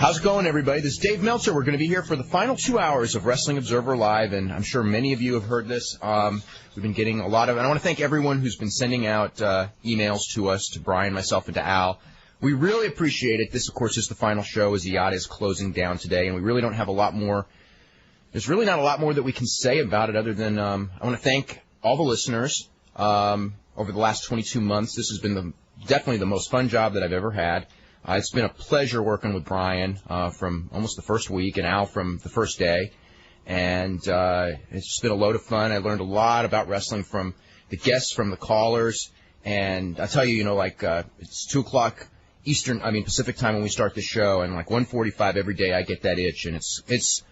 How's it going, everybody? This is Dave Meltzer. We're going to be here for the final 2 hours of Wrestling Observer Live, and I'm sure many of you have heard this. We've been getting a lot of, and I want to thank everyone who's been sending out emails to us, to Brian, myself, and to Al. We really appreciate it. This, of course, is the final show as Eyada is closing down today, and we really don't have a lot more. There's really not a lot more that we can say about it other than I want to thank all the listeners over the last 22 months. This has been definitely the most fun job that I've ever had. It's been a pleasure working with Brian from almost the first week and Al from the first day. And it's just been a load of fun. I learned a lot about wrestling from the guests, from the callers. And I tell you, it's 2 o'clock Pacific time when we start the show. And like 1:45 every day I get that itch. And it's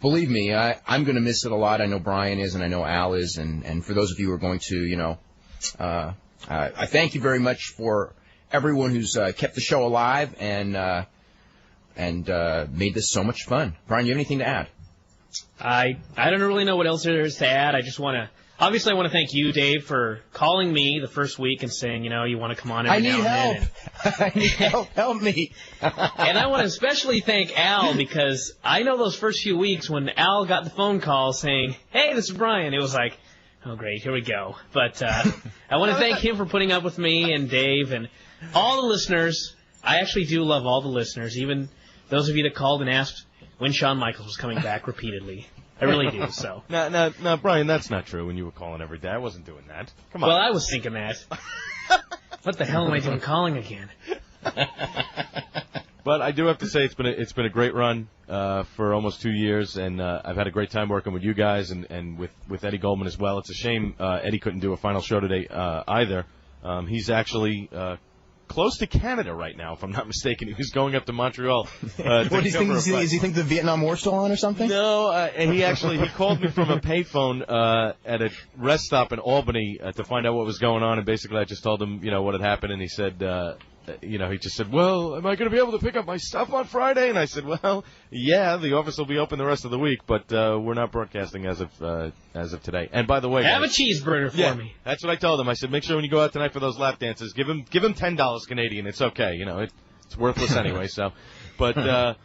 believe me, I'm going to miss it a lot. I know Brian is and I know Al is. And for those of you who are going to, I thank you very much for everyone who's kept the show alive and made this so much fun. Brian, you have anything to add? I don't really know what else there is to add. I want to thank you, Dave, for calling me the first week and saying, you want to come on every now and then. I need help. Help me. And I want to especially thank Al because I know those first few weeks when Al got the phone call saying, hey, this is Brian, it was like, oh, great, here we go. But I want to thank him for putting up with me and Dave and all the listeners. I actually do love all the listeners, even those of you that called and asked when Shawn Michaels was coming back repeatedly. I really do, so. No, Brian, that's not true when you were calling every day. I wasn't doing that. Come on. Well, I was thinking that. What the hell am I doing calling again? But I do have to say it's been a great run for almost 2 years, and I've had a great time working with you guys and with Eddie Goldman as well. It's a shame Eddie couldn't do a final show today either. He's actually close to Canada right now, if I'm not mistaken. He was going up to Montreal. What do you think? Does he think the Vietnam War's still on or something? No, and he called me from a payphone at a rest stop in Albany to find out what was going on, and basically I just told him, what had happened, and he said, he just said, well, am I going to be able to pick up my stuff on Friday? And I said, well, yeah, the office will be open the rest of the week, but we're not broadcasting as of today. And by the way, have a cheeseburger for me. That's what I told him. I said, make sure when you go out tonight for those lap dances, give him $10 Canadian. It's okay, it's worthless anyway. So, but I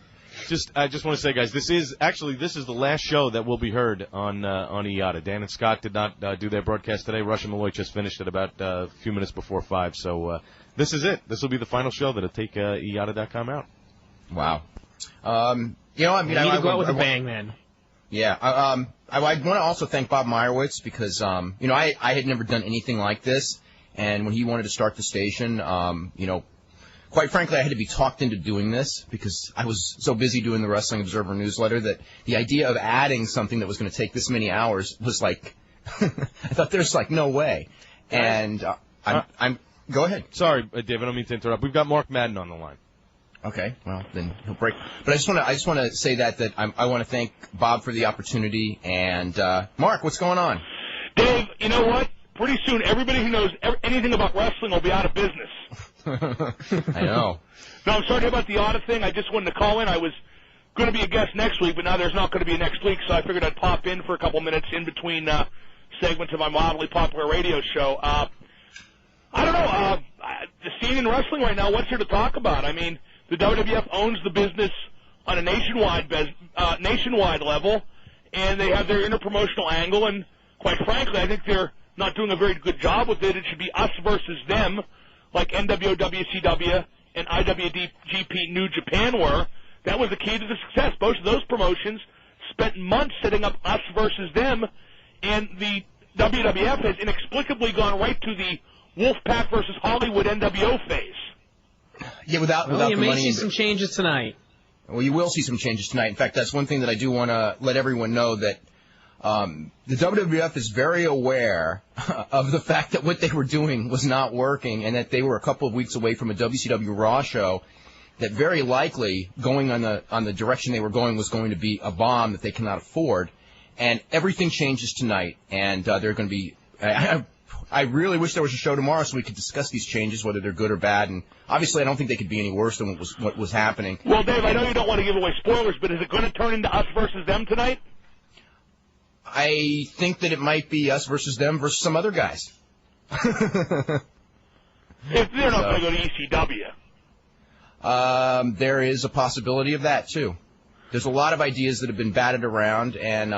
just want to say, guys, this is the last show that will be heard on Eyada. Dan and Scott did not do their broadcast today. Rush and Malloy just finished at about a few minutes before 5. So. This is it. This will be the final show that'll take Eyada.com out. Wow. We need to go out with a bang, then. Yeah. I want to also thank Bob Meyerowitz because, I had never done anything like this. And when he wanted to start the station, quite frankly, I had to be talked into doing this because I was so busy doing the Wrestling Observer newsletter that the idea of adding something that was going to take this many hours was like, I thought there's like no way. And I'm go ahead. Sorry, Dave, I don't mean to interrupt. We've got Mark Madden on the line. Okay, well, then he'll break. But I just want to say that I want to thank Bob for the opportunity. And, Mark, what's going on? Dave, you know what? Pretty soon, everybody who knows anything about wrestling will be out of business. I know. No, I'm sorry about the audit thing. I just wanted to call in. I was going to be a guest next week, but now there's not going to be a next week, so I figured I'd pop in for a couple minutes in between segments of my mildly popular radio show. I don't know. The scene in wrestling right now, what's there to talk about? I mean, the WWF owns the business on a nationwide level, and they have their interpromotional angle, and quite frankly, I think they're not doing a very good job with it. It should be us versus them, like NWO, WCW, and IWGP New Japan were. That was the key to the success. Both of those promotions spent months setting up us versus them, and the WWF has inexplicably gone right to the Wolfpack versus Hollywood NWO phase. Yeah, without the money. You may see some changes tonight. Well, you will see some changes tonight. In fact, that's one thing that I do want to let everyone know, that the WWF is very aware of the fact that what they were doing was not working and that they were a couple of weeks away from a WCW Raw show that very likely going on the direction they were going was going to be a bomb that they cannot afford. And everything changes tonight, and they're going to be... I really wish there was a show tomorrow so we could discuss these changes, whether they're good or bad. And obviously, I don't think they could be any worse than what was happening. Well, Dave, I know you don't want to give away spoilers, but is it going to turn into us versus them tonight? I think that it might be us versus them versus some other guys. If they're not going to go to ECW. There is a possibility of that, too. There's a lot of ideas that have been batted around, and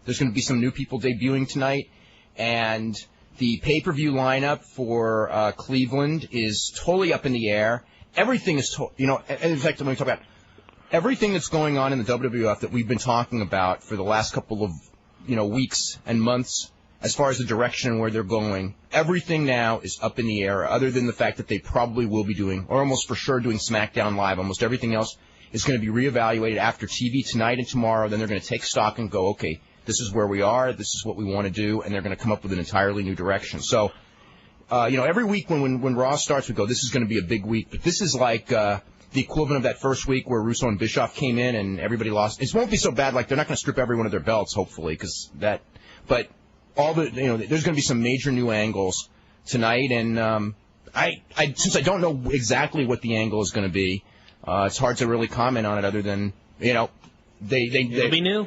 there's going to be some new people debuting tonight. And the pay-per-view lineup for Cleveland is totally up in the air. Everything is, in fact, let me talk about everything that's going on in the WWF that we've been talking about for the last couple of, weeks and months as far as the direction and where they're going. Everything now is up in the air, other than the fact that they probably will be doing, or almost for sure doing SmackDown Live. Almost everything else is going to be reevaluated after TV tonight and tomorrow. Then they're going to take stock and go, okay, this is where we are, this is what we want to do, and they're going to come up with an entirely new direction. So, every week when Raw starts, we go, this is going to be a big week. But this is like the equivalent of that first week where Russo and Bischoff came in and everybody lost. It won't be so bad. Like, they're not going to strip every one of their belts, hopefully, but all the, there's going to be some major new angles tonight. And since I don't know exactly what the angle is going to be, it's hard to really comment on it other than, it'll be new.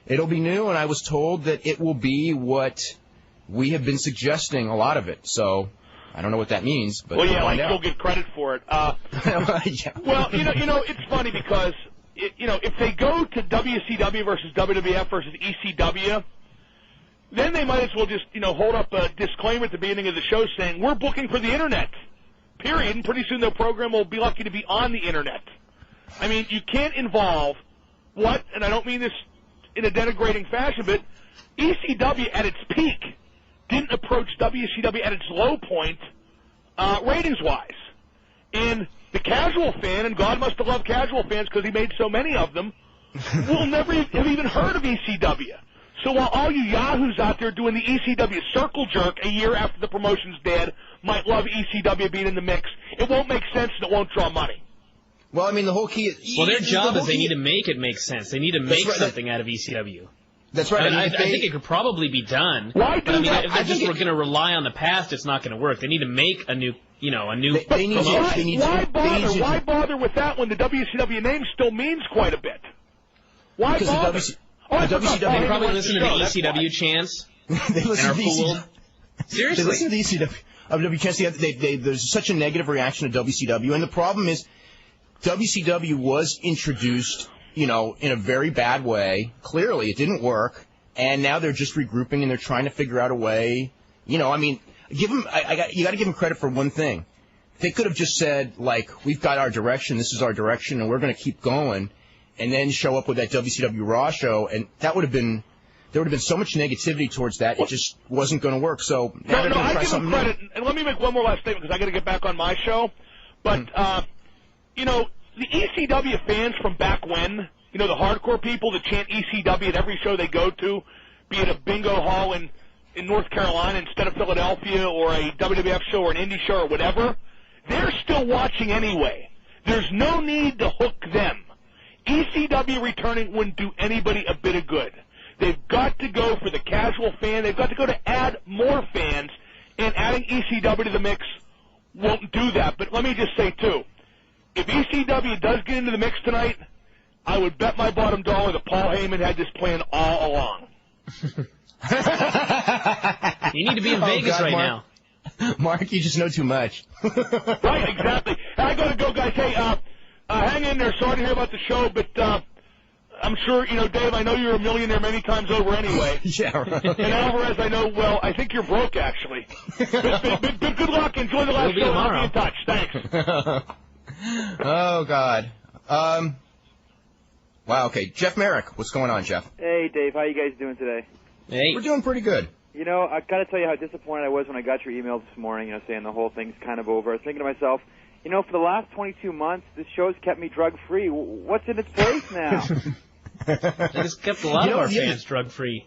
It'll be new, and I was told that it will be what we have been suggesting, a lot of it. So I don't know what that means. But well, yeah, like you'll get credit for it. Yeah. Well, it's funny because if they go to WCW versus WWF versus ECW, then they might as well just hold up a disclaimer at the beginning of the show saying we're booking for the internet. Period. And pretty soon their program will be lucky to be on the internet. I mean, you can't involve and I don't mean this in a denigrating fashion, but ECW at its peak didn't approach WCW at its low point ratings-wise. And the casual fan, and God must have loved casual fans because he made so many of them, will never have even heard of ECW. So while all you yahoos out there doing the ECW circle jerk a year after the promotion's dead might love ECW being in the mix, it won't make sense and it won't draw money. Well, I mean, the whole key is... Well, their job is they need to make it make sense. They need to make something out of ECW. That's right. I think it could probably be done. Why do that? If they're just going to rely on the past, it's not going to work. They need to make a new, Why bother with that when the WCW name still means quite a bit? Why bother? They probably listen to the ECW chants they listen and are to fooled. Seriously. They listen to the ECW chants. There's such a negative reaction to WCW, and the problem is WCW was introduced, in a very bad way. Clearly, it didn't work, and now they're just regrouping and they're trying to figure out a way. You got to give them credit for one thing. They could have just said, we've got our direction, this is our direction, and we're going to keep going, and then show up with that WCW Raw show, and there would have been so much negativity towards that, it just wasn't going to work. So now they're going to try something new. And let me make one more last statement because I got to get back on my show. But the ECW fans from back when, the hardcore people that chant ECW at every show they go to, be it a bingo hall in North Carolina instead of Philadelphia, or a WWF show or an indie show or whatever, they're still watching anyway. There's no need to hook them. ECW returning wouldn't do anybody a bit of good. They've got to go for the casual fan. They've got to go to add more fans, and adding ECW to the mix won't do that. But let me just say, too, if ECW does get into the mix tonight, I would bet my bottom dollar that Paul Heyman had this plan all along. You need to be in Vegas right now. Mark, you just know too much. Right, exactly. I got to go, guys. Hey, hang in there. Sorry to hear about the show, but I'm sure, Dave, I know you're a millionaire many times over anyway. Yeah, right. And Alvarez, I know, well, I think you're broke, actually. But good luck. Enjoy the last show. I'll be in touch. Thanks. Oh, God. Wow, okay. Jeff Merrick. What's going on, Jeff? Hey, Dave. How you guys doing today? Hey. We're doing pretty good. I got to tell you how disappointed I was when I got your email this morning, saying the whole thing's kind of over. I was thinking to myself, for the last 22 months, this show's kept me drug-free. What's in its place now? They just kept a lot of our fans drug-free.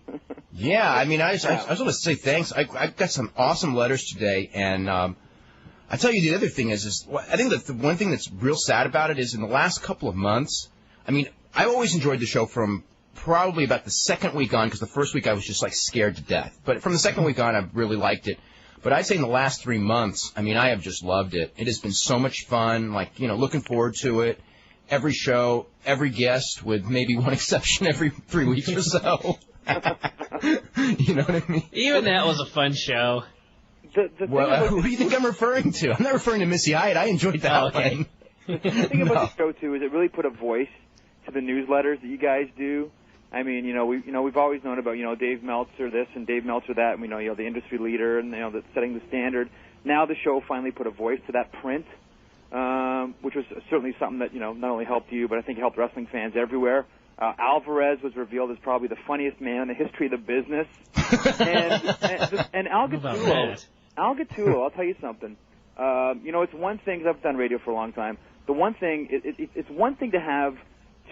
Yeah, I just want to say thanks. I got some awesome letters today, and I tell you the other thing is I think that the one thing that's real sad about it is in the last couple of months, I always enjoyed the show from probably about the second week on, because the first week I was just scared to death. But from the second week on, I really liked it. But I'd say in the last 3 months, I have just loved it. It has been so much fun, looking forward to it. Every show, every guest, with maybe one exception every 3 weeks or so. You know what I mean? Even that was a fun show. The who do you think I'm referring to? I'm not referring to Missy Hyatt. I enjoyed that one. The thing about the show too is it really put a voice to the newsletters that you guys do. I mean, we've always known about, Dave Meltzer this and Dave Meltzer that, and we know, the industry leader and, that's setting the standard. Now the show finally put a voice to that print, which was certainly something that, not only helped you, but I think it helped wrestling fans everywhere. Alvarez was revealed as probably the funniest man in the history of the business. And Al Gattuso, I'll tell you something. It's one thing, 'cause I've done radio for a long time. The one thing, it's one thing to have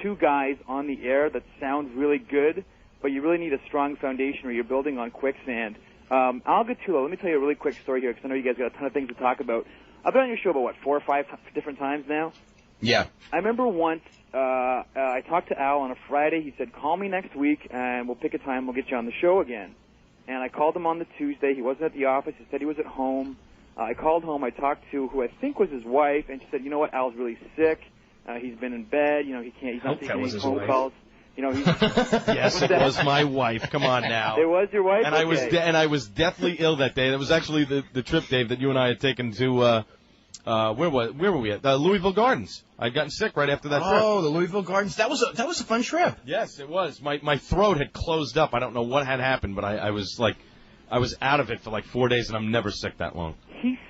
two guys on the air that sound really good, but you really need a strong foundation or you're building on quicksand. Al Gattuso, let me tell you a really quick story here because I know you guys got a ton of things to talk about. I've been on your show about, 4 or 5 different times now? Yeah. I remember once I talked to Al on a Friday. He said, call me next week and we'll pick a time. We'll get you on the show again. And I called him on the Tuesday. He wasn't at the office. He said he was at home. I called home. I talked to who I think was his wife, and she said, you know what, Al's really sick. He's been in bed. He's not taking any phone calls. Yes, it was my wife. Come on now. It was your wife? And okay. I was deathly ill that day. That was actually the trip, Dave, that you and I had taken to where were we at? Louisville Gardens. I'd gotten sick right after that trip. Oh, the Louisville Gardens. That was a fun trip. Yes, it was. My throat had closed up. I don't know what had happened, but I was out of it for like 4 days, and I'm never sick that long.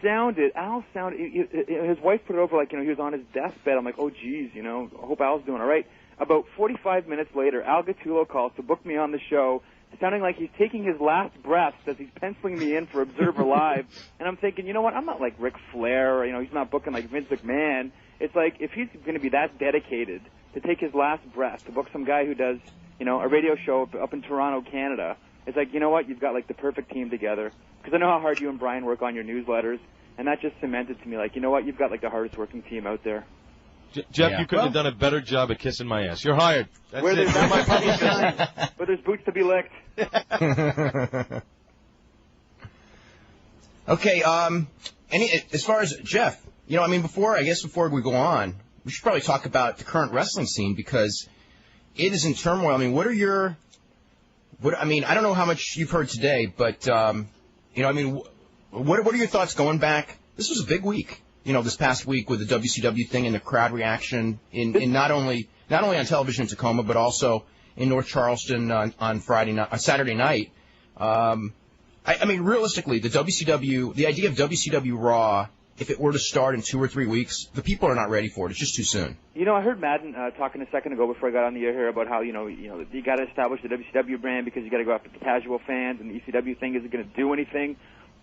Al sounded, his wife put it over like, he was on his deathbed. I'm like, oh, geez, I hope Al's doing all right. About 45 minutes later, Al Gattuso calls to book me on the show, sounding like he's taking his last breaths as he's penciling me in for Observer Live. And I'm thinking, you know what, I'm not like Ric Flair, or, he's not booking like Vince McMahon. It's like, if he's going to be that dedicated to take his last breath, to book some guy who does, a radio show up in Toronto, Canada, it's like, you know what, you've got like the perfect team together. Because I know how hard you and Brian work on your newsletters, and that just cemented to me, like, you know what, you've got like the hardest working team out there. Jeff, you couldn't have done a better job at kissing my ass. You're hired. That's it. You're my publicist. Where there's boots to be licked. Okay, as far as Jeff, before we go on, we should probably talk about the current wrestling scene because it is in turmoil. I don't know how much you've heard today, but, what are your thoughts going back? This was a big week, this past week with the WCW thing and the crowd reaction in not only on television in Tacoma, but also in North Charleston on Saturday night. Realistically, the idea of WCW Raw, if it were to start in 2 or 3 weeks, the people are not ready for it. It's just too soon. I heard Madden talking a second ago before I got on the air here about how, you got to establish the WCW brand because you got to go after the casual fans, and the ECW thing isn't going to do anything.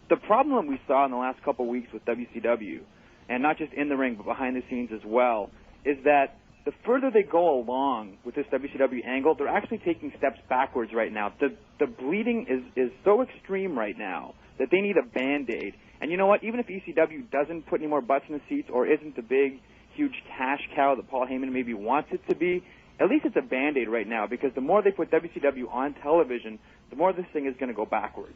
The problem we saw in the last couple of weeks with WCW, and not just in the ring but behind the scenes as well, is that the further they go along with this WCW angle, they're actually taking steps backwards right now. The bleeding is so extreme right now that they need a Band-Aid. And you know what? Even if ECW doesn't put any more butts in the seats or isn't the big, huge cash cow that Paul Heyman maybe wants it to be, at least it's a Band-Aid right now because the more they put WCW on television, the more this thing is going to go backwards.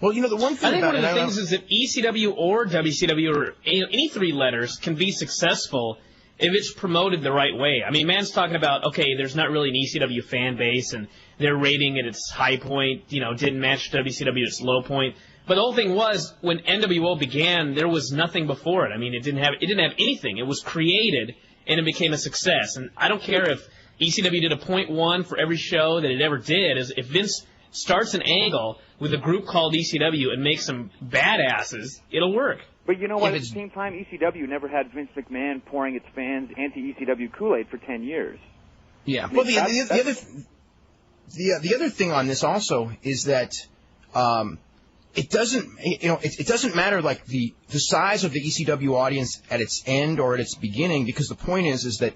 Well, the one thing I think one of the things is that ECW or WCW or any 3 letters can be successful if it's promoted the right way. Man's talking about, okay, there's not really an ECW fan base and their rating at its high point, didn't match WCW at its low point. But the whole thing was, when NWO began, there was nothing before it. It didn't have anything. It was created, and it became a success. And I don't care if ECW did a .1 for every show that it ever did. If Vince starts an angle with a group called ECW and makes some badasses, it'll work. But you know what? At the same time, ECW never had Vince McMahon pouring its fans anti-ECW Kool-Aid for 10 years. Yeah. Well, the other thing on this also is that it doesn't matter like the size of the ECW audience at its end or at its beginning, because the point is that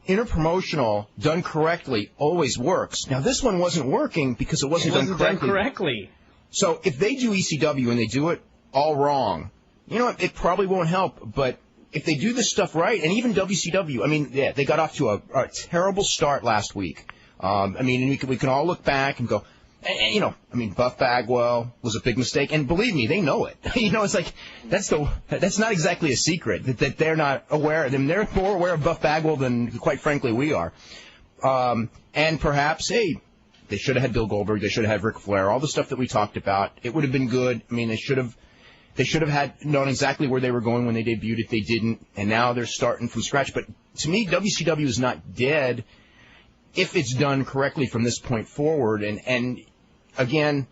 interpromotional done correctly always works. Now this one wasn't working because it wasn't done correctly. So if they do ECW and they do it all wrong, it probably won't help. But if they do this stuff right, and even WCW, they got off to a terrible start last week. We can all look back and go, Buff Bagwell was a big mistake, and believe me, they know it. It's like that's not exactly a secret that they're not aware of them. They're more aware of Buff Bagwell than, quite frankly, we are. And perhaps, they should have had Bill Goldberg, they should have had Ric Flair, all the stuff that we talked about. It would have been good. They should have. They should have known exactly where they were going when they debuted it. They didn't, and now they're starting from scratch. But to me, WCW is not dead if it's done correctly from this point forward. And again,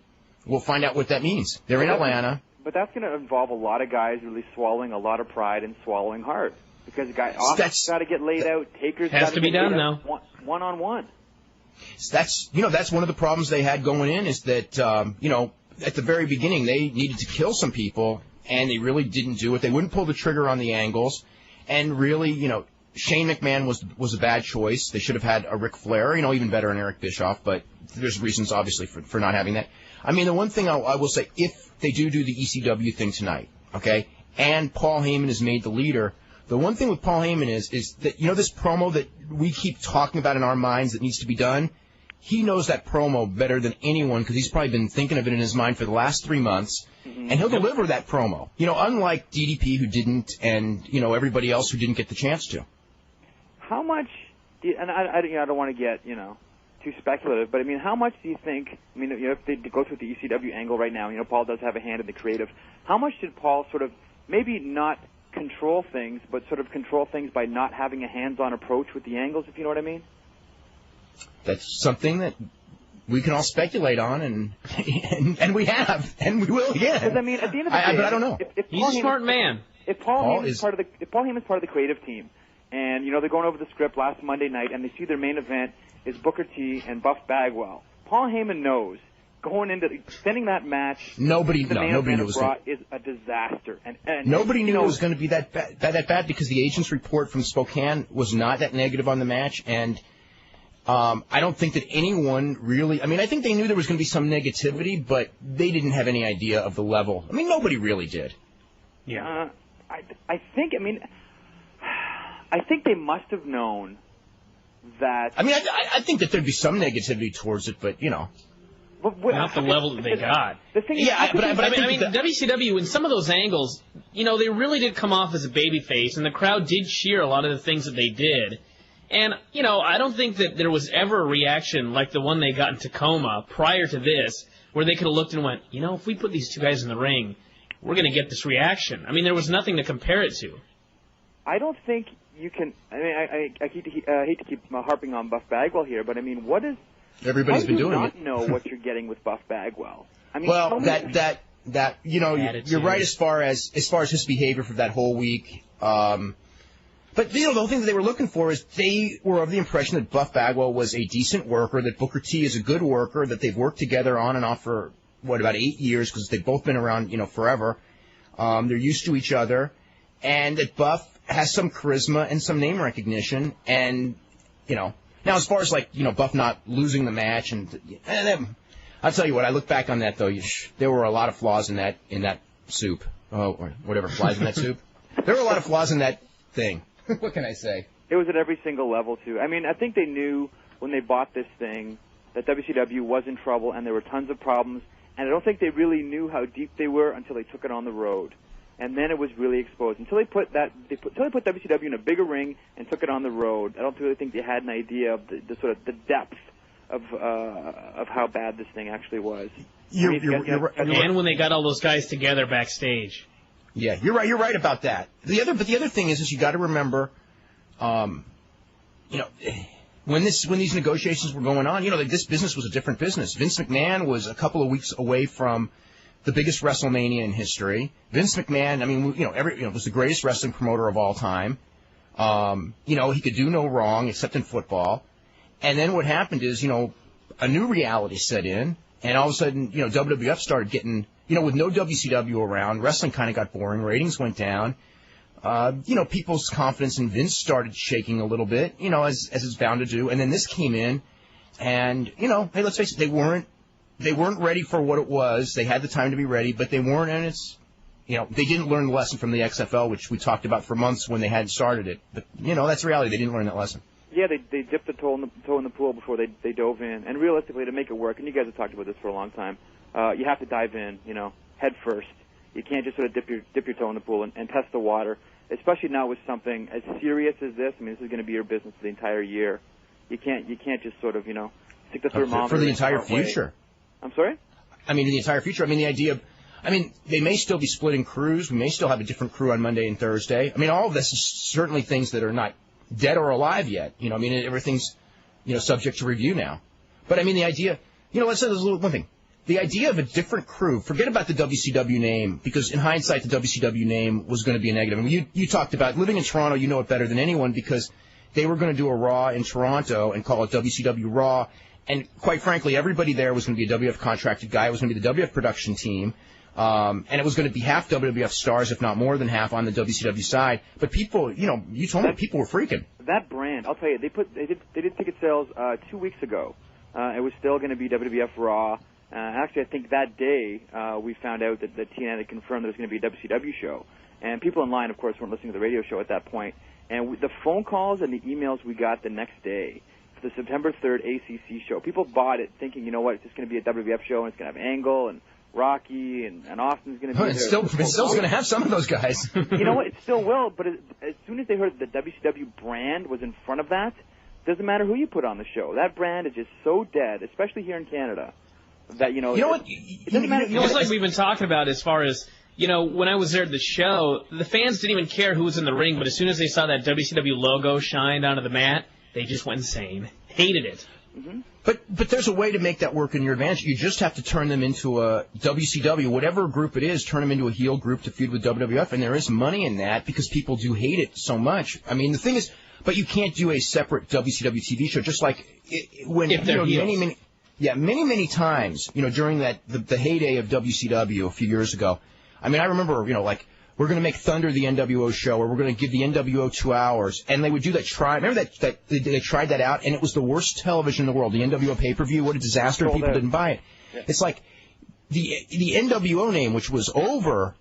we'll find out what that means. They're in Atlanta. But that's going to involve a lot of guys really swallowing a lot of pride and swallowing hard. Because Austin's got to get laid out. Taker's got to be done now. One-on-one. That's one of the problems they had going in is that, at the very beginning, they needed to kill some people, and they really didn't do it. They wouldn't pull the trigger on the angles, and really, Shane McMahon was a bad choice. They should have had a Ric Flair, even better than Eric Bischoff, but there's reasons, obviously, for not having that. I mean, the one thing I will say, if they do the ECW thing tonight, okay, and Paul Heyman is made the leader, the one thing with Paul Heyman is that, this promo that we keep talking about in our minds that needs to be done, he knows that promo better than anyone because he's probably been thinking of it in his mind for the last 3 months, and he'll deliver that promo. Unlike DDP who didn't, and everybody else who didn't get the chance to. How much? And I don't want to get too speculative, but I mean, how much do you think? I mean, if they go through the ECW angle right now, Paul does have a hand in the creative. How much did Paul sort of maybe not control things, but sort of control things by not having a hands-on approach with the angles? If you know what I mean. That's something that we can all speculate on, and we have, and we will again. Because I mean, at the end of the day, but I don't know. He's a smart man. If Paul Heyman's part of the creative team, and they're going over the script last Monday night, and they see their main event is Booker T and Buff Bagwell, Paul Heyman knows going into sending that match. Nobody knew it was is a disaster, and nobody knew it was going to be that bad because the agent's report from Spokane was not that negative on the match, and. I don't think that anyone really... I mean, I think they knew there was going to be some negativity, but they didn't have any idea of the level. I mean, nobody really did. Yeah. I think they must have known that... I mean, I think that there'd be some negativity towards it, but, Not the level that they got. The thing is, WCW, in some of those angles, they really did come off as a babyface, and the crowd did cheer a lot of the things that they did. And, I don't think that there was ever a reaction like the one they got in Tacoma prior to this, where they could have looked and went, if we put these two guys in the ring, we're going to get this reaction. I mean, there was nothing to compare it to. I don't think you can... I mean, I hate to keep harping on Buff Bagwell here, but I mean, what is... Everybody's been doing it. How do you not know what you're getting with Buff Bagwell? I mean, well, you're right as far as his behavior for that whole week. But, the whole thing that they were looking for is they were of the impression that Buff Bagwell was a decent worker, that Booker T is a good worker, that they've worked together on and off for, about 8 years, because they've both been around, forever. They're used to each other. And that Buff has some charisma and some name recognition. And, now as far as, Buff not losing the match, and I'll tell you what, I look back on that, though, there were a lot of flaws in that soup. Oh, or whatever flies in that soup. There were a lot of flaws in that thing. What can I say? It was at every single level, too. I mean, I think they knew when they bought this thing that WCW was in trouble and there were tons of problems, and I don't think they really knew how deep they were until they took it on the road. And then it was really exposed. Until they put WCW in a bigger ring and took it on the road, I don't really think they had an idea of the sort of the depth of how bad this thing actually was. You're right. And when they got all those guys together backstage. Yeah, you're right. You're right about that. The other thing is you got to remember, when these negotiations were going on, this business was a different business. Vince McMahon was a couple of weeks away from the biggest WrestleMania in history. Vince McMahon, I mean, was the greatest wrestling promoter of all time. He could do no wrong except in football. And then what happened is, a new reality set in, and all of a sudden, WWF started getting. With no WCW around, wrestling kind of got boring. Ratings went down. People's confidence in Vince started shaking a little bit, as it's bound to do. And then this came in, and, hey, let's face it, they weren't ready for what it was. They had the time to be ready, but they weren't, and they didn't learn the lesson from the XFL, which we talked about for months when they hadn't started it. But, that's reality. They didn't learn that lesson. Yeah, they dipped the toe in the pool before they dove in. And realistically, to make it work, and you guys have talked about this for a long time, you have to dive in, head first. You can't just sort of dip your toe in the pool and test the water, especially now with something as serious as this. I mean, this is going to be your business for the entire year. You can't just sort of, stick the thermometer for the entire future. I'm sorry? I mean, the entire future. I mean, the idea I mean, they may still be splitting crews. We may still have a different crew on Monday and Thursday. I mean, all of this is certainly things that are not dead or alive yet. I mean, everything's, subject to review now. But, I mean, the idea, let's say there's one thing. The idea of a different crew, forget about the WCW name, because in hindsight, the WCW name was going to be a negative. I mean, you talked about living in Toronto, you know it better than anyone, because they were going to do a Raw in Toronto and call it WCW Raw. And quite frankly, everybody there was going to be a WF contracted guy. It was going to be the WF production team. And it was going to be half WWF stars, if not more than half, on the WCW side. But people, you told me people were freaking. That brand, I'll tell you, they did ticket sales 2 weeks ago. It was still going to be WWF Raw. Actually, I think that day we found out that TNA had confirmed there was going to be a WCW show. And people in line, of course, weren't listening to the radio show at that point. And the phone calls and the emails we got the next day for the September 3rd ACC show, people bought it thinking, you know what, it's just going to be a WWF show, and it's going to have Angle and Rocky and Austin's going to be there. It's still going to have some of those guys. You know what, it still will, but as soon as they heard the WCW brand was in front of that, doesn't matter who you put on the show. That brand is just so dead, especially here in Canada, that, You know what? It doesn't matter. It's like we've been talking about as far as, when I was there at the show, the fans didn't even care who was in the ring, but as soon as they saw that WCW logo shine onto the mat, they just went insane. Hated it. Mm-hmm. But there's a way to make that work in your advantage. You just have to turn them into a WCW, whatever group it is, turn them into a heel group to feud with WWF, and there is money in that because people do hate it so much. I mean, the thing is, but you can't do a separate WCW TV show, just like when if they're heels. many times, during the heyday of WCW a few years ago. I mean, I remember, we're going to make Thunder the NWO show, or we're going to give the NWO 2 hours, and they would do that Remember that they tried that out, and it was the worst television in the world. The NWO pay-per-view, what a disaster! People didn't buy it. Yeah. It's like the NWO name, which was over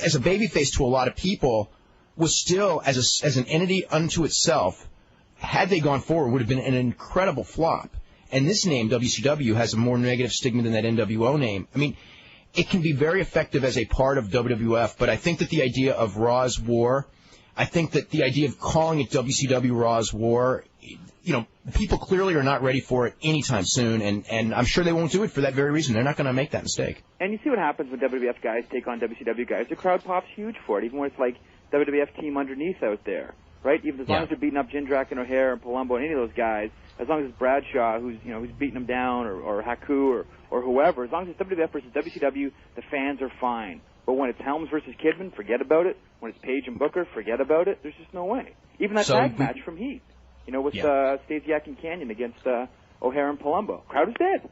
as a babyface to a lot of people, was still as an entity unto itself. Had they gone forward, would have been an incredible flop. And this name, WCW, has a more negative stigma than that NWO name. I mean, it can be very effective as a part of WWF, but I think that the idea of Raw's War, I think that the idea of calling it WCW Raw's War, people clearly are not ready for it anytime soon, and I'm sure they won't do it for that very reason. They're not going to make that mistake. And you see what happens when WWF guys take on WCW guys. The crowd pops huge for it, even when it's like WWF team underneath out there, right? Even as long as they're beating up Jindrak and O'Hare and Palumbo and any of those guys, as long as it's Bradshaw who's beating them down, or Haku or whoever, as long as it's WWF versus WCW, the fans are fine. But when it's Helms versus Kidman, forget about it. When it's Page and Booker, forget about it. There's just no way. Even that tag match from Heat, with Stasiak and Canyon against O'Hare and Palumbo. Crowd is dead.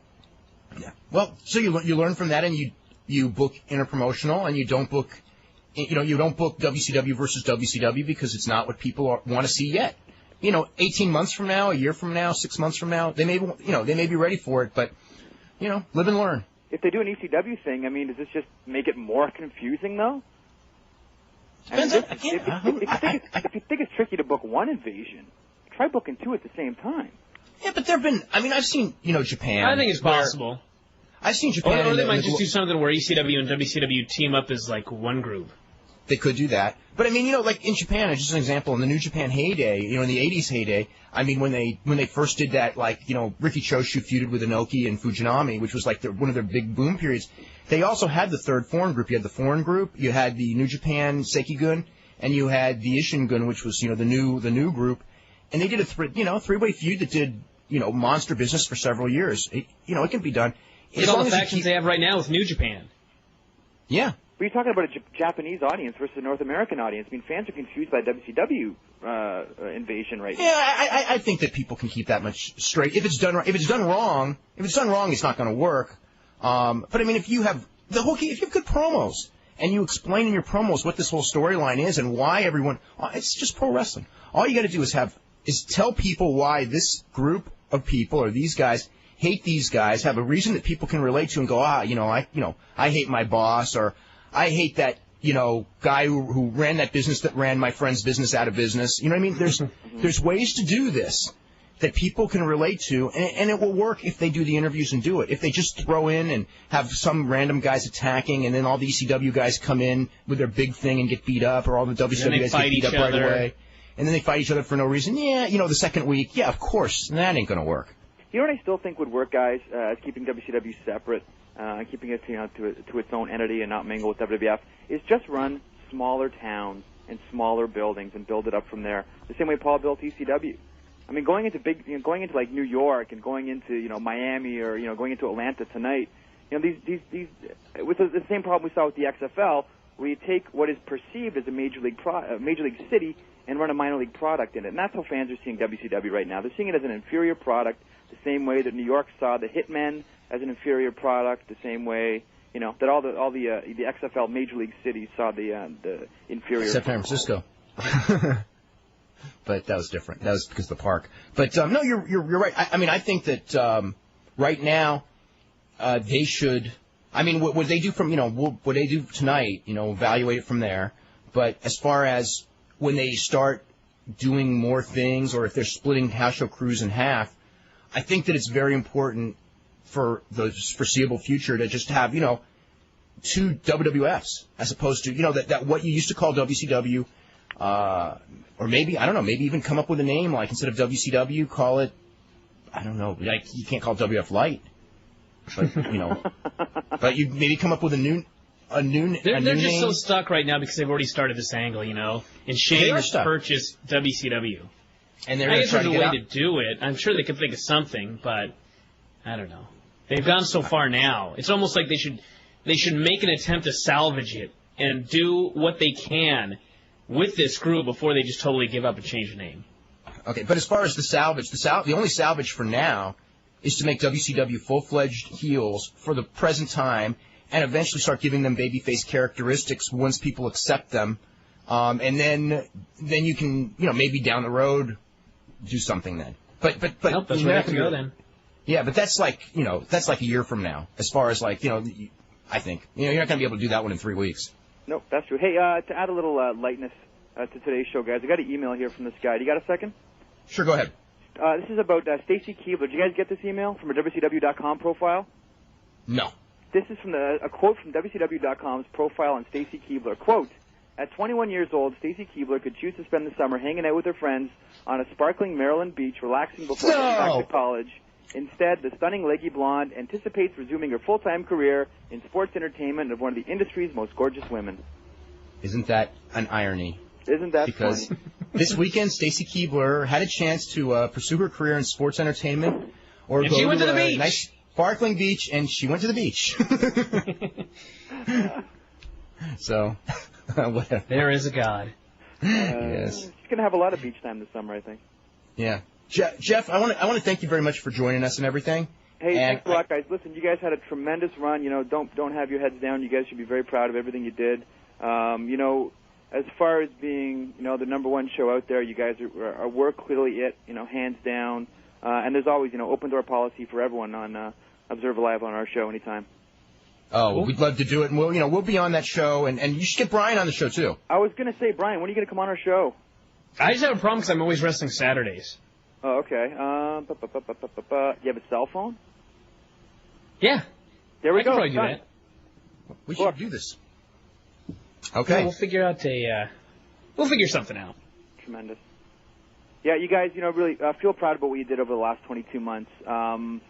Yeah. Well, so you learn from that, and you book interpromotional, and you don't book WCW versus WCW because it's not what people want to see yet. 18 months from now, a year from now, 6 months from now, they may be ready for it, but live and learn. If they do an ECW thing, I mean, does this just make it more confusing, though? Depends if you think it's tricky to book one invasion, try booking two at the same time. Yeah, but I've seen, Japan. I think it's possible. I've seen Japan. Or they might just do something where ECW and WCW team up as, like, one group. They could do that. But, I mean, like in Japan, just an example, in the New Japan heyday, in the 80s heyday, I mean, when they first did that, like, Riki Choshu feuded with Inoki and Fujinami, which was like one of their big boom periods, they also had the third foreign group. You had the foreign group, you had the New Japan Sekigun, and you had the Ishingun, which was, the new group. And they did a three-way feud that did, monster business for several years. It can be done. Look at all the factions they have right now with New Japan. Yeah. But you're talking about a Japanese audience versus a North American audience. I mean, fans are confused by WCW invasion right now. Yeah, I think that people can keep that much straight. If it's done wrong, it's not going to work. But I mean, if you have good promos and you explain in your promos what this whole storyline is and why everyone, it's just pro wrestling. All you got to do is tell people why this group of people or these guys hate these guys, have a reason that people can relate to and go, I hate my boss, or I hate that, guy who ran that business that ran my friend's business out of business. You know what I mean? There's ways to do this that people can relate to, and it will work if they do the interviews and do it. If they just throw in and have some random guys attacking, and then all the ECW guys come in with their big thing and get beat up, or all the WCW guys get beat up right away, and then they fight each other for no reason. Yeah, the second week, yeah, of course, that ain't going to work. You know what I still think would work, guys, is keeping WCW separate. keeping it to its own entity and not mingle with WWF, is just run smaller towns and smaller buildings and build it up from there. The same way Paul built ECW. I mean, going into like New York and going into Miami or going into Atlanta tonight. These with the same problem we saw with the XFL, where you take what is perceived as a major league city and run a minor league product in it, and that's how fans are seeing WCW right now. They're seeing it as an inferior product, the same way that New York saw the Hitmen as an inferior product, the same way that all the XFL major league cities saw the inferior. Except San Francisco. But that was different. That was because of the park. But no, you're right. I mean, I think that right now they should. I mean, what they do what they do tonight, evaluate it from there. But as far as when they start doing more things, or if they're splitting house show crews in half, I think that it's very important for the foreseeable future to just have, two WWFs as opposed to, that what you used to call WCW, or maybe, I don't know, maybe even come up with a name, like instead of WCW, call it, I don't know, like you can't call it WF Light, but, but you maybe come up with a new They're just name. so stuck right now because they've already started this angle, and Shane has purchased WCW. And they're I guess trying there's to a get way to do it. I'm sure they could think of something, but I don't know. They've gone so far now. It's almost like they should make an attempt to salvage it and do what they can with this group before they just totally give up and change the name. Okay, but as far as the salvage, the only salvage for now is to make WCW full-fledged heels for the present time and eventually start giving them babyface characteristics once people accept them. And then you can, maybe down the road do something then. But nope, that's where they have to go then. Yeah, but that's like a year from now, as far as I think. You're not going to be able to do that one in 3 weeks. Nope, that's true. Hey, to add a little lightness to today's show, guys, I got an email here from this guy. Do you got a second? Sure, go ahead. This is about Stacy Keibler. Did you guys get this email from a WCW.com profile? No. This is from a quote from WCW.com's profile on Stacy Keibler. Quote, at 21 years old, Stacy Keibler could choose to spend the summer hanging out with her friends on a sparkling Maryland beach, relaxing before going back to college. Instead, the stunning leggy blonde anticipates resuming her full-time career in sports entertainment of one of the industry's most gorgeous women. Isn't that an irony? Isn't that because funny? This weekend, Stacy Keibler had a chance to pursue her career in sports entertainment, or and go she went to the a beach. Nice sparkling beach, and she went to the beach. So, whatever. There is a God. Yes. She's going to have a lot of beach time this summer, I think. Yeah. Jeff, I want to thank you very much for joining us and everything. Hey, thanks a lot, guys. Listen, you guys had a tremendous run. Don't have your heads down. You guys should be very proud of everything you did. As far as being, the number one show out there, you guys were clearly it, hands down. And there's always, open door policy for everyone on Observer Live on our show anytime. Oh, well, we'd love to do it, and we'll be on that show, and you should get Brian on the show too. I was going to say, Brian, when are you going to come on our show? I just have a problem because I'm always wrestling Saturdays. Oh, okay. You have a cell phone? Yeah. There we I go. can probably do that. We should do this. Okay. Yeah, we'll figure out we'll figure something out. Tremendous. Yeah, you guys, really feel proud about what you did over the last 22 months. I've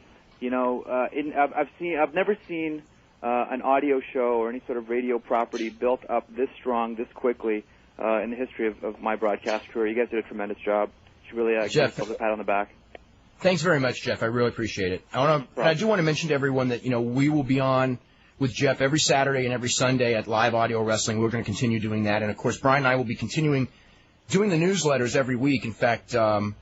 never seen an audio show or any sort of radio property built up this strong, this quickly in the history of my broadcast career. You guys did a tremendous job. You should really give yourself a pat on the back. Thanks very much, Jeff. I really appreciate it. I do want to mention to everyone that, we will be on with Jeff every Saturday and every Sunday at Live Audio Wrestling. We're going to continue doing that. And, of course, Brian and I will be continuing doing the newsletters every week. In fact, in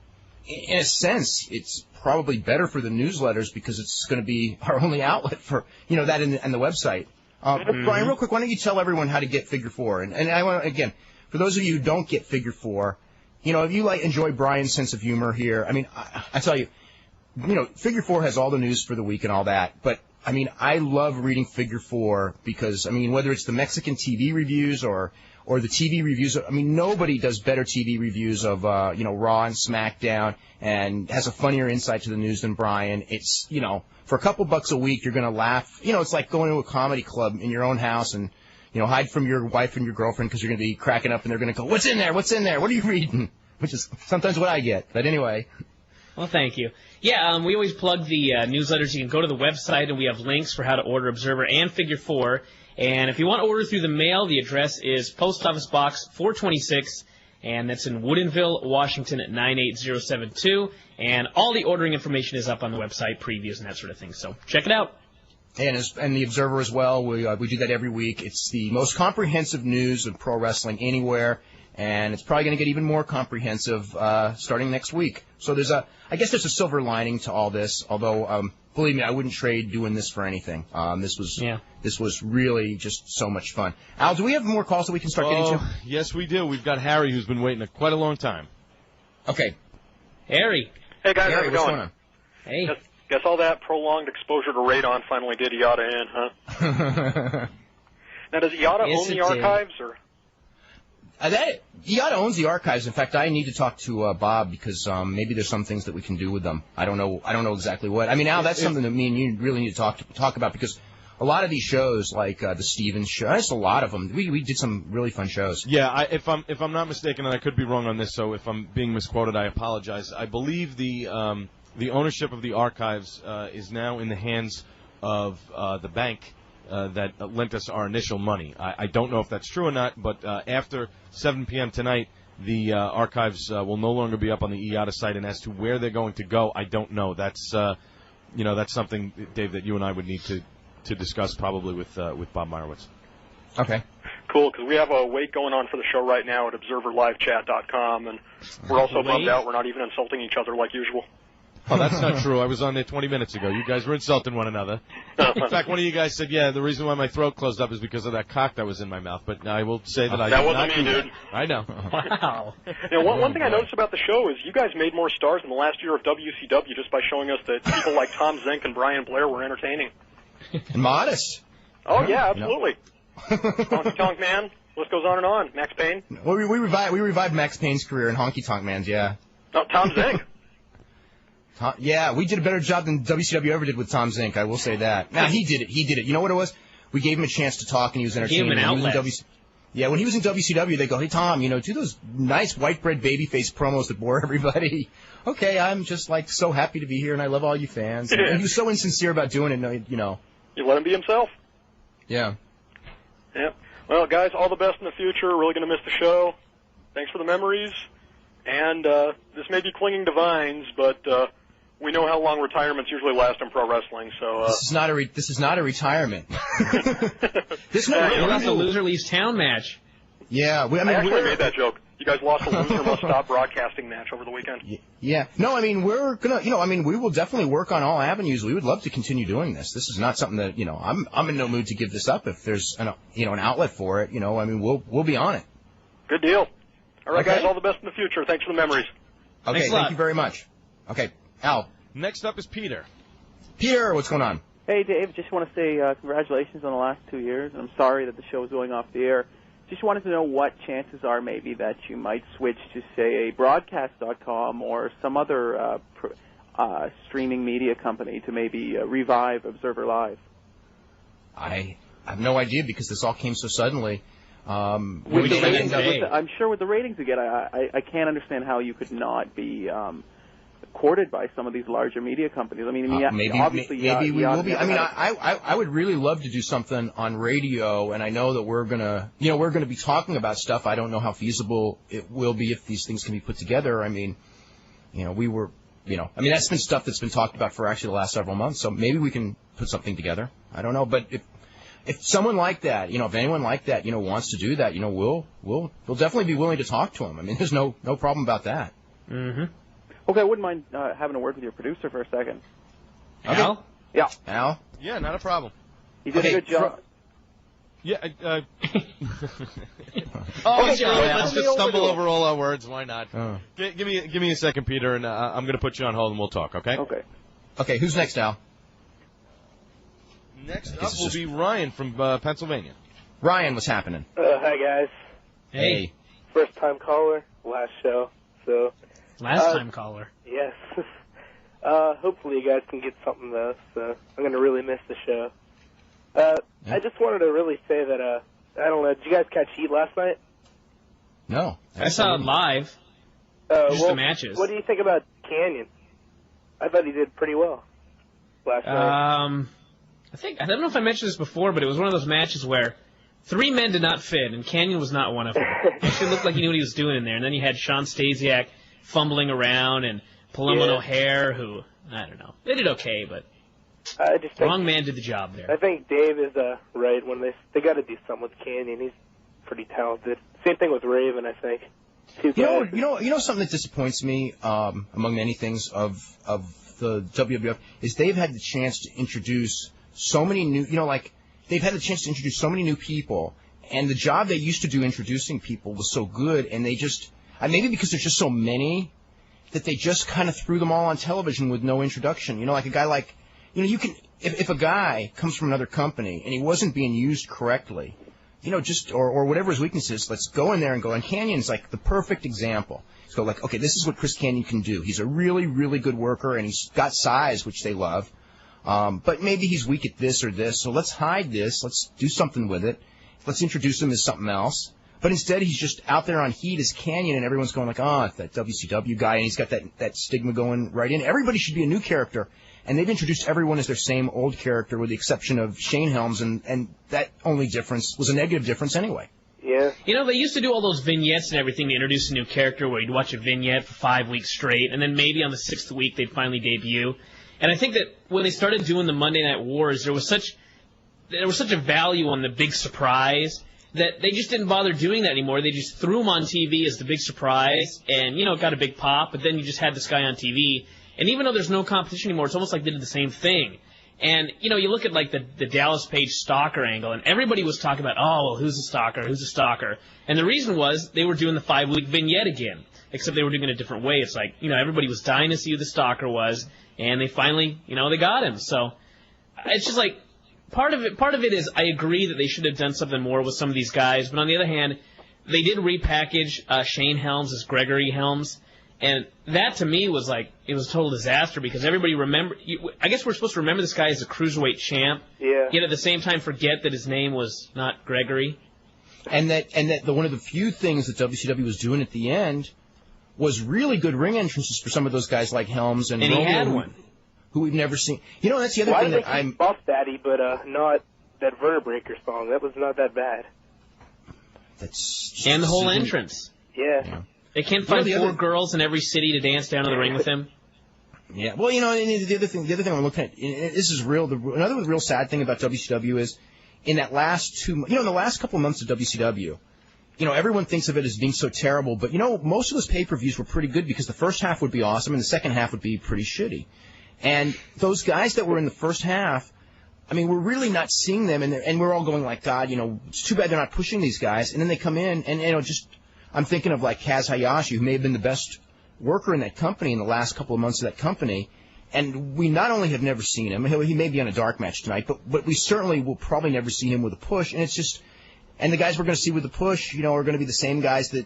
a sense, it's probably better for the newsletters because it's going to be our only outlet for, that and the website. Brian, real quick, why don't you tell everyone how to get Figure 4? And I want to, again, for those of you who don't get Figure 4, if you enjoy Brian's sense of humor here, I tell you, Figure 4 has all the news for the week and all that, but I love reading Figure 4 because, whether it's the Mexican TV reviews or the TV reviews, nobody does better TV reviews of, Raw and SmackDown and has a funnier insight to the news than Brian. It's, for a couple bucks a week, you're going to laugh. It's like going to a comedy club in your own house and, hide from your wife and your girlfriend because you're going to be cracking up and they're going to go, what's in there? What's in there? What are you reading? Which is sometimes what I get. But anyway, Well, thank you. Yeah, we always plug the newsletters. You can go to the website, and we have links for how to order Observer and Figure 4. And if you want to order through the mail, the address is Post Office Box 426, and that's in Woodinville, Washington at 98072. And all the ordering information is up on the website, previews and that sort of thing. So check it out. And the Observer as well. We do that every week. It's the most comprehensive news of pro wrestling anywhere, and it's probably going to get even more comprehensive starting next week. So I guess there's a silver lining to all this. Although, believe me, I wouldn't trade doing this for anything. This was really just so much fun. Al, do we have more calls that we can start getting to? Yes, we do. We've got Harry, who's been waiting quite a long time. Okay, Harry. Hey guys, Harry, how's it what's going? going on? Hey. Guess all that prolonged exposure to radon finally did Eyada in, huh? Now, does Eyada own the archives, or? Eyada owns the archives. In fact, I need to talk to Bob because maybe there's some things that we can do with them. I don't know exactly what. I mean, Al, that's something that me and you really need to talk about because a lot of these shows, like the Stevens show, there's a lot of them. We did some really fun shows. Yeah, if I'm not mistaken, and I could be wrong on this, so if I'm being misquoted, I apologize. I believe the ownership of the archives is now in the hands of the bank that lent us our initial money. I don't know if that's true or not, but after 7 p.m. tonight, the archives will no longer be up on the Eyada site, and as to where they're going to go, I don't know. That's that's something, Dave, that you and I would need to discuss probably with Bob Meyerowitz. Okay. Cool, because we have a wait going on for the show right now at ObserverLiveChat.com, and we're also bummed out we're not even insulting each other like usual. Oh, that's not true. I was on there 20 minutes ago. You guys were insulting one another. In fact, one of you guys said, yeah, the reason why my throat closed up is because of that cock that was in my mouth. But I will say that I that did wasn't not me, do dude. that. I know. Wow. One thing I noticed about the show is you guys made more stars in the last year of WCW just by showing us that people like Tom Zink and Brian Blair were entertaining. Modest. Oh, yeah, absolutely. Honky Tonk Man, list goes on and on. Max Payne. Well, we revived Max Payne's career in Honky Tonk Man's, yeah. Oh, Tom Zink. Yeah, we did a better job than WCW ever did with Tom Zink, I will say that. Now, he did it. You know what it was? We gave him a chance to talk, and he was entertaining. Gave him an outlet. When he was in WCW, they go, hey, Tom, do those nice white bread babyface promos that bore everybody. Okay, I'm just, so happy to be here, and I love all you fans. And he was so insincere about doing it, You let him be himself. Yeah. Yeah. Well, guys, all the best in the future. Really going to miss the show. Thanks for the memories. And this may be clinging to vines, but we know how long retirements usually last in pro wrestling. So this is not a retirement. This You lost a loser leaves town match. Yeah, I actually made that joke. You guys lost a loser must stop broadcasting match over the weekend. Yeah. No, we're gonna, we will definitely work on all avenues. We would love to continue doing this. This is not something that, I'm in no mood to give this up if there's an outlet for it. We'll be on it. Good deal. All right, Okay. guys, all the best in the future. Thanks for the memories. Okay, Thanks a lot. thank you very much. Okay, Al. Next up is Peter. Peter, what's going on? Hey, Dave, just want to say congratulations on the last 2 years. I'm sorry that the show is going off the air. Just wanted to know what chances are maybe that you might switch to, say, a broadcast.com or some other streaming media company to maybe revive Observer Live. I have no idea because this all came so suddenly. I'm sure with the ratings again, I can't understand how you could not be courted by some of these larger media companies. Obviously, maybe we will be. I would really love to do something on radio, and I know that we're gonna be talking about stuff. I don't know how feasible it will be if these things can be put together. That's been stuff that's been talked about for actually the last several months. So maybe we can put something together. I don't know, but if someone like that, if anyone like that, wants to do that, we'll definitely be willing to talk to them. There's no problem about that. Mm-hmm. Okay, I wouldn't mind having a word with your producer for a second. Okay. Al? Yeah. Al? Yeah, not a problem. He did a good job. Yeah. Oh, Let's Al. just stumble over all our words. Why not? Oh. Give me a second, Peter, and I'm going to put you on hold and we'll talk. Okay. Okay. Who's next, Al? Next up will be Ryan from Pennsylvania. Ryan, what's happening? Hi, guys. Hey. First time caller, last show. So Last time caller. yes. Hopefully you guys can get something though. So I'm gonna really miss the show. I just wanted to really say that I don't know. Did you guys catch Heat last night? No. I saw it live. Just the matches. What do you think about Canyon? I thought he did pretty well last night. I don't know if I mentioned this before, but it was one of those matches where 3 men did not fit, and Canyon was not one of them. He actually looked like he knew what he was doing in there. And then you had Sean Stasiak fumbling around, and Paloma and O'Hare, who, I don't know, they did okay, but wrong man did the job there. I think Dave is right when they got to do something with Canyon. He's pretty talented. Same thing with Raven, I think. You know something that disappoints me among many things of the WWF is they've had the chance to introduce so many new, they've had the chance to introduce so many new people, and the job they used to do introducing people was so good, and they just, maybe because there's just so many, that they just kind of threw them all on television with no introduction. Like a guy like, you can, if a guy comes from another company and he wasn't being used correctly, or whatever his weakness is, let's go in there and go. And Canyon's like the perfect example. So like, okay, this is what Chris Canyon can do. He's a really, really good worker, and he's got size, which they love. But maybe he's weak at this or this, so let's hide this. Let's do something with it. Let's introduce him as something else. But instead, he's just out there on heat as Canyon, and everyone's going like, it's that WCW guy, and he's got that stigma going right in. Everybody should be a new character. And they've introduced everyone as their same old character with the exception of Shane Helms, and that only difference was a negative difference anyway. Yeah. They used to do all those vignettes and everything to introduce a new character where you'd watch a vignette for 5 weeks straight, and then maybe on the 6th week they'd finally debut. And I think that when they started doing the Monday Night Wars, there was such a value on the big surprise that they just didn't bother doing that anymore. They just threw him on TV as the big surprise, and, it got a big pop, but then you just had this guy on TV. And even though there's no competition anymore, it's almost like they did the same thing. And, you look at, like, the Dallas Page stalker angle, and everybody was talking about, who's a stalker, who's a stalker? And the reason was they were doing the 5-week vignette again, except they were doing it a different way. It's like, everybody was dying to see who the stalker was, and they finally, they got him. So it's just like, part of it is I agree that they should have done something more with some of these guys, but on the other hand, they did repackage Shane Helms as Gregory Helms. And that, to me, was like, it was a total disaster because everybody I guess we're supposed to remember this guy as a cruiserweight champ. Yeah. Yet at the same time forget that his name was not Gregory. And that one of the few things that WCW was doing at the end was really good ring entrances for some of those guys like Helms and Romeo, he had one. Who we've never seen. That's the other Why thing did that they keep Buff Daddy, but not that Vertebreaker song? That was not that bad. And the whole entrance. Yeah. They can't find 4 girls in every city to dance down to the ring with him. Yeah, well, and the other thing I'm looking at, this is real. Another real sad thing about WCW is, in that last in the last couple of months of WCW, everyone thinks of it as being so terrible, but most of those pay-per-views were pretty good because the first half would be awesome and the second half would be pretty shitty. And those guys that were in the first half, we're really not seeing them, and we're all going like, God, it's too bad they're not pushing these guys. And then they come in, and I'm thinking of like Kaz Hayashi, who may have been the best worker in that company in the last couple of months of that company. And we not only have never seen him, he may be on a dark match tonight, but we certainly will probably never see him with a push. And it's just, and the guys we're going to see with the push, are going to be the same guys that,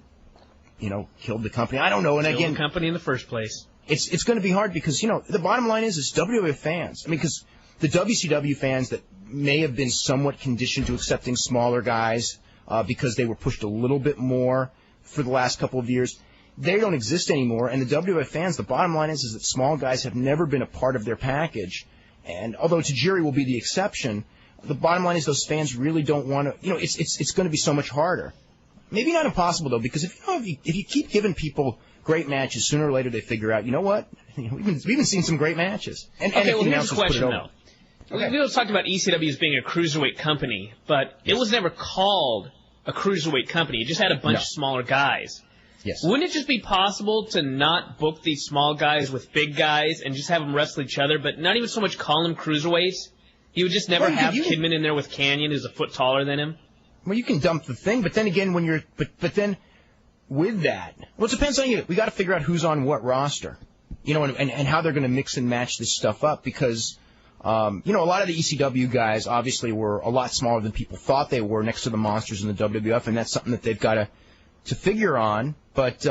killed the company. I don't know. And killed the company in the first place. It's going to be hard because, the bottom line is WWF fans. Because the WCW fans that may have been somewhat conditioned to accepting smaller guys because they were pushed a little bit more for the last couple of years, they don't exist anymore. And the WWF fans, the bottom line is that small guys have never been a part of their package. And although Tajiri will be the exception, the bottom line is those fans really don't want to, it's going to be so much harder. Maybe not impossible, though, because if you keep giving people great matches, sooner or later they figure out, you know what? We've been seeing some great matches. And here's the question, though. Okay. We always talked about ECW as being a cruiserweight company, but it was never called a cruiserweight company. It just had a bunch of smaller guys. Yes. Wouldn't it just be possible to not book these small guys with big guys and just have them wrestle each other, but not even so much call them cruiserweights? You would just never have Kidman in there with Canyon, who's a foot taller than him? Well, you can dump the thing, but then again, but then with that, well, it depends on you. We got to figure out who's on what roster, and how they're going to mix and match this stuff up because, a lot of the ECW guys obviously were a lot smaller than people thought they were next to the monsters in the WWF, and that's something that they've got to figure on. But,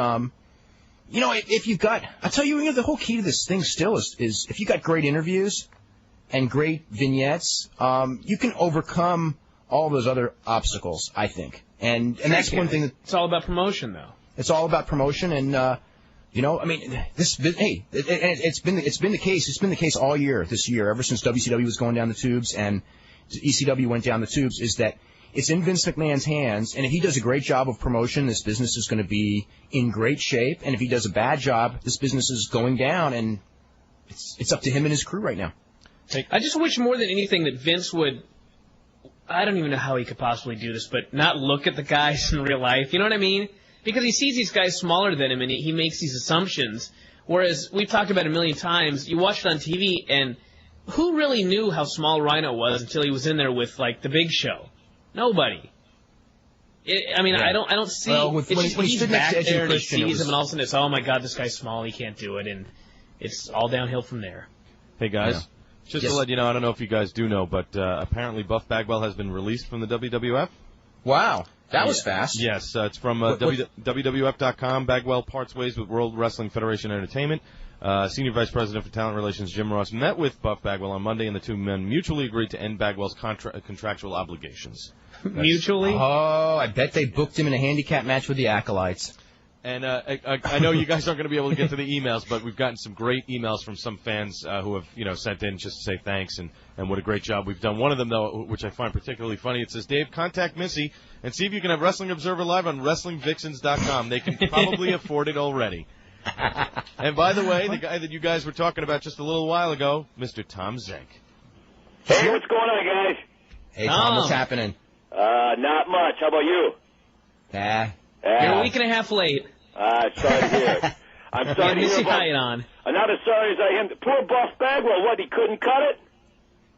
if you've got, I'll tell you, the whole key to this thing still is if you've got great interviews and great vignettes, you can overcome all those other obstacles, I think. And that's one thing. It's all about promotion, though. It's all about promotion, and You know, I mean, it's been the case. It's been the case all year this year, ever since WCW was going down the tubes and ECW went down the tubes. Is that it's in Vince McMahon's hands, and if he does a great job of promotion, this business is going to be in great shape. And if he does a bad job, this business is going down, and it's up to him and his crew right now. I just wish more than anything that Vince would. I don't even know how he could possibly do this, but not look at the guys in real life. You know what I mean? Because he sees these guys smaller than him, and he makes these assumptions. Whereas, we've talked about it a million times, you watch it on TV, and who really knew how small Rhino was until he was in there with, like, the Big Show? Nobody. I don't see... Well, when he stood next to Edge and Christian, sees him, and all of a sudden it's, oh my God, this guy's small, he can't do it, and it's all downhill from there. Hey, guys. Yeah. To let you know, I don't know if you guys do know, but apparently Buff Bagwell has been released from the WWF. Wow. That was fast. Yes, it's from WWF.com. Bagwell parts ways with World Wrestling Federation Entertainment. Senior Vice President for Talent Relations Jim Ross met with Buff Bagwell on Monday, and the two men mutually agreed to end Bagwell's contractual obligations. Mutually? Oh, I bet they booked him in a handicap match with the Acolytes. And I know you guys aren't going to be able to get to the emails, but we've gotten some great emails from some fans who have sent in just to say thanks and what a great job we've done. One of them, though, which I find particularly funny, it says, Dave, contact Missy and see if you can have Wrestling Observer Live on WrestlingVixens.com. They can probably afford it already. And by the way, the guy that you guys were talking about just a little while ago, Mr. Tom Zenk. Hey, what's going on, guys? Hey, Tom, what's happening? Not much. How about you? You're a week and a half late. Sorry to hear. I'm sorry to hear about... on. I'm not as sorry as I am. Poor Buff Bagwell, what, he couldn't cut it?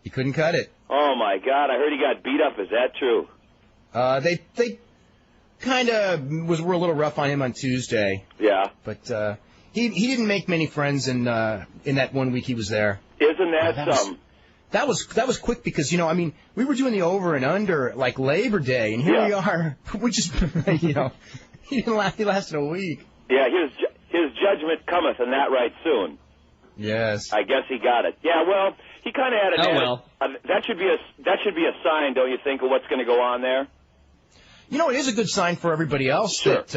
He couldn't cut it. Oh, my God, I heard he got beat up. Is that true? They kind of were a little rough on him on Tuesday. Yeah. But he didn't make many friends in that 1 week he was there. Isn't that something? That was quick because, we were doing the over and under like Labor Day, and here we are. We just, he lasted a week. Yeah, his judgment cometh, and that right soon. Yes. I guess he got it. Yeah, well, he kind of had an that should be a sign, don't you think, of what's going to go on there? It is a good sign for everybody else that,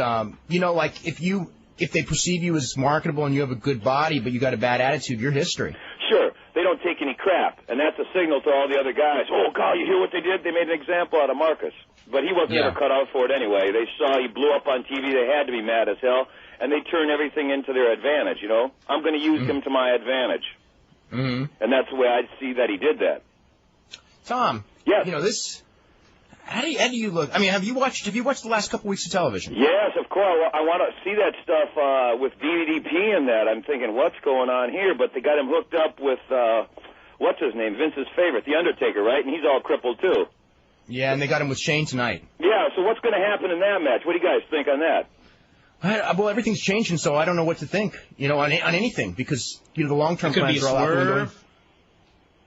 like if they perceive you as marketable and you have a good body, but you got a bad attitude, you're history. Sure. They don't take any crap, and that's a signal to all the other guys. Oh, God, you hear what they did? They made an example out of Marcus. But he wasn't ever cut out for it anyway. They saw he blew up on TV. They had to be mad as hell, and they turn everything into their advantage, I'm going to use him to my advantage. Mm-hmm. And that's the way I see that he did that. Tom. Yes. How do you look? I mean, have you watched the last couple weeks of television? Yes, of course. I want to see that stuff with DDP and that. I'm thinking, what's going on here? But they got him hooked up with, what's his name? Vince's favorite, The Undertaker, right? And he's all crippled, too. Yeah, and they got him with Shane tonight. Yeah, so what's going to happen in that match? What do you guys think on that? Well, everything's changing, so I don't know what to think, on anything, because, the long-term plans are all out the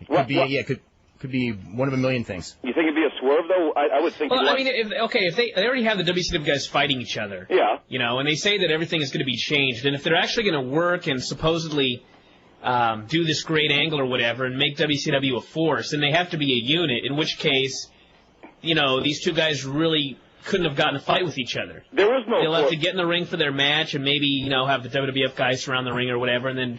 window. It could be one of a million things. You think it'd be a swerve, though? I would think... Well, if they already have the WCW guys fighting each other. Yeah. And they say that everything is going to be changed, and if they're actually going to work and supposedly do this great angle or whatever and make WCW a force, then they have to be a unit, in which case, these two guys really couldn't have gotten a fight with each other. There was no... They'll have to get in the ring for their match and maybe, have the WWF guys surround the ring or whatever, and then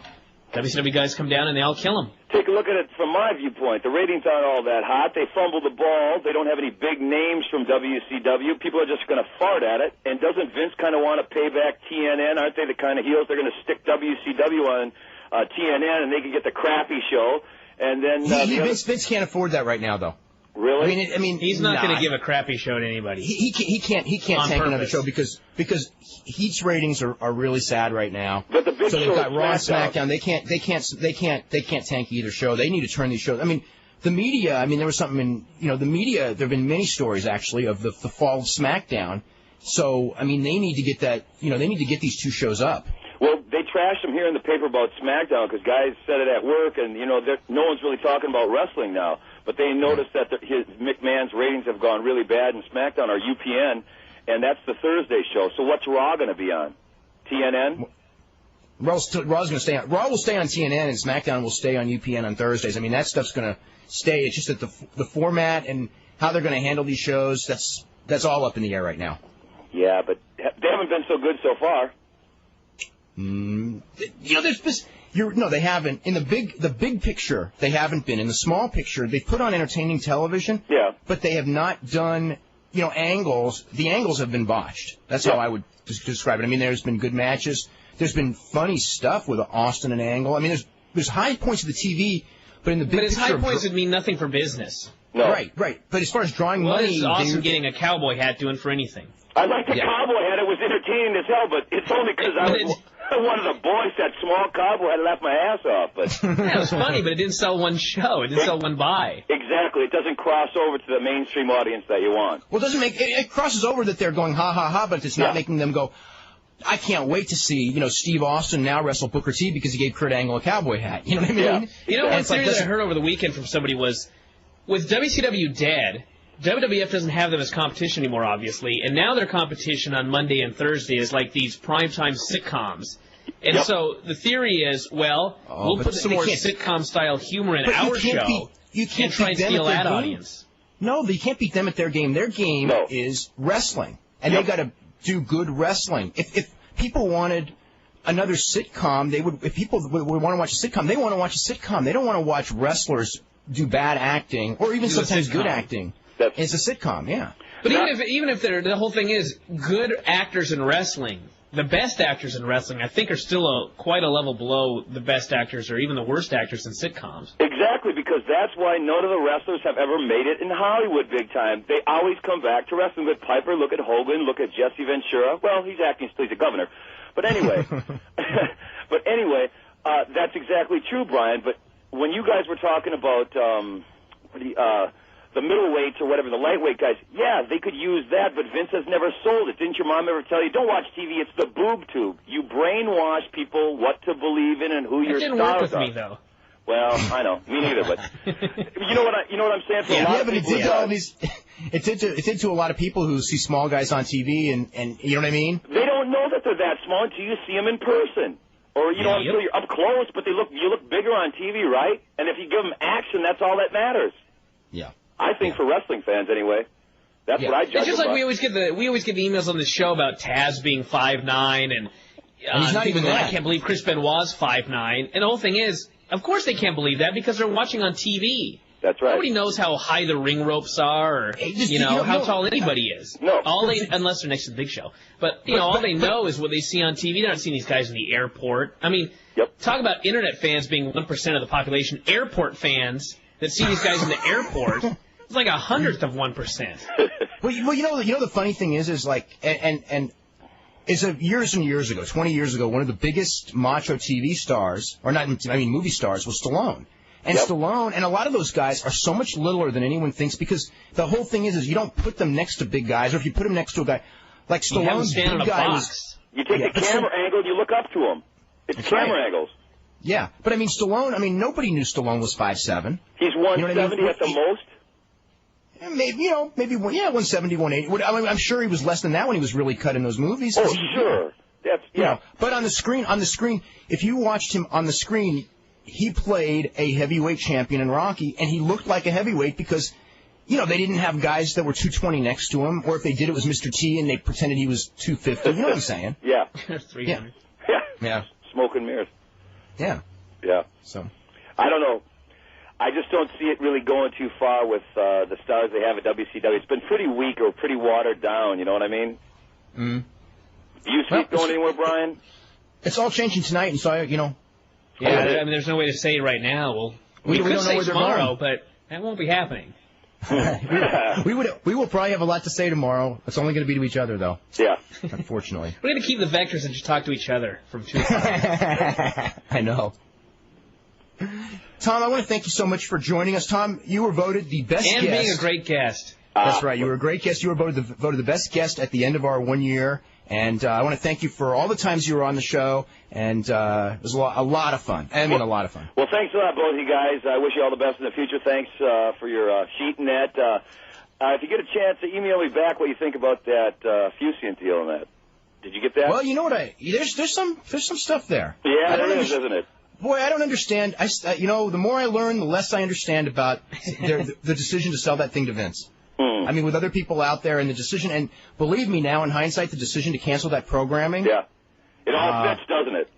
WCW guys come down and they all kill them. Take a look at it from my viewpoint. The ratings aren't all that hot. They fumble the ball. They don't have any big names from WCW. People are just going to fart at it. And doesn't Vince kind of want to pay back TNN? Aren't they the kind of heels? They're going to stick WCW on TNN and they can get the crappy show. And then Vince can't afford that right now, though. Really? I mean, he's not going to give a crappy show to anybody. He can't tank another show because Heat's ratings are really sad right now. But the big so they've got Raw and SmackDown. They can't tank either show. They need to turn these shows. I mean, the media. I mean, there was something in the media. There have been many stories actually of the fall of SmackDown. So I mean, they need to get that. They need to get these two shows up. Well, they trashed him here in the paper about SmackDown because guys said it at work, and no one's really talking about wrestling now. But they noticed that his McMahon's ratings have gone really bad in SmackDown or UPN, and that's the Thursday show. So what's Raw going to be on? TNN? Raw's going to stay on. Raw will stay on TNN, and SmackDown will stay on UPN on Thursdays. I mean, that stuff's going to stay. It's just that the format and how they're going to handle these shows, that's all up in the air right now. Yeah, but they haven't been so good so far. There's this. No, they haven't. In the big picture, they haven't been. In the small picture, they've put on entertaining television. Yeah. But they have not done, angles. The angles have been botched. That's how I would describe it. I mean, there's been good matches. There's been funny stuff with Austin and Angle. I mean, there's high points of the TV, but in the big picture. But his high points would mean nothing for business. No. Right. But as far as drawing what money, is Austin getting a cowboy hat doing for anything? I like the cowboy hat. It was entertaining as hell, but it's only because I wanted to voice that small cowboy had laughed my ass off. But yeah, it was funny, but it didn't sell one show. It didn't sell one buy. Exactly. It doesn't cross over to the mainstream audience that you want. Well, it doesn't make it crosses over that they're going ha ha ha, but it's not making them go. I can't wait to see, Steve Austin now wrestle Booker T because he gave Kurt Angle a cowboy hat. You know what I mean? Yeah. One theory that I heard over the weekend from somebody was, with WCW dead, WWF doesn't have them as competition anymore, obviously, and now their competition on Monday and Thursday is like these primetime sitcoms. And so the theory is, we'll put some more sitcom-style humor in our show and try and steal that audience. No, you can't beat them at their game. Their game is wrestling, and they got to do good wrestling. If people wanted another sitcom, they would. If people would want to watch a sitcom, they want to watch a sitcom. They don't want to watch wrestlers do bad acting or even sometimes good acting. It's a sitcom, yeah. But even if the whole thing is good actors in wrestling, the best actors in wrestling, I think, are still quite a level below the best actors or even the worst actors in sitcoms. Exactly, because that's why none of the wrestlers have ever made it in Hollywood big time. They always come back to wrestling. Look at Piper, look at Hogan, look at Jesse Ventura. Well, he's acting still, he's a governor. But anyway, that's exactly true, Brian. But when you guys were talking about the middleweights or whatever, the lightweight guys, they could use that, but Vince has never sold it. Didn't your mom ever tell you, don't watch TV, it's the boob tube. You brainwash people what to believe in and who your stars are. It didn't work with me, though. Well, I know, me neither, but you know what I'm saying? For a lot of people, it did to a lot of people who see small guys on TV, and you know what I mean? They don't know that they're that small until you see them in person. Or, until you're up close, but you look bigger on TV, right? And if you give them action, that's all that matters. Yeah. I think for wrestling fans, anyway. That's what I judge. It's just like we always get the emails on the show about Taz being 5'9", and he's not even that. I can't believe Chris Benoit's 5'9", and the whole thing is, of course they can't believe that because they're watching on TV. That's right. Nobody knows how high the ring ropes are, or how tall anybody is. No. Unless they're next to the Big Show. But all they know is what they see on TV. They're not seeing these guys in the airport. I mean, talk about internet fans being 1% of the population. Airport fans that see these guys in the airport. It's like 1/100 of 1%. Well, the funny thing is like, and is years and years ago, 20 years ago, one of the biggest macho TV stars, movie stars, was Stallone. And Stallone, and a lot of those guys are so much littler than anyone thinks, because the whole thing is you don't put them next to big guys, or if you put them next to a guy like Stallone's big guy was. You take the camera angle, you look up to him. It's camera angles. Yeah, but Stallone. Nobody knew Stallone was 5'7". He's 170 at the most. Maybe 170, 180. I'm sure he was less than that when he was really cut in those movies. Oh, sure. But on the screen, if you watched him on the screen, he played a heavyweight champion in Rocky, and he looked like a heavyweight because, they didn't have guys that were 220 next to him, or if they did, it was Mr. T, and they pretended he was 250. You know what I'm saying? Yeah. 300. Yeah. Smoke and mirrors. Yeah. Yeah. So. I don't know. I just don't see it really going too far with the stars they have at WCW. It's been pretty weak or pretty watered down, you know what I mean? Mm. Do you see it going anywhere, Brian? It's all changing tonight, and so, Yeah, there's no way to say it right now. Well, we could don't say know where tomorrow, but that won't be happening. we will probably have a lot to say tomorrow. It's only going to be to each other, though. Yeah. Unfortunately. We're going to keep the vectors and just talk to each other from 2 o'clock. I know. Tom, I want to thank you so much for joining us. Tom, you were voted the best guest. And being a great guest. That's right. You were a great guest. You were voted the best guest at the end of our 1 year. And I want to thank you for all the times you were on the show. And it was a lot of fun. A lot of fun. Well, thanks a lot, both of you guys. I wish you all the best in the future. Thanks for your sheet and that. If you get a chance to email me back what you think about that Fusian deal and that. Did you get that? Well, you know what? There's some stuff there. Yeah, there is, isn't it? Boy, I don't understand. The more I learn, the less I understand about the decision to sell that thing to Vince. I mean, with other people out there, and the decision, and believe me now, in hindsight, the decision to cancel that programming. Yeah. It all fits, doesn't it?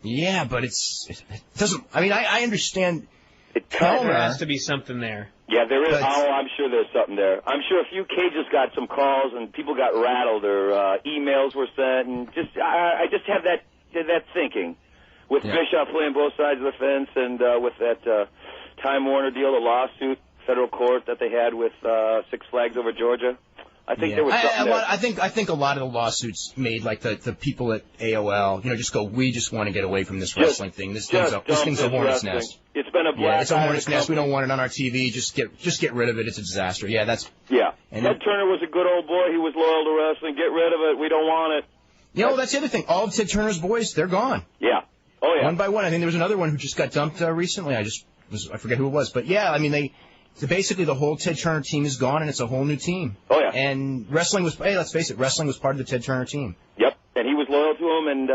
Yeah, but it doesn't. I mean, I understand. There has to be something there. Yeah, there is. I'm sure there's something there. I'm sure a few cages got some calls and people got rattled or emails were sent, and I just have that thinking with Bischoff playing both sides of the fence, and with that Time Warner deal, the lawsuit, federal court that they had with Six Flags over Georgia. I think there was something there. I think a lot of the lawsuits made, like the people at AOL, just go, we just want to get away from this wrestling thing. This thing's a hornet's nest. It's been a black it's a hornet's nest. We don't want it on our TV. Just get rid of it. It's a disaster. Yeah, that's. Yeah. Ted Turner was a good old boy. He was loyal to wrestling. Get rid of it. We don't want it. That's the other thing. All of Ted Turner's boys, they're gone. Yeah. Oh yeah. One by one. I think there was another one who just got dumped recently. I forget who it was, but yeah, I mean So basically, the whole Ted Turner team is gone, and it's a whole new team. Oh, yeah. And wrestling was, let's face it, wrestling was part of the Ted Turner team. Yep. And he was loyal to him, and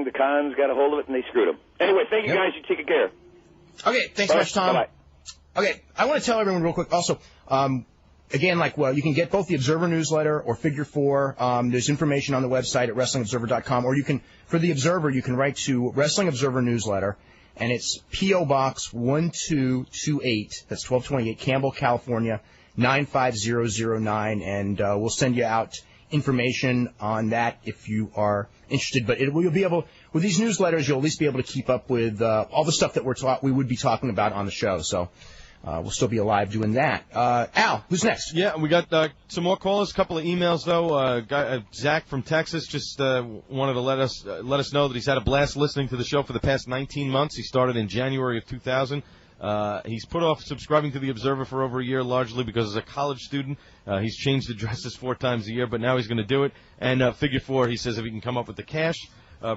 the cons got a hold of it, and they screwed him. Anyway, thank you guys. You take care. Okay, thanks so much, Tom. Bye-bye. Okay, I want to tell everyone real quick also, again, you can get both the Observer newsletter or Figure 4. There's information on the website at WrestlingObserver.com, or for the Observer, you can write to Wrestling Observer Newsletter. And it's P.O. Box 1228. That's 1228 Campbell, California, 95009. And we'll send you out information on that if you are interested. But you'll be able, with these newsletters, you'll at least be able to keep up with all the stuff that we would be talking about on the show. So we'll still be alive doing that. Al, who's next? Yeah, we got some more callers. A couple of emails though. Zach from Texas just wanted to let us know that he's had a blast listening to the show for the past 19 months. He started in January of 2000. He's put off subscribing to the Observer for over a year, largely because as a college student, he's changed addresses 4 times a year, but now he's going to do it. And Figure 4, he says if he can come up with the cash.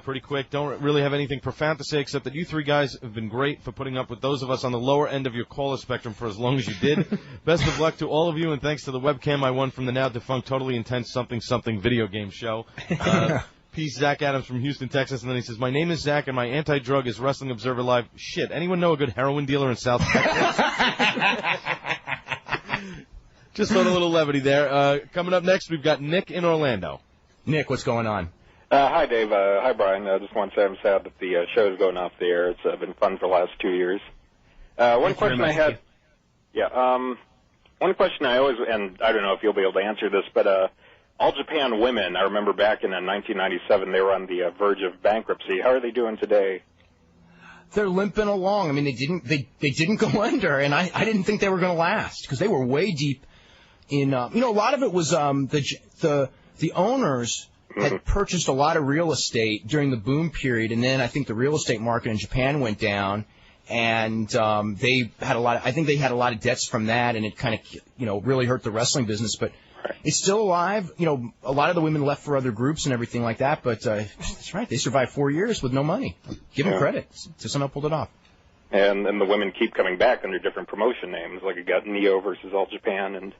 Pretty quick. Don't really have anything profound to say except that you three guys have been great for putting up with those of us on the lower end of your caller spectrum for as long as you did. Best of luck to all of you, and thanks to the webcam I won from the now defunct Totally Intense Something Something video game show. Peace, Zach Adams from Houston, Texas. And then he says, my name is Zach, and my anti-drug is Wrestling Observer Live. Shit, anyone know a good heroin dealer in South Texas? Just thought a little levity there. Coming up next, we've got Nick in Orlando. Nick, what's going on? Hi, Dave. Hi, Brian. I just want to say I'm sad that the show is going off the air. It's been fun for the last 2 years. One question I had. One question I always, and I don't know if you'll be able to answer this, but All Japan Women, I remember back in 1997, they were on the verge of bankruptcy. How are they doing today? They're limping along. I mean, they didn't go under, and I didn't think they were going to last because they were way deep in. A lot of it was the owners had purchased a lot of real estate during the boom period, and then I think the real estate market in Japan went down, and they had I think they had a lot of debts from that, and it kind of, really hurt the wrestling business, but it's still alive. A lot of the women left for other groups and everything like that, but that's right. They survived 4 years with no money. Give them credit. Somehow pulled it off. And the women keep coming back under different promotion names, like you got Neo versus All Japan, and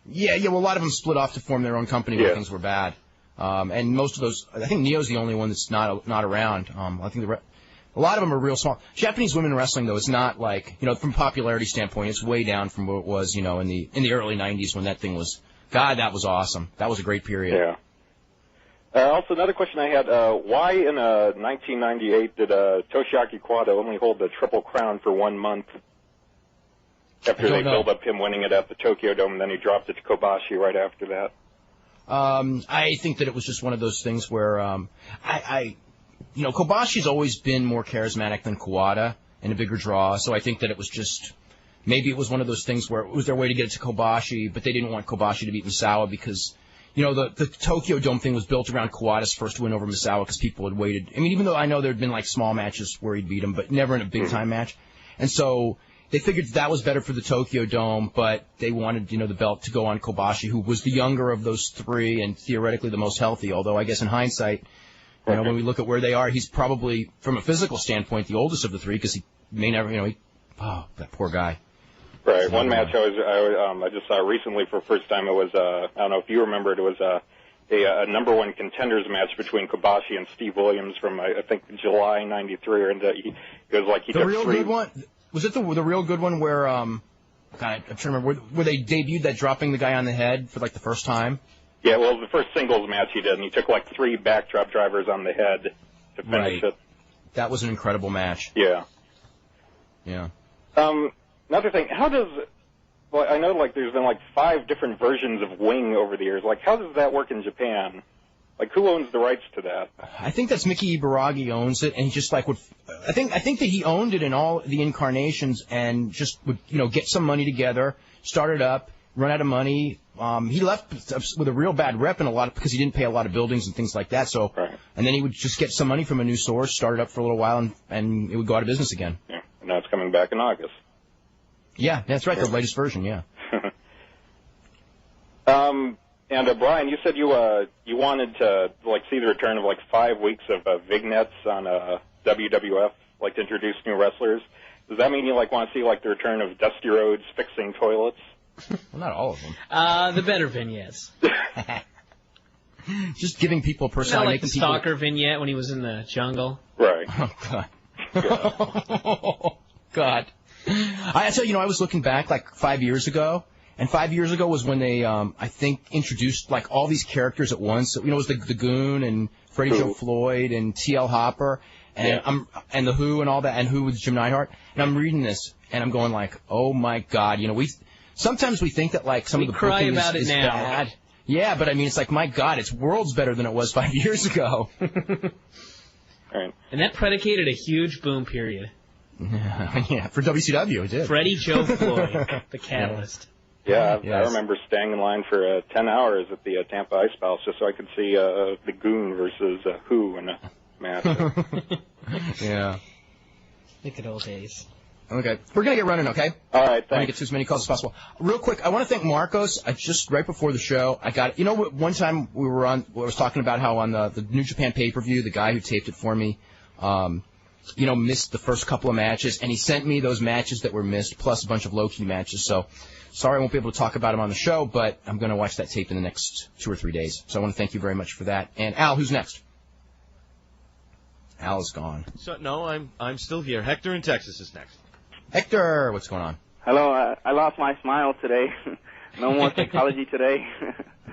well, a lot of them split off to form their own company when things were bad. And most of those, I think Neo's the only one that's not around. I think a lot of them are real small. Japanese women wrestling, though, is not like, from popularity standpoint, it's way down from what it was, in the early 90s when that thing was, God, that was awesome. That was a great period. Yeah. Also, another question I had, why in 1998 did Toshiaki Kawada only hold the Triple Crown for 1 month after they built up him winning it at the Tokyo Dome, and then he dropped it to Kobashi right after that? I think that it was just one of those things where Kobashi's always been more charismatic than Kawada and a bigger draw, so I think that it was just maybe it was one of those things where it was their way to get it to Kobashi, but they didn't want Kobashi to beat Misawa because, the Tokyo Dome thing was built around Kawada's first win over Misawa because people had waited. I mean, even though I know there had been like small matches where he'd beat him, but never in a big-time match. And so they figured that was better for the Tokyo Dome, but they wanted, the belt to go on Kobashi, who was the younger of those three and theoretically the most healthy, although I guess in hindsight, when we look at where they are, he's probably, from a physical standpoint, the oldest of the three because he may never, that poor guy. Right. One match I just saw recently for the first time, it was, I don't know if you remember it, it was a number one contenders match between Kobashi and Steve Williams from, I think, July '93, and it was like he took real good one. Was it the real good one where, I'm trying to remember, where they debuted that dropping the guy on the head for like the first time? Yeah, well, the first singles match he did, and he took like 3 backdrop drivers on the head to finish it. That was an incredible match. Yeah. Yeah. Another thing, how does... Well, I know like there's been like 5 different versions of Wing over the years. Like, how does that work in Japan? Like, who owns the rights to that? I think that's Mickey Ibaragi owns it, and he just like would. I think that he owned it in all the incarnations, and just would get some money together, start it up, run out of money. He left with a real bad rep because he didn't pay a lot of buildings and things like that. So, and then he would just get some money from a new source, start it up for a little while, and it would go out of business again. Yeah, and now it's coming back in August. Yeah, that's right. The latest version. Yeah. And Brian, you said you wanted to like see the return of like 5 weeks of vignettes on WWF, like to introduce new wrestlers. Does that mean you like want to see like the return of Dusty Rhodes fixing toilets? Well, not all of them. The better vignettes. Just giving people personality. Like the stalker vignette when he was in the jungle. Right. Oh God. Oh God. I tell you, I was looking back like 5 years ago. And 5 years ago was when they, I think, introduced like all these characters at once. So, it was the Goon and Freddie Joe Floyd and T.L. Hopper and and the Who and all that, and Who with Jim Neidhart. And I'm reading this and I'm going like, oh my God, sometimes we think that like some of the cry booking about is it now. bad. Yeah, but I mean, it's like, my God, it's worlds better than it was 5 years ago. Right. And that predicated a huge boom period. Yeah, for WCW, it did. Freddie Joe Floyd, the catalyst. Yeah, I remember staying in line for 10 hours at the Tampa Ice Palace just so I could see the Goon versus Who in a match. Yeah. The good old days. Okay. We're going to get running, okay? All right, thanks. I want to get to as many calls as possible. Real quick, I want to thank Marcos. Just right before the show, I got, one time I was talking about how on the New Japan pay-per-view, the guy who taped it for me, missed the first couple of matches, and he sent me those matches that were missed, plus a bunch of low-key matches. So, sorry I won't be able to talk about them on the show, but I'm going to watch that tape in the next 2 or 3 days. So I want to thank you very much for that. And Al, who's next? Al is gone. So no, I'm still here. Hector in Texas is next. Hector, what's going on? Hello, I lost my smile today. No more psychology today.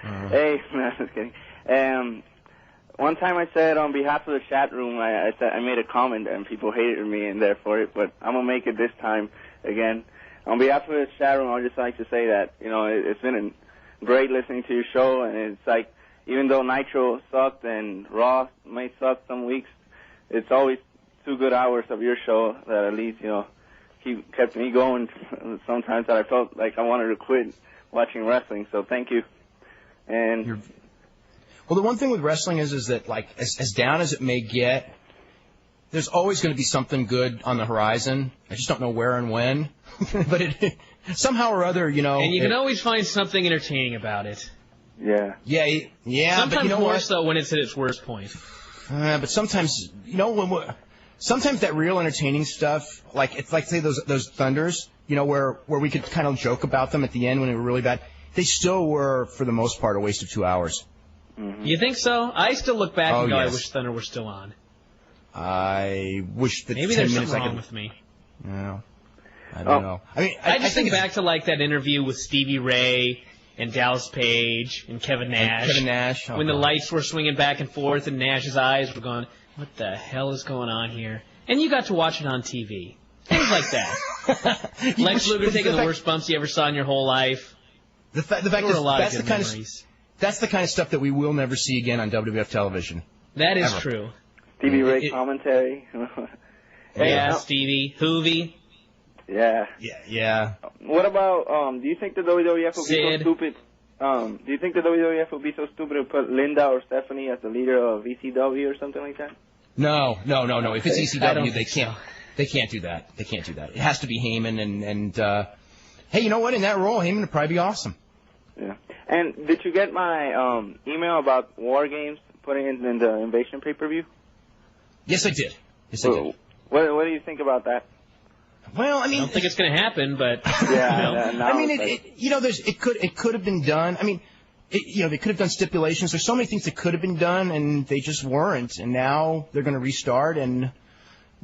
Hey, no, just kidding. One time I said on behalf of the chat room, I made a comment and people hated me and therefore it, but I'm gonna make it this time again. On behalf of the chat room, I would just like to say that it's been great listening to your show, and it's like even though Nitro sucked and Raw may suck some weeks, it's always 2 good hours of your show that at least kept me going. Sometimes that I felt like I wanted to quit watching wrestling. So thank you. And well, the one thing with wrestling is that like as down as it may get, there's always going to be something good on the horizon. I just don't know where and when, but somehow or other, And you can always find something entertaining about it. Yeah. Yeah. Sometimes but more so when it's at its worst point. But sometimes, sometimes that real entertaining stuff, like it's like say those Thunders, where we could kind of joke about them at the end when they were really bad. They still were, for the most part, a waste of 2 hours. Mm-hmm. You think so? I still look back and go, yes. I wish Thunder were still on. I wish that maybe 10 there's minutes something I wrong could, with me. No, I don't know. I mean, I just think back to like that interview with Stevie Ray and Dallas Page and Kevin Nash. When the lights were swinging back and forth and Nash's eyes were going, what the hell is going on here? And you got to watch it on TV. Things like that. Lex Luger taking the worst bumps you ever saw in your whole life. The fact is, that's the kind of stuff that we will never see again on WWF television. That is true. Stevie Ray commentary. Yeah, Stevie. Hoovy. Yeah. What about, do you think the WWF will be so stupid? Do you think the WWF will be so stupid to put Linda or Stephanie as the leader of ECW or something like that? No. If it's ECW, they can't do that. They can't do that. It has to be Heyman and hey, you know what? In that role, Heyman would probably be awesome. Yeah. And did you get my email about War Games putting it in the Invasion pay-per-view? Yes, I did. What do you think about that? Well, I mean, I don't think it's going to happen, but I mean, it could have been done. I mean, they could have done stipulations. There's so many things that could have been done, and they just weren't. And now they're going to restart, and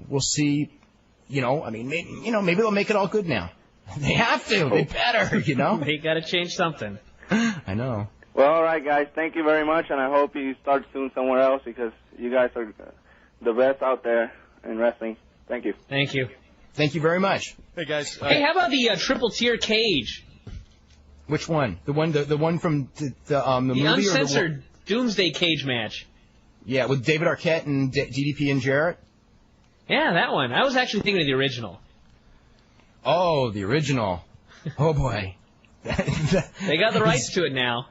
we'll see. I mean, maybe they'll make it all good now. They have to. They better. They got to change something. I know. Well, all right, guys. Thank you very much, and I hope you start soon somewhere else because you guys are the best out there in wrestling. Thank you. Thank you. Thank you very much. Hey, guys. Hey, how about the triple tier cage? Which one? The one from the movie? Uncensored Doomsday Cage match. Yeah, with David Arquette and DDP and Jarrett? Yeah, that one. I was actually thinking of the original. Oh, the original. Oh, boy. They got the rights to it now.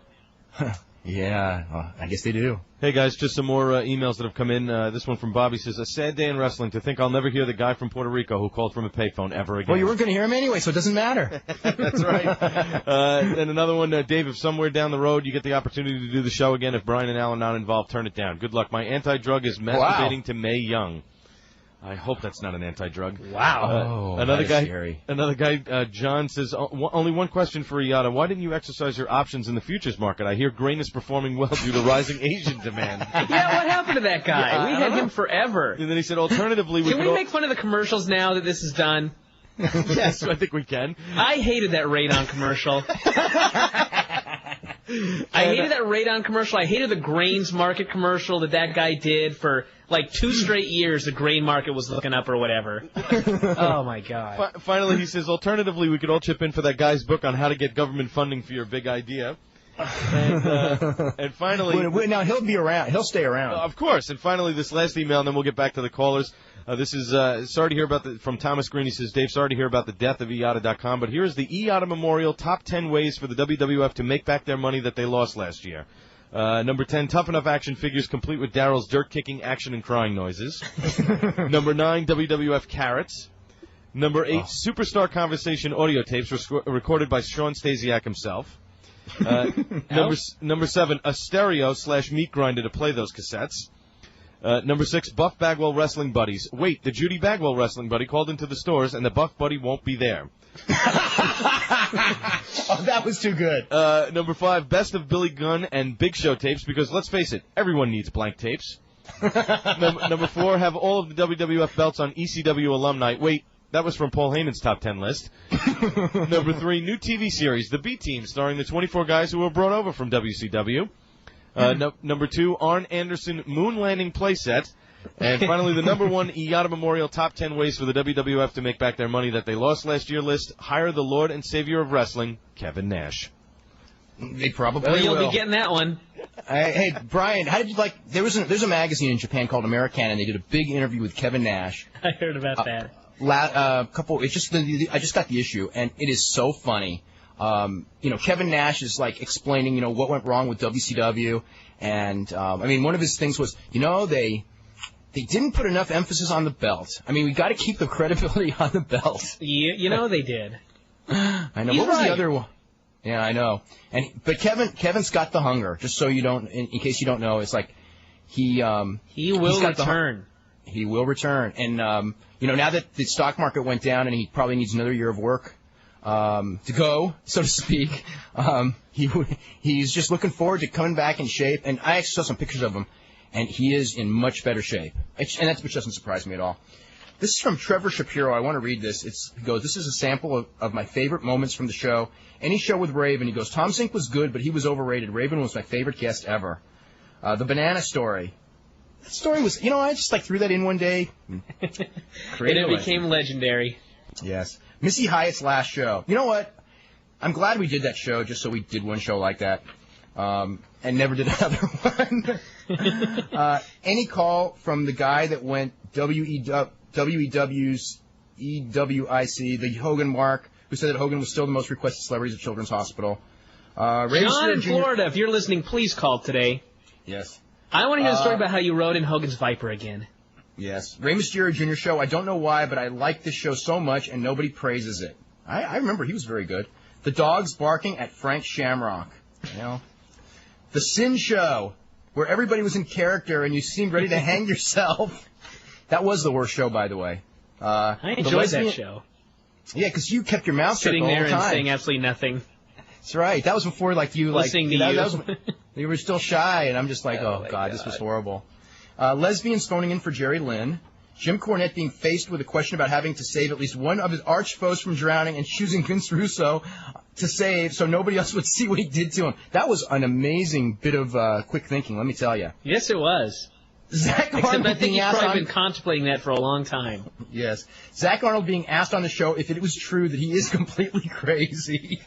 Yeah, well, I guess they do. Hey, guys, just some more emails that have come in. This one from Bobby says, a sad day in wrestling to think I'll never hear the guy from Puerto Rico who called from a payphone ever again. Well, you weren't going to hear him anyway, so it doesn't matter. That's right. And another one, Dave, if somewhere down the road you get the opportunity to do the show again, if Brian and Al are not involved, turn it down. Good luck. My anti-drug is masturbating to Mae Young. I hope that's not an anti-drug. Wow. Another guy, scary. John says, only one question for Eyada. Why didn't you exercise your options in the futures market? I hear grain is performing well due to rising Asian demand. Yeah, what happened to that guy? Yeah, we had him forever. And then he said, alternatively, Can we make fun of the commercials now that this is done? Yes, I think we can. I hated that radon commercial. I hated that radon commercial. I hated the grains market commercial that guy did for like 2 straight years. The grain market was looking up or whatever. Oh, my God. Finally, he says, alternatively, we could all chip in for that guy's book on how to get government funding for your big idea. And finally... Now, he'll be around. He'll stay around. Of course. And finally, this last email, and then we'll get back to the callers. This is sorry to hear about from Thomas Green. He says, Dave, sorry to hear about the death of Eyada.com, but here is the Eyada Memorial top 10 ways for the WWF to make back their money that they lost last year. Number 10, Tough Enough action figures complete with Daryl's dirt-kicking action and crying noises. Number 9, WWF carrots. Number 8, Superstar Conversation audio tapes recorded by Sean Stasiak himself. Number 7, a stereo/meat grinder to play those cassettes. Number 6, Buff Bagwell Wrestling Buddies. Wait, the Judy Bagwell Wrestling Buddy called into the stores, and the Buff Buddy won't be there. Oh, that was too good. Number 5, Best of Billy Gunn and Big Show tapes, because let's face it, everyone needs blank tapes. Number 4, have all of the WWF belts on ECW alumni. Wait, that was from Paul Heyman's top 10 list. Number 3, new TV series, The B-Team, starring the 24 guys who were brought over from WCW. Number 2, Arn Anderson Moon Landing playset. And finally, the number 1 Eyada Memorial top 10 ways for the WWF to make back their money that they lost last year list. Hire the Lord and Savior of Wrestling, Kevin Nash. They probably will. You'll be getting that one. Hey, Brian, how did you like? There's a magazine in Japan called Americana, and they did a big interview with Kevin Nash. I heard about that. It's just I just got the issue, and it is so funny. Kevin Nash is like explaining, what went wrong with WCW, and one of his things was, they didn't put enough emphasis on the belt. We got to keep the credibility on the belt. They did. I know. He's what was right. the other one? Yeah, I know. But Kevin's got the hunger. Just so you don't, in case you don't know, it's like he will return. He will return, and now that the stock market went down, and he probably needs another year of work to go, so to speak. He's just looking forward to coming back in shape, and I actually saw some pictures of him. And he is in much better shape. And which doesn't surprise me at all. This is from Trevor Shapiro. I want to read this. He goes, this is a sample of my favorite moments from the show. Any show with Raven. He goes, Tom Zink was good, but he was overrated. Raven was my favorite guest ever. The banana story. That story was, I just threw that in one day. And it became legendary. Yes. Missy Hyatt's last show. You know what? I'm glad we did that show just so we did one show like that. And never did another one. Any call from the guy that went WEW's EWIC, the Hogan mark, who said that Hogan was still the most requested celebrities at Children's Hospital. John in Florida, if you're listening, please call today. Yes. I want to hear the story about how you rode in Hogan's Viper again. Yes. Rey Mysterio Jr. show. I don't know why, but I like this show so much, and nobody praises it. I remember he was very good. The dogs barking at Frank Shamrock. The Sin Show, where everybody was in character and you seemed ready to hang yourself. That was the worst show, by the way. I enjoyed that show. Yeah, because you kept your mouth shut the whole time. Sitting there and saying absolutely nothing. That's right. That was before, listening to you. You were still shy, and I'm just like, oh God, this was horrible. Lesbians phoning in for Jerry Lynn. Jim Cornette being faced with a question about having to save at least one of his arch foes from drowning and choosing Vince Russo to save so nobody else would see what he did to him. That was an amazing bit of quick thinking, let me tell you. Yes, it was. Zach Except Arnold I think being he's asked probably on... been contemplating that for a long time. Yes. Zach Arnold being asked on the show if it was true that he is completely crazy.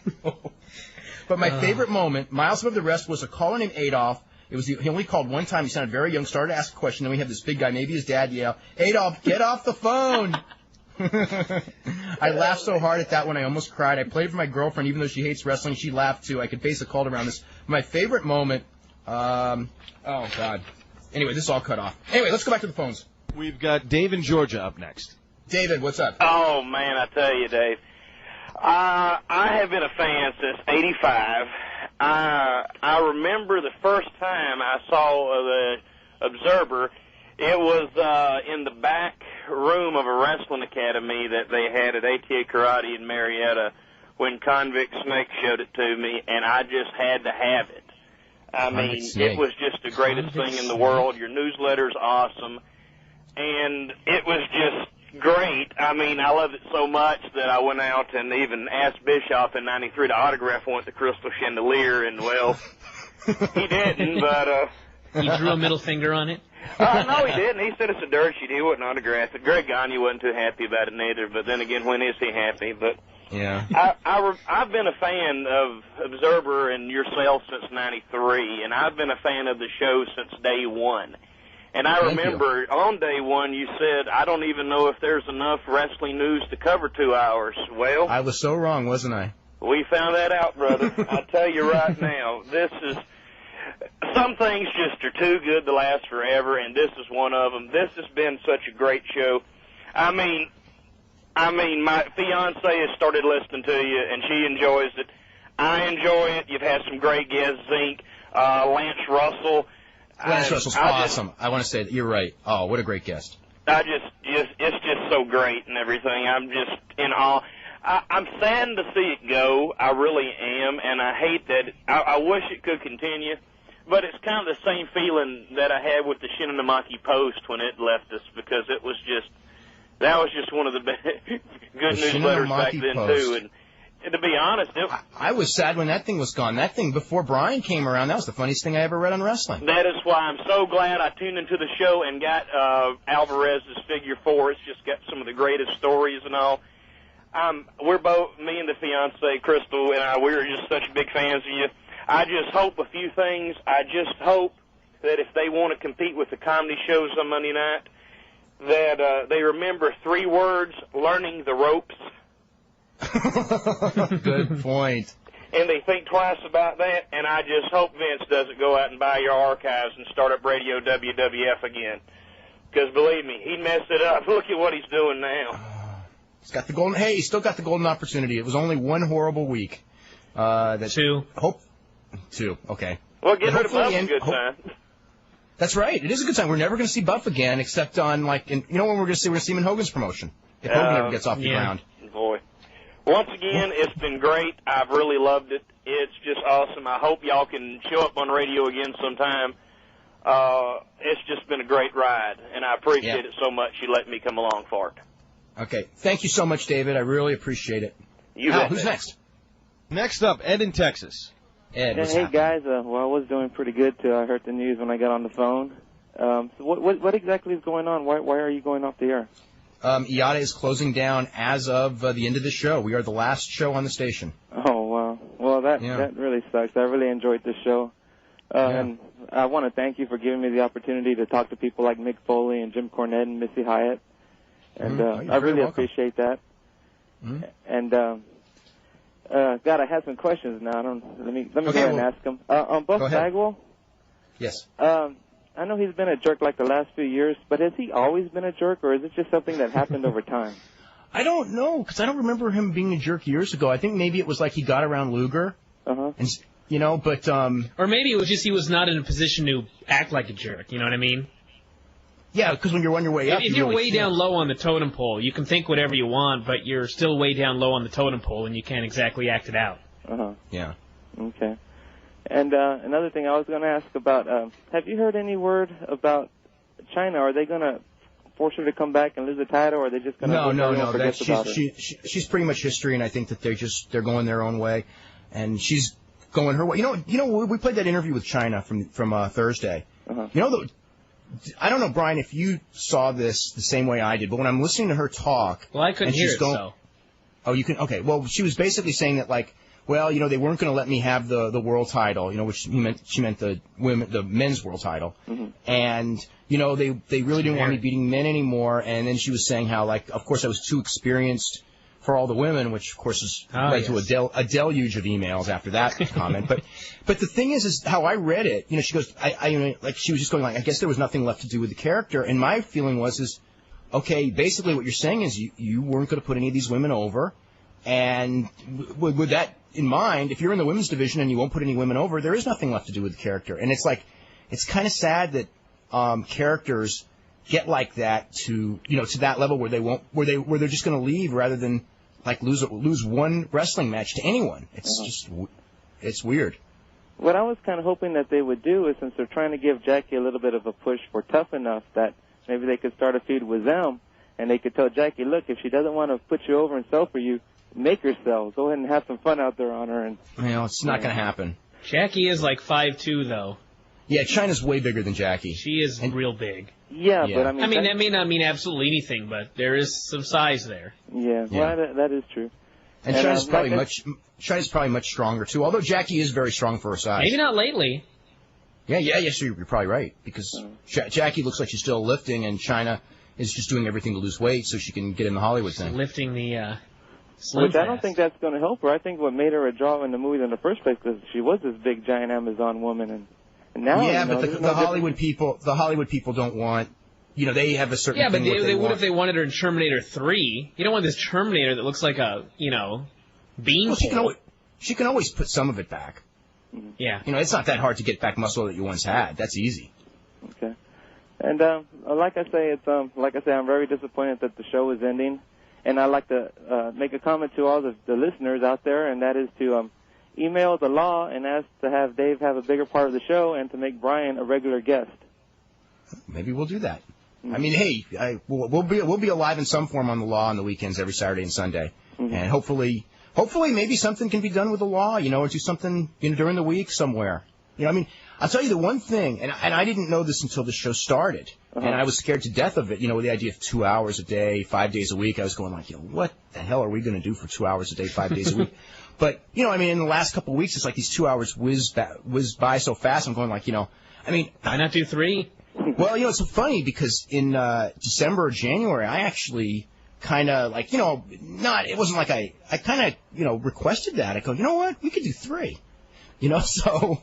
But my favorite moment, miles above the rest, was a caller named Adolf. He only called one time. He sounded very young, started to ask a question. Then we have this big guy, maybe his dad, yell, "Adolf, get off the phone!" I laughed so hard at that one I almost cried. I played for my girlfriend, even though she hates wrestling. She laughed, too. I could base a cult around this. My favorite moment, oh, God. Anyway, this is all cut off. Anyway, let's go back to the phones. We've got Dave in Georgia up next. David, what's up? Oh, man, I tell you, Dave. I have been a fan since '85. I remember the first time I saw the Observer. It was in the back room of a wrestling academy that they had at ATA Karate in Marietta when Convict Snake showed it to me, and I just had to have it. I mean, it was just the greatest thing in the world. Your newsletter's awesome, and it was just great. I mean, I loved it so much that I went out and even asked Bischoff in '93 to autograph one at the Crystal Chandelier, and, well, he didn't, but... He drew a middle finger on it? No, he didn't. He said it's a dirt sheet. He wouldn't autograph it. Greg Gagne wasn't too happy about it neither, but then again, when is he happy? But yeah, I've been a fan of Observer and yourself since '93, and I've been a fan of the show since day one. And I remember on day one you said, I don't even know if there's enough wrestling news to cover 2 hours. Well, I was so wrong, wasn't I? We found that out, brother. I tell you right now, this is... Some things just are too good to last forever, and this is one of them. This has been such a great show. I mean, my fiance has started listening to you, and she enjoys it. I enjoy it. You've had some great guests, Zink, Lance Russell. Lance Russell's awesome. I want to say that you're right. Oh, what a great guest. It's just so great and everything. I'm just in awe. I'm saddened to see it go. I really am, and I hate that. I wish it could continue. But it's kind of the same feeling that I had with the Shinonamaki Post when it left us, because it was just, that was just one of the good newsletters back then, too. And to be honest, I was sad when that thing was gone. That thing, before Brian came around, that was the funniest thing I ever read on wrestling. That is why I'm so glad I tuned into the show and got Alvarez's Figure 4. It's just got some of the greatest stories and all. We're both, me and the fiance, Crystal, and I, we're just such big fans of you. I just hope a few things. I just hope that if they want to compete with the comedy shows on Monday night, that they remember 3 words: learning the ropes. Good point. And they think twice about that, and I just hope Vince doesn't go out and buy your archives and start up Radio WWF again. Because believe me, he'd mess it up. Look at what he's doing now. He's got the golden, hey, he's still got the golden opportunity. It was only one horrible week. 2, okay. Well, get rid of Buff's a good time. That's right. It is a good time. We're never going to see Buff again, except on, like, you know when we're going to see him in Hogan's promotion, if Hogan ever gets off the ground. Boy. Once again, it's been great. I've really loved it. It's just awesome. I hope y'all can show up on radio again sometime. It's just been a great ride, and I appreciate it so much you let me come along for it. Okay. Thank you so much, David. I really appreciate it. Who's next? Next up, Ed in Texas. Ed, what's happening? Guys, well, I was doing pretty good till I heard the news when I got on the phone. So what exactly is going on? Why are you going off the air? Eyada is closing down as of the end of the show. We are the last show on the station. Oh, wow. Well, that really sucks. I really enjoyed this show. And I want to thank you for giving me the opportunity to talk to people like Mick Foley and Jim Cornette and Missy Hyatt. And I really appreciate that. And God, I have some questions now. Let me go ahead and ask them. On Buff Bagwell? Yes. I know he's been a jerk like the last few years, but has he always been a jerk, or is it just something that happened over time? I don't know, because I don't remember him being a jerk years ago. I think maybe it was like he got around Luger. And, you know, but... Or maybe it was just he was not in a position to act like a jerk, you know what I mean? Yeah, because when you're on your way up... If you're way down low on the totem pole, you can think whatever you want, but you're still way down low on the totem pole, and you can't exactly act it out. Yeah. Okay. And another thing I was going to ask about, have you heard any word about China? Are they going to force her to come back and lose the title, or are they just going to No. About her? She's pretty much history, and I think that they're going their own way, and she's going her way. You know, we played that interview with China from Thursday. Uh-huh. You know, I don't know, Brian, if you saw this the same way I did, but when I'm listening to her talk, well, I couldn't hear it. So. Oh, you can. Okay. Well, she was basically saying that, like, well, you know, they weren't going to let me have the world title, you know, which she meant the men's world title, and you know, they really didn't want me beating men anymore. And then she was saying how, like, of course, I was too experienced for all the women, which of course has led to a deluge of emails after that comment. But the thing is how I read it. You know, she goes, like she was just going like, I guess there was nothing left to do with the character. And my feeling was, okay, basically what you're saying is you weren't going to put any of these women over, and with that in mind, if you're in the women's division and you won't put any women over, there is nothing left to do with the character. And it's like, it's kind of sad that characters get like that to that level where they're just going to leave rather than like lose one wrestling match to anyone. It's it's weird. What I was kind of hoping that they would do is, since they're trying to give Jackie a little bit of a push for Tough Enough, that maybe they could start a feud with them, and they could tell Jackie, look, if she doesn't want to put you over and sell for you, make her sell. Go ahead and have some fun out there on her. And it's not going to happen. Jackie is like 5'2", though. Yeah, Chyna's way bigger than Jackie. She is real big. Yeah, but I mean... that may not mean absolutely anything, but there is some size there. Yeah. Well, that is true. And Chyna's probably much stronger, too, although Jackie is very strong for her size. Maybe not lately. Yes, you're probably right, because Jackie looks like she's still lifting, and Chyna is just doing everything to lose weight so she can get in the Hollywood thing. Lifting the... Which I don't think that's going to help her. I think what made her a draw in the movie in the first place was she was this big, giant Amazon woman, and now but the Hollywood people don't want, they have a certain thing. Yeah, but what if they wanted her in Terminator 3? You don't want this Terminator that looks like a bean. Well, she can always put some of it back. Yeah, it's not that hard to get back muscle that you once had. That's easy. Okay, and like I say, I'm very disappointed that the show is ending. And I'd like to make a comment to all the listeners out there, and that is to email the law and ask to have Dave have a bigger part of the show and to make Brian a regular guest. Maybe we'll do that. I mean, hey, we'll be alive in some form on the law on the weekends every Saturday and Sunday, and hopefully maybe something can be done with the law, or do something during the week somewhere. I mean, I'll tell you the one thing, and I didn't know this until the show started. And I was scared to death of it, with the idea of 2 hours a day, 5 days a week. I was going like, what the hell are we going to do for 2 hours a day, 5 days a week? But, I mean, in the last couple of weeks, it's like these 2 hours whiz by so fast. I'm going like, why not do 3? Well, it's so funny because in December or January, I actually kind of like, it wasn't like I kind of, requested that. I go, you know what? We could do 3. So...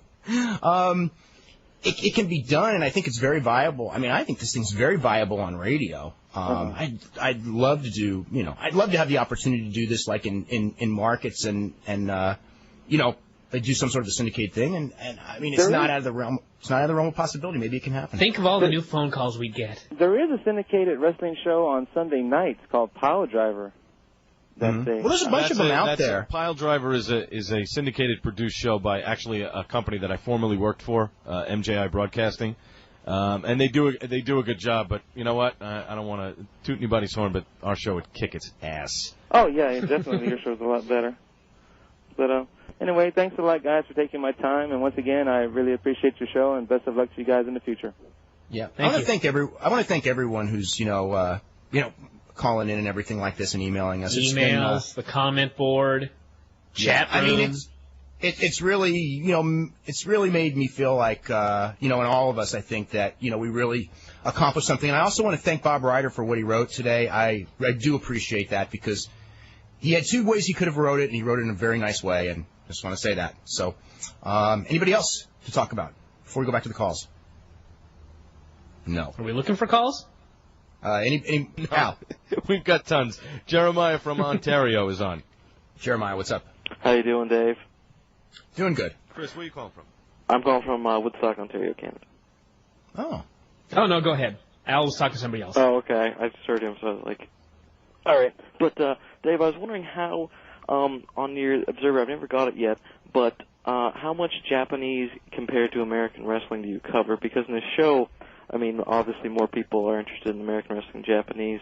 It can be done, and I think it's very viable. I mean, I think this thing's very viable on radio. I'd love to do, I'd love to have the opportunity to do this, like in markets and do some sort of a syndicated thing. And I mean, it's not out of the realm. It's not out of the realm of possibility. Maybe it can happen. Think of all the new phone calls we get. There is a syndicated wrestling show on Sunday nights called Pile Driver. Well, there's a bunch of them out there. Pile Driver is a syndicated produced show by actually a company that I formerly worked for, MJI Broadcasting, and they do a good job. But you know what? I don't want to toot anybody's horn, but our show would kick its ass. Oh yeah, definitely your show's a lot better. But anyway, thanks a lot, guys, for taking my time, and once again, I really appreciate your show, and best of luck to you guys in the future. Yeah, I want to thank everyone who's calling in and everything like this and emailing us. Emails, the comment board, chat rooms. I mean, it's really, it's really made me feel like, and all of us, I think that, we really accomplished something. And I also want to thank Bob Ryder for what he wrote today. I do appreciate that because he had 2 ways he could have wrote it, and he wrote it in a very nice way, and I just want to say that. So, anybody else to talk about before we go back to the calls? No. Are we looking for calls? Al? We've got tons. Jeremiah from Ontario is on. Jeremiah, what's up? How you doing, Dave? Doing good. Chris, where are you calling from? I'm calling from Woodstock, Ontario, Canada. Oh. Oh, no, go ahead. Al was talking to somebody else. Oh, okay. I just heard him, so I was like... All right. But, Dave, I was wondering how, on your Observer, I've never got it yet, but how much Japanese compared to American wrestling do you cover? Because in the show... I mean, obviously more people are interested in American wrestling than Japanese.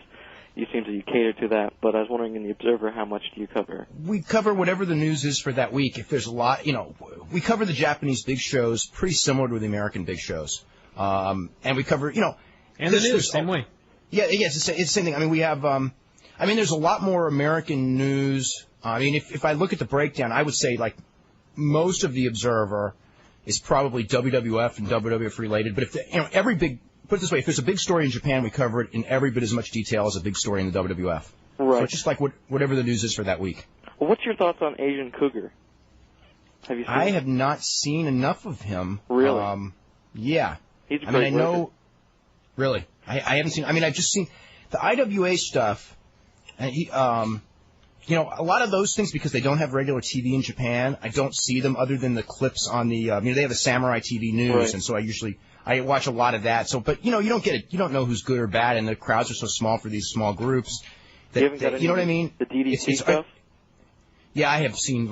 You seem to cater to that, but I was wondering in the Observer, how much do you cover? We cover whatever the news is for that week. If there's a lot, we cover the Japanese big shows pretty similar to the American big shows. And we cover, And the news, same way. Yeah, it's the same thing. I mean, we have, there's a lot more American news. I mean, if I look at the breakdown, I would say, like, most of the Observer is probably WWF and WWF related. But put it this way, if there's a big story in Japan, we cover it in every bit as much detail as a big story in the WWF. Right. So it's just like whatever the news is for that week. Well, what's your thoughts on Asian Cougar? Have you seen I him? have not seen enough of him. Really? Yeah. He's a great I know. worker. Really, I haven't seen. I've just seen the IWA stuff. And a lot of those things, because they don't have regular TV in Japan, I don't see them other than the clips on the. They have a Samurai TV News, right. And so I watch a lot of that. So, but you don't get it. You don't know who's good or bad, and the crowds are so small for these small groups. You haven't got any, you know what I mean? The DDT stuff. Yeah, I have seen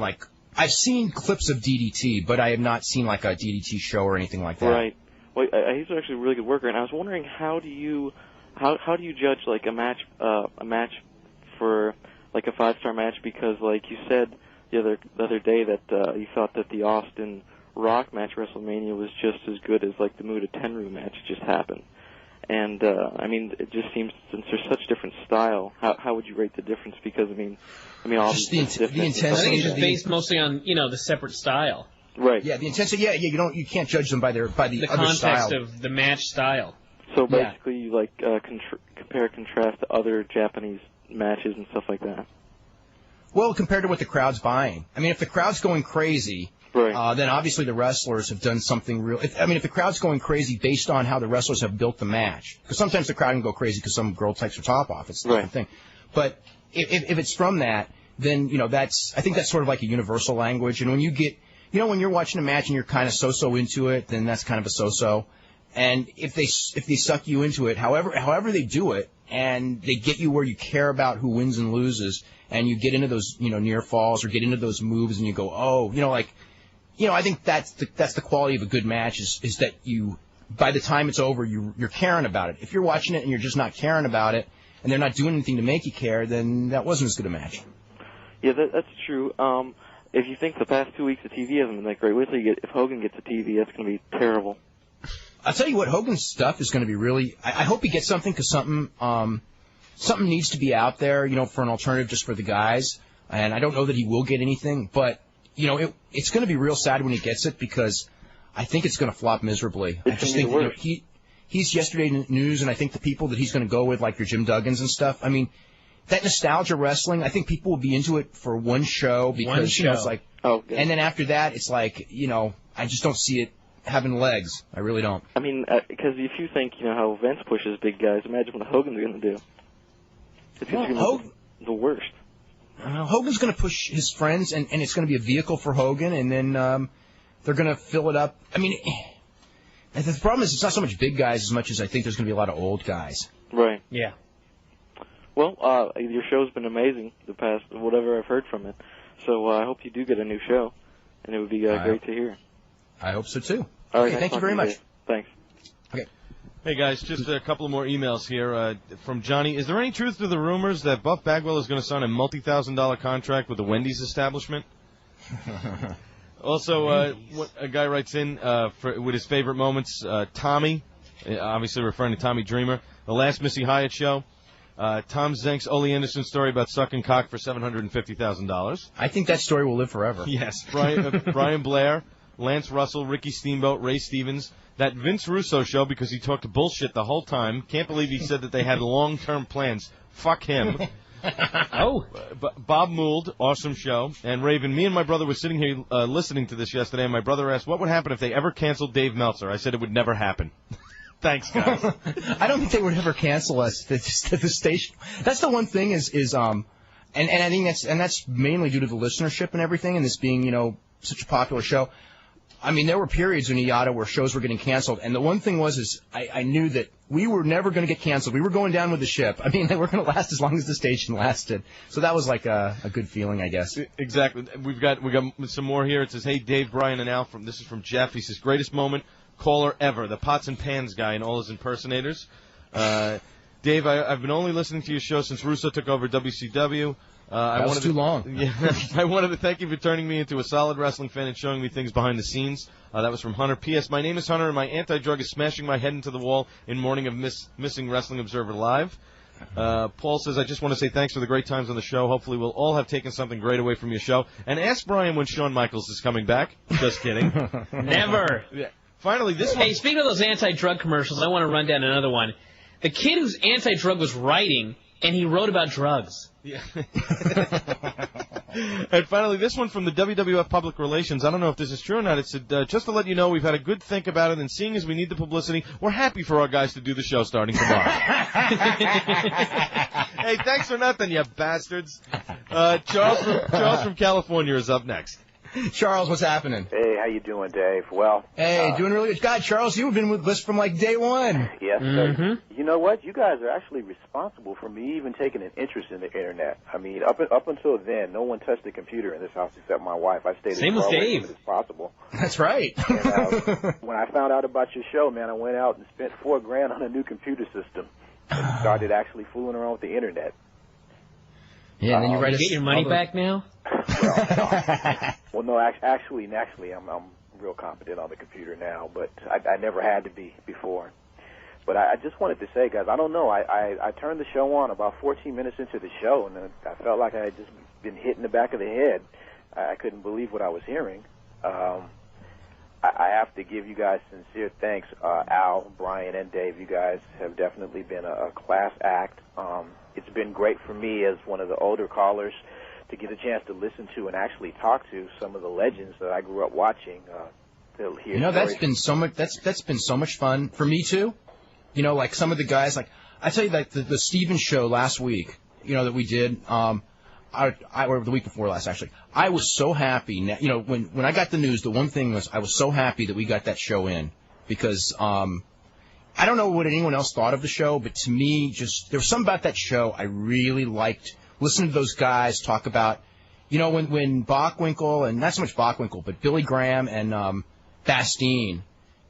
I've seen clips of DDT, but I have not seen like a DDT show or anything like that. Right. Well, he's actually a really good worker, and I was wondering how do you judge like a match for like a 5-star match, because like you said the other day that you thought that the Austin Rock match WrestleMania was just as good as like the Muta Tenryu match just happened. And it just seems, since there's such different style, how would you rate the difference? Because obviously just the intensity. I think it's just based mostly on the separate style. Right. Yeah, the intensity. Yeah. You can't judge them by the other context style. of the match style. So basically, you like compare contrast to other Japanese matches and stuff like that. Well, compared to what the crowd's buying. I mean, if the crowd's going crazy, right. Then obviously the wrestlers have done something real. If the crowd's going crazy based on how the wrestlers have built the match, because sometimes the crowd can go crazy because some girl takes her top off. It's a different thing. But if it's from that, then I think that's sort of like a universal language. And when you get, when you're watching a match and you're kind of so into it, then that's kind of a so. And if they suck you into it, however they do it, and they get you where you care about who wins and loses, and you get into those near falls or get into those moves, and you go, I think that's the quality of a good match is that by the time it's over, you're caring about it. If you're watching it and you're just not caring about it, and they're not doing anything to make you care, then that wasn't as good a match. Yeah, that's true. If you think the past 2 weeks of TV hasn't been that great, wait till if Hogan gets a TV, that's going to be terrible. I'll tell you what, Hogan's stuff is going to be really. I hope he gets something, because something needs to be out there, for an alternative just for the guys. And I don't know that he will get anything, but it's going to be real sad when he gets it, because I think it's going to flop miserably. I just think he's yesterday news, and I think the people that he's going to go with, like your Jim Duggins and stuff. I mean, that nostalgia wrestling, I think people will be into it for one show, because it's like, and then after that, it's like, I just don't see it having legs. I really don't. I mean, because if you think how Vince pushes big guys, imagine what Hogan's going to do. It's the worst. Hogan's going to push his friends, and it's going to be a vehicle for Hogan, and then they're going to fill it up. I mean, the problem is it's not so much big guys as much as I think there's going to be a lot of old guys. Right. Yeah. Well, your show's been amazing the past, whatever I've heard from it. So I hope you do get a new show, and it would be great to hear. I hope so, too. All right, thank you very much. Thanks. Okay. Hey, guys, just a couple more emails here from Johnny. Is there any truth to the rumors that Buff Bagwell is going to sign a multi-$1,000 contract with the Wendy's establishment? Also, a guy writes in with his favorite moments, Tommy, obviously referring to Tommy Dreamer, the last Missy Hyatt show. Tom Zenk's Ole Anderson story about sucking cock for $750,000. I think that story will live forever. Yes. Brian Blair, Lance Russell, Ricky Steamboat, Ray Stevens. That Vince Russo show, because he talked bullshit the whole time. Can't believe he said that they had long-term plans. Fuck him. Bob Mould, awesome show. And Raven, me and my brother were sitting here listening to this yesterday, and my brother asked, what would happen if they ever canceled Dave Meltzer? I said it would never happen. Thanks, guys. I don't think they would ever cancel us to the station. That's the one thing is and I think that's mainly due to the listenership and everything, and this being, such a popular show. I mean, there were periods in Eyada where shows were getting canceled, and the one thing was I knew that we were never going to get canceled. We were going down with the ship. I mean, they were going to last as long as the station lasted. So that was like a good feeling, I guess. Exactly. We got some more here. It says, hey, Dave, Brian, and Al. This is from Jeff. He says, greatest moment, caller ever, the pots and pans guy and all his impersonators. Dave, I've been only listening to your show since Russo took over WCW. That was too long. Yeah, I wanted to thank you for turning me into a solid wrestling fan and showing me things behind the scenes. That was from Hunter. P.S. My name is Hunter, and my anti-drug is smashing my head into the wall in morning of missing Wrestling Observer Live. Paul says, I just want to say thanks for the great times on the show. Hopefully we'll all have taken something great away from your show. And ask Brian when Shawn Michaels is coming back. Just kidding. Never. Yeah. Finally, this one. Hey, speaking of those anti-drug commercials, I want to run down another one. The kid who's anti-drug was writing, and he wrote about drugs. Yeah. And finally, this one from the WWF Public Relations. I don't know if this is true or not. It said, just to let you know, we've had a good think about it, and seeing as we need the publicity, we're happy for our guys to do the show starting tomorrow. Hey, thanks for nothing, you bastards. Charles from California is up next. Charles, what's happening? Hey, how you doing, Dave? Well, hey, doing really good. God, Charles, you've been with us from like day one. Yes, sir. You know what? You guys are actually responsible for me even taking an interest in the internet. I mean, up until then, no one touched the computer in this house except my wife. I stayed as far away from it as possible. That's right. And, when I found out about your show, man, I went out and spent $4,000 on a new computer system and started actually fooling around with the internet. Yeah, and then you get your money back now? Well, no, actually, I'm real competent on the computer now, but I never had to be before. But I just wanted to say, guys, I don't know. I turned the show on about 14 minutes into the show, and I felt like I had just been hit in the back of the head. I couldn't believe what I was hearing. I have to give you guys sincere thanks, Al, Brian, and Dave. You guys have definitely been a class act. It's been great for me as one of the older callers to get a chance to listen to and actually talk to some of the legends that I grew up watching. To hear that's been so much. That's been so much fun for me too. You know, like some of the guys. Like I tell you, like the Stevens show last week. You know that we did. Or the week before last, actually. I was so happy. You know, when I got the news, the one thing was I was so happy that we got that show in because I don't know what anyone else thought of the show, but to me, just there was something about that show I really liked. Listening to those guys talk about, you know, when Bockwinkel, and not so much Bockwinkel, but Billy Graham and Bastien,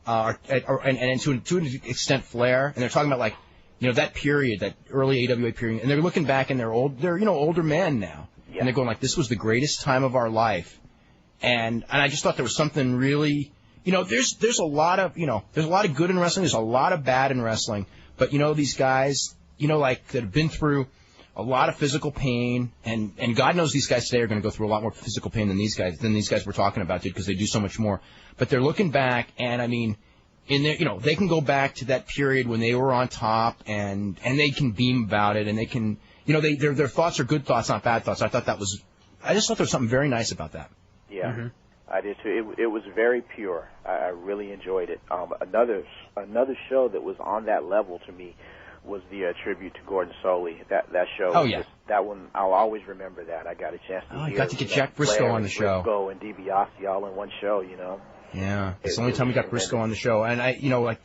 and to an extent Flair, and they're talking about like, you know, that period, that early AWA period, and they're looking back and they're older men now, and they're going like, this was the greatest time of our life, and I just thought there was something really, you know, there's a lot of good in wrestling, there's a lot of bad in wrestling, but you know, these guys, you know, like that have been through a lot of physical pain, and God knows these guys today are going to go through a lot more physical pain than these guys we're talking about did, because they do so much more. But they're looking back, and I mean, in their, you know, they can go back to that period when they were on top, and they can beam about it, and they can, you know, their thoughts are good thoughts, not bad thoughts. I just thought there was something very nice about that. Yeah, I did too. It was very pure. I really enjoyed it. Another show that was on that level to me was the tribute to Gordon Soley. That show. Oh yeah. That one, I'll always remember that. I got a chance to hear. I got to get Jack Briscoe on the show. Briscoe and DiBiase all in one show, you know. Yeah, it's the only time we got Briscoe on the show, and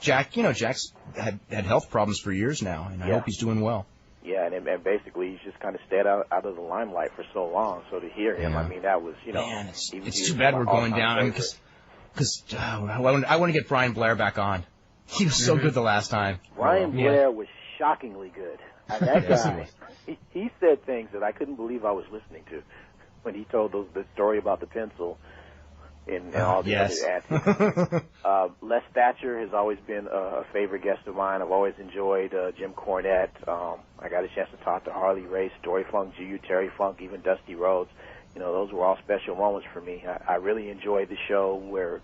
Jack's had health problems for years now, and I hope he's doing well. Yeah, and basically he's just kind of stayed out of the limelight for so long. So to hear him, I mean, that was, you know, man, it's too bad we're going down because I want to get Brian Blair back on. He was so good the last time. Brian Blair was shockingly good. That guy, he said things that I couldn't believe I was listening to when he told the story about the pencil and all the other ads. Les Thatcher has always been a favorite guest of mine. I've always enjoyed Jim Cornette. I got a chance to talk to Harley Race, Dory Funk, G.U. Terry Funk, even Dusty Rhodes. You know, those were all special moments for me. I really enjoyed the show where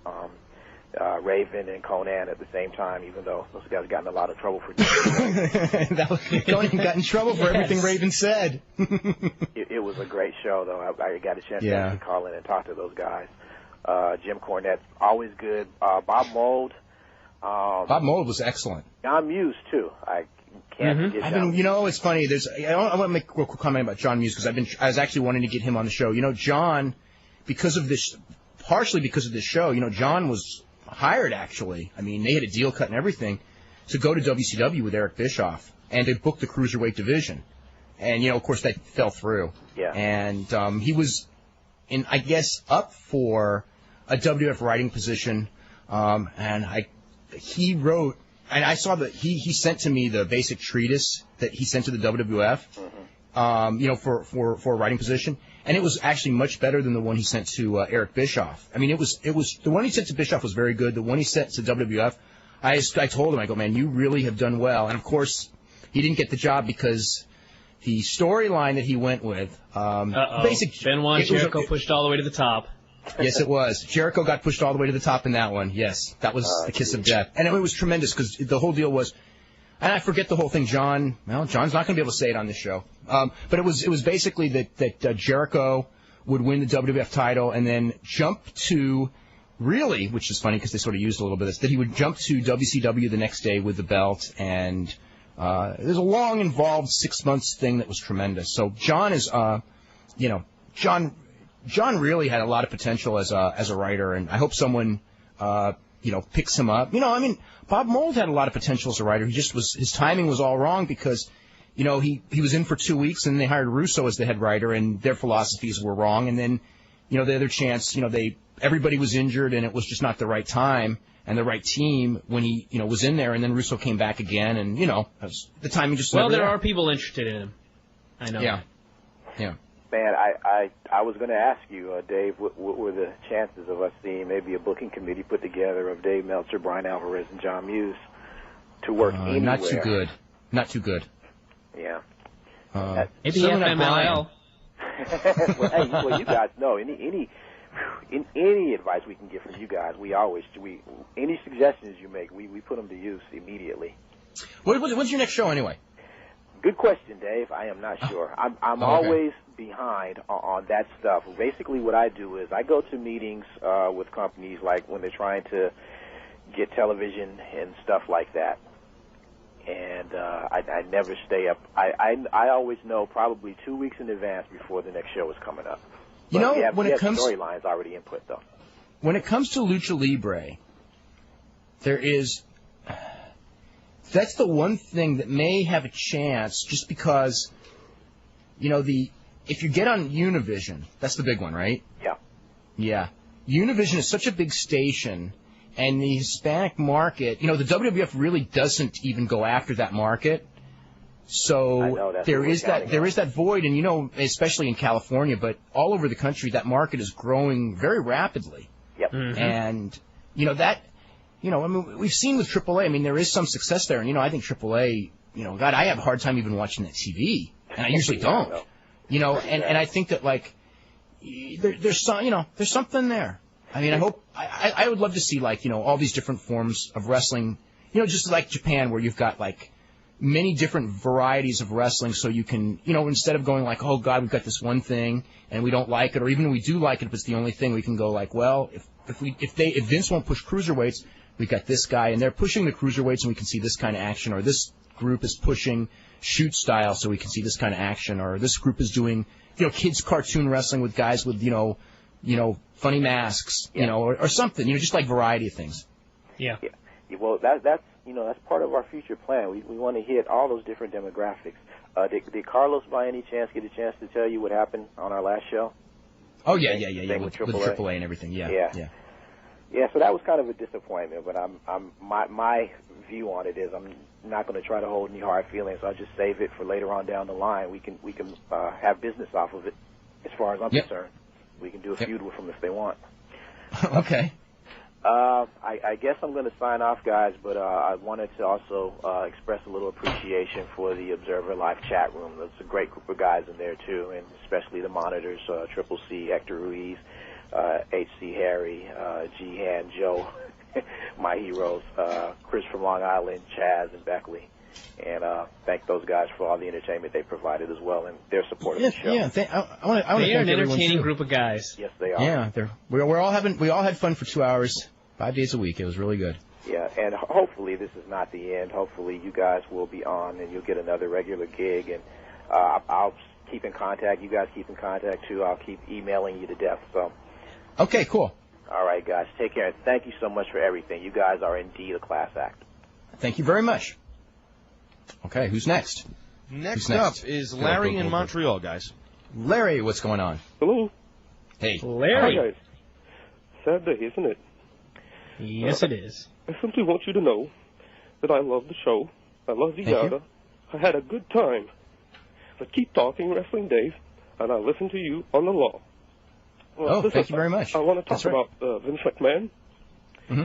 Raven and Conan at the same time, even though those guys got in a lot of trouble for doing it. Conan got in trouble for everything Raven said. It was a great show, though. I got a chance to actually call in and talk to those guys. Jim Cornette's always good. Bob Mould. Bob Mould was excellent. John Muse, too. I can't forget John. You know, it's funny. I want to make a real quick comment about John Muse, because I was actually wanting to get him on the show. You know, John, partially because of this show, you know, John was hired, actually. I mean, they had a deal cut and everything to go to WCW with Eric Bischoff and to book the Cruiserweight division. And, you know, of course, that fell through. Yeah. And he was, up for a WF writing position, and he wrote, and I saw that he sent to me the basic treatise that he sent to the WWF, for a writing position, and it was actually much better than the one he sent to Eric Bischoff. I mean, it was the one he sent to Bischoff was very good. The one he sent to WWF, I told him, I go, man, you really have done well. And of course, he didn't get the job because the storyline that he went with, Benoit Jericho pushed all the way to the top. Yes, it was. Jericho got pushed all the way to the top in that one. Yes, that was the kiss of death. And it was tremendous because the whole deal was, and I forget the whole thing, John's not going to be able to say it on this show. But it was basically that Jericho would win the WWF title and then jump to, really, which is funny because they sort of used a little bit of this, that he would jump to WCW the next day with the belt. And there's a long, involved 6 months thing that was tremendous. So John is, John really had a lot of potential as a writer, and I hope someone, picks him up. Bob Mould had a lot of potential as a writer. His timing was all wrong because, he was in for 2 weeks and they hired Russo as the head writer and their philosophies were wrong. And then, the other chance, everybody was injured and it was just not the right time and the right team when he, was in there, and then Russo came back again and, the timing just Well, there are people interested in him. I know. Yeah. Man, I was going to ask you, Dave, what were the chances of us seeing maybe a booking committee put together of Dave Meltzer, Brian Alvarez, and John Muse to work anywhere? Not too good. Yeah. Maybe FMLL. well, you guys know any advice we can get from you guys, any suggestions you make, we put them to use immediately. When's your next show anyway? Good question, Dave. I am not sure. I'm always behind on that stuff. Basically, what I do is I go to meetings with companies, like when they're trying to get television and stuff like that. And I never stay up. I always know probably 2 weeks in advance before the next show is coming up. When it comes storylines already input though. When it comes to Lucha Libre, that's the one thing that may have a chance, just because, if you get on Univision, that's the big one, right? Yeah. Yeah. Univision is such a big station, and the Hispanic market, the WWF really doesn't even go after that market. So there is that void, and especially in California, but all over the country, that market is growing very rapidly. Yep. Mm-hmm. And we've seen with AAA, there is some success there, and I think AAA, God, I have a hard time even watching that TV, and I usually don't. And I think that there's something there. I would love to see all these different forms of wrestling, just like Japan, where you've got many different varieties of wrestling, so you can, instead of going oh God, we've got this one thing and we don't like it, or even when we do like it, if it's the only thing, we can go well, if Vince won't push cruiserweights, we've got this guy and they're pushing the cruiserweights and we can see this kind of action, or this group is pushing shoot style so we can see this kind of action, or this group is doing, kids cartoon wrestling with guys with, funny masks, or something, just like variety of things. Yeah. Well, that's part of our future plan. We want to hit all those different demographics. Did Carlos, by any chance, get a chance to tell you what happened on our last show? Oh yeah, with AAA and everything. Yeah. So that was kind of a disappointment. But my view on it is I'm not going to try to hold any hard feelings. I'll just save it for later on down the line. We can have business off of it, as far as I'm concerned. We can do a feud with them if they want. Okay. I guess I'm going to sign off, guys, but I wanted to also express a little appreciation for the Observer Live chat room. There's a great group of guys in there, too, and especially the monitors, Triple C, Hector Ruiz, H.C. Harry, G-Han, Joe, my heroes, Chris from Long Island, Chaz, and Beckley. And thank those guys for all the entertainment they provided as well and their support of the show. Yeah, they are an entertaining group of guys. Yes, they are. Yeah, we all had fun for 2 hours, 5 days a week. It was really good. Yeah, and hopefully this is not the end. Hopefully you guys will be on and you'll get another regular gig. And I'll keep in contact. You guys keep in contact too. I'll keep emailing you to death. So. Okay, cool. All right, guys. Take care. And thank you so much for everything. You guys are indeed a class act. Thank you very much. Okay, who's next? Next up is Larry in Montreal, guys. Larry, what's going on? Hello. Hey. Larry. Hi, guys. Sad day, isn't it? Yes, it is. I simply want you to know that I love the show. I love Eyada. I had a good time. But keep talking, Wrestling Dave, and I'll listen to you on the law. Well, thank you very much. I want to talk about Vince McMahon. Mm-hmm.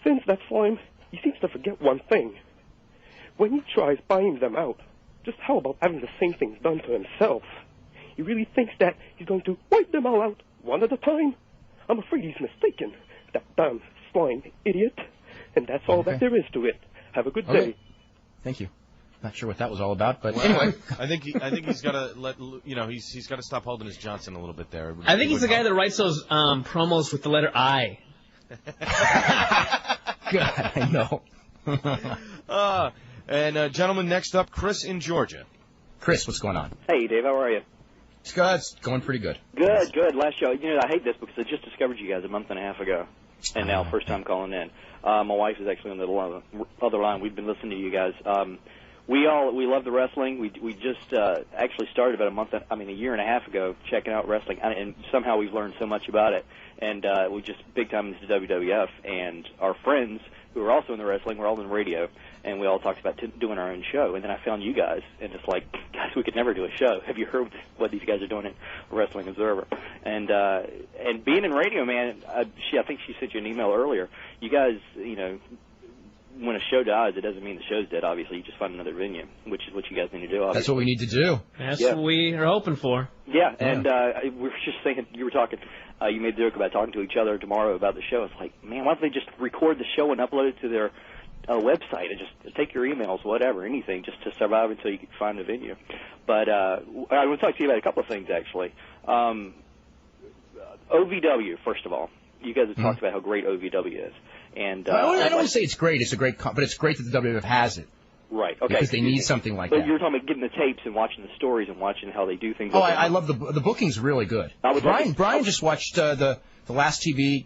Vince, that slime, he seems to forget one thing. When he tries buying them out, just how about having the same things done to himself? He really thinks that he's going to wipe them all out one at a time? I'm afraid he's mistaken. That damn slime idiot. And that's all that there is to it. Have a good day. Thank you. Not sure what that was all about, but anyway. I think he's got to he's got to stop holding his Johnson a little bit there. I think he's the guy that writes those promos with the letter I. God, I know. And gentlemen, next up, Chris in Georgia. Chris, what's going on? Hey, Dave, how are you? It's going pretty good. Good. Last show. You know, I hate this because I just discovered you guys a month and a half ago, and now first time calling in. My wife is actually on the other line. We've been listening to you guys. We love the wrestling. We just actually started about a year and a half ago, checking out wrestling, and somehow we've learned so much about it. And we just big time into WWF, and our friends who are also in the wrestling, we're all in radio, and we all talked about doing our own show. And then I found you guys, and it's like, guys, we could never do a show. Have you heard what these guys are doing at Wrestling Observer? And being in radio, man, I think she sent you an email earlier. You guys, you know, when a show dies, it doesn't mean the show's dead, obviously. You just find another venue, which is what you guys need to do, obviously. That's what we need to do. That's what we are hoping for. Yeah, and we were just saying, you were talking, you made the joke about talking to each other tomorrow about the show. It's like, man, why don't they just record the show and upload it to their website and just take your emails, whatever, anything, just to survive until you can find a venue. But I want to talk to you about a couple of things, actually. OVW, first of all. You guys have talked about how great OVW is. And I don't want to say it's great. It's a great, but it's great that the WWF has it. Right. Okay. Because they need something like that. But you're talking about getting the tapes and watching the stories and watching how they do things. I love the booking's really good. Brian just watched the last TV